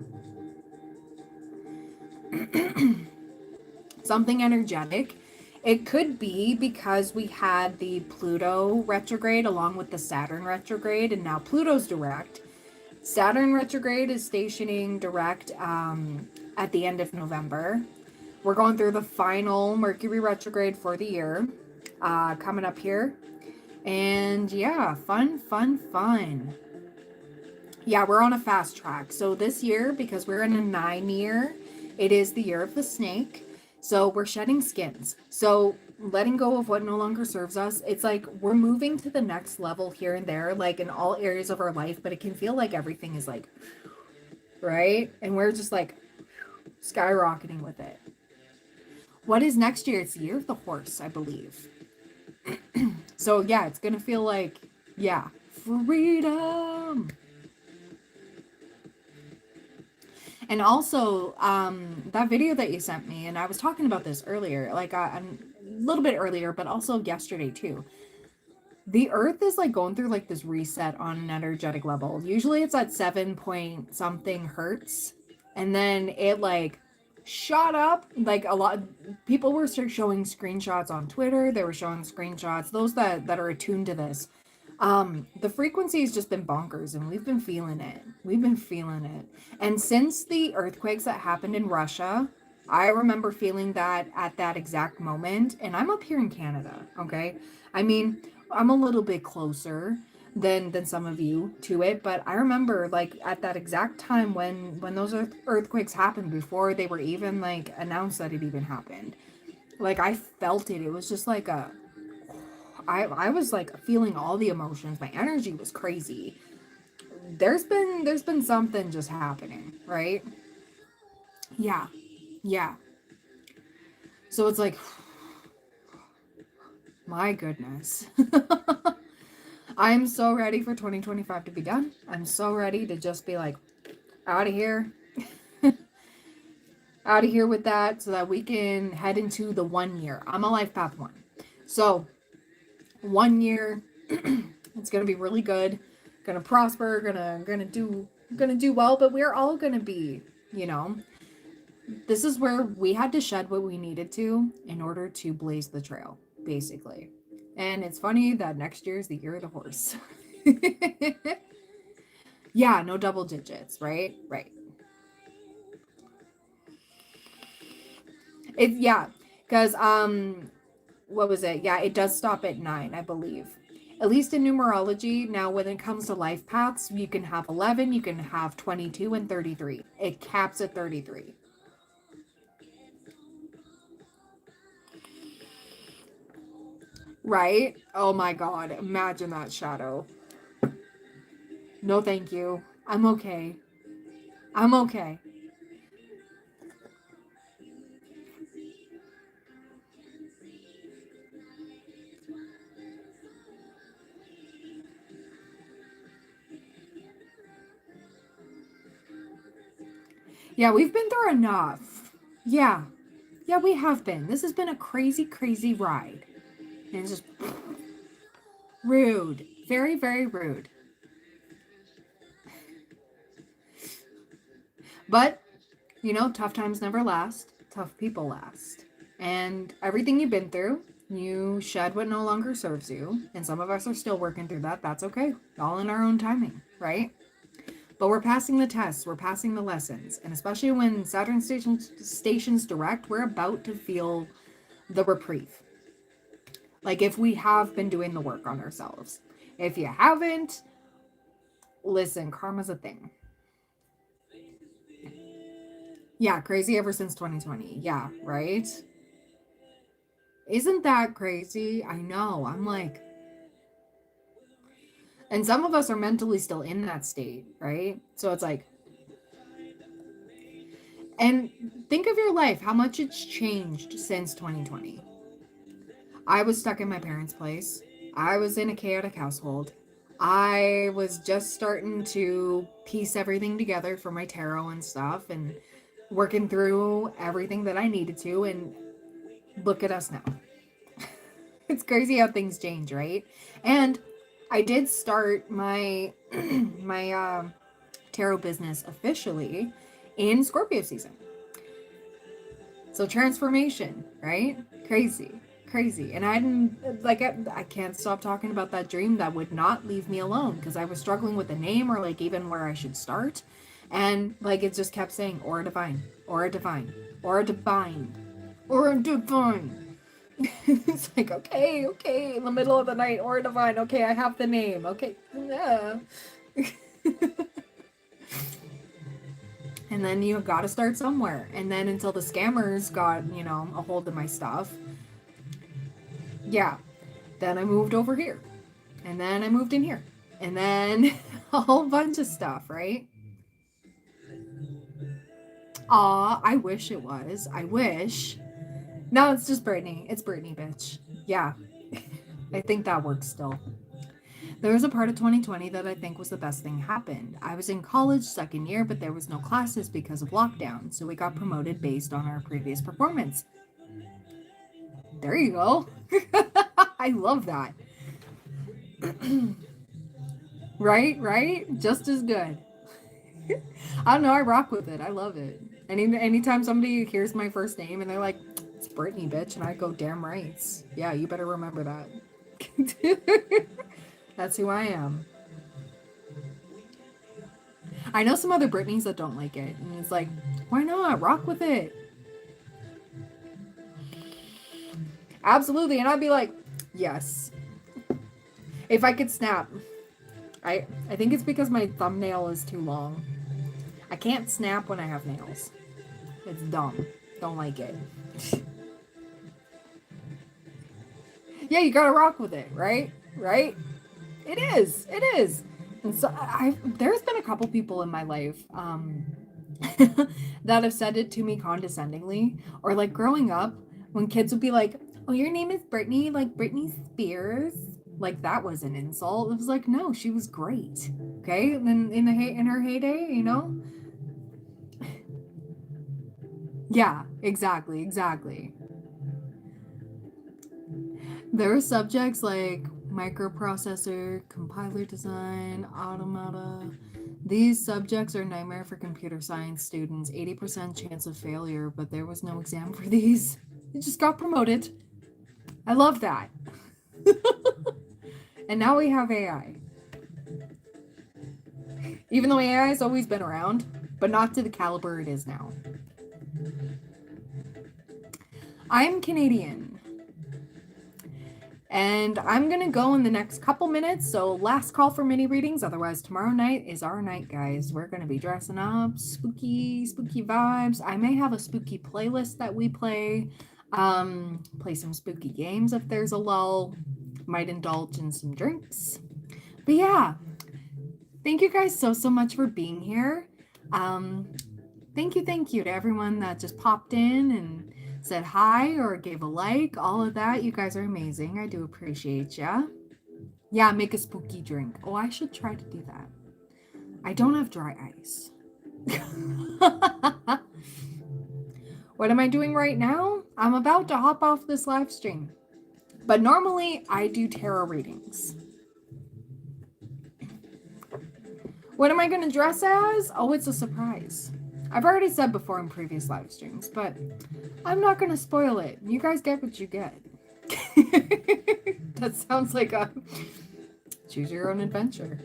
something energetic. It could be because we had the Pluto retrograde along with the Saturn retrograde, and now Pluto's direct. Saturn retrograde is stationing direct at the end of November. We're going through the final Mercury retrograde for the year coming up here. And yeah, fun. Yeah, we're on a fast track. So this year, because we're in a 9-year, it is the year of the snake. So we're shedding skins. So letting go of what no longer serves us. It's like we're moving to the next level here and there, like in all areas of our life, but it can feel like everything is like, right? And we're just like skyrocketing with it. What is next year? It's the year of the horse, I believe. So yeah, it's gonna feel like, yeah, freedom. And also, that video that you sent me, and I was talking about this earlier, like a little bit earlier, but also yesterday too. The earth is like going through like this reset on an energetic level. Usually it's at 7 point something hertz, and then it like shot up. Like a lot of people were showing screenshots on Twitter. They were showing screenshots. Those that are attuned to this, the frequency has just been bonkers, and we've been feeling it. And since the earthquakes that happened in Russia, I remember feeling that at that exact moment. And I'm up here in Canada, okay? I mean, I'm a little bit closer than some of you to it, but I remember like at that exact time when those earthquakes happened, before they were even like announced that it even happened. Like I felt it. It was just like I was like feeling all the emotions. My energy was crazy. There's been something just happening, right? Yeah. Yeah. So it's like, my goodness. I'm so ready for 2025 to be done. I'm so ready to just be like out of here. Out of here with that, so that we can head into the 1 year. I'm a life path 1. So 1 year, it's gonna be really good, gonna prosper, gonna do well, but we're all gonna be, this is where we had to shed what we needed to in order to blaze the trail, basically. And it's funny that next year is the year of the horse. Yeah, no double digits, right? Right. Yeah, because what was it? Yeah, it does stop at 9, I believe. At least in numerology. Now, when it comes to life paths, you can have 11, you can have 22, and 33. It caps at 33. Right? Oh my god, imagine that, shadow. No, thank you. I'm okay. I'm okay. Yeah, we've been through enough. Yeah. Yeah, we have been. This has been a crazy ride. And it's just rude. Very rude. But, tough times never last. Tough people last. And everything you've been through, you shed what no longer serves you. And some of us are still working through that. That's okay. All in our own timing, right? But we're passing the tests, we're passing the lessons. And especially when Saturn stations direct, we're about to feel the reprieve. Like if we have been doing the work on ourselves. If you haven't, listen, karma's a thing. Yeah, crazy ever since 2020. Yeah, right? Isn't that crazy? I know. I'm like, and some of us are mentally still in that state, right? So it's like, and think of your life, how much it's changed since 2020. I was stuck in my parents' place. I was in a chaotic household. I was just starting to piece everything together for my tarot and stuff and working through everything that I needed to. And look at us now. It's crazy how things change, right? And I did start my tarot business officially in Scorpio season. So transformation, right? Crazy. And I didn't like I can't stop talking about that dream that would not leave me alone because I was struggling with the name or like even where I should start. And like it just kept saying aura divine, aura divine, aura divine, aura divine. It's like okay, in the middle of the night, aura divine. Okay, I have the name. Okay, yeah. And then you got to start somewhere. And then until the scammers got, a hold of my stuff. Yeah. Then I moved over here. And then I moved in here. And then a whole bunch of stuff, right? Aw, I wish it was. I wish. No, it's just Brittany. It's Brittany, bitch. Yeah. I think that works still. There was a part of 2020 that I think was the best thing happened. I was in college second year, but there was no classes because of lockdown, so we got promoted based on our previous performance. There you go. I love that. Right? Just as good. I don't know, I rock with it. I love it. Anytime somebody hears my first name and they're like, it's Brittany, bitch, and I go, damn right. Yeah, you better remember that. That's who I am. I know some other Britneys that don't like it. And it's like, why not? Rock with it. Absolutely. And I'd be like, yes. If I could snap. I think it's because my thumbnail is too long. I can't snap when I have nails. It's dumb. Don't like it. Yeah, you gotta rock with it, right? It is. And so there's been a couple people in my life that have said it to me condescendingly, or like growing up when kids would be like, "Oh, your name is Brittany, like Britney Spears." Like that was an insult. It was like, no, she was great. Okay, and then in her heyday, Yeah, exactly. There are subjects like microprocessor, compiler design, automata. These subjects are nightmare for computer science students. 80% chance of failure, but there was no exam for these. It just got promoted. I love that. And now we have AI. Even though AI has always been around, but not to the caliber it is now. I'm Canadian. And I'm going to go in the next couple minutes. So last call for mini readings. Otherwise, tomorrow night is our night, guys. We're going to be dressing up. Spooky vibes. I may have a spooky playlist that we play. Play some spooky games if there's a lull. Might indulge in some drinks. But yeah. Thank you guys so much for being here. Thank you to everyone that just popped in and said hi or gave a like, all of that. You guys are amazing. I do appreciate ya. Yeah, make a spooky drink. Oh, I should try to do that. I don't have dry ice. What am I doing right now? I'm about to hop off this live stream. But normally I do tarot readings. What am I going to dress as? Oh, it's a surprise. I've already said before in previous live streams, but I'm not going to spoil it. You guys get what you get. That sounds like a choose your own adventure.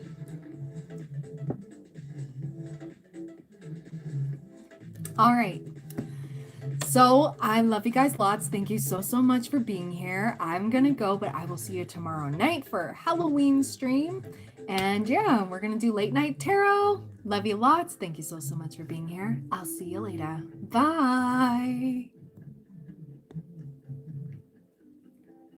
All right. So I love you guys lots. Thank you so much for being here. I'm going to go, but I will see you tomorrow night for Halloween stream. And yeah, we're going to do late night tarot. Love you lots. Thank you so much for being here. I'll see you later. Bye.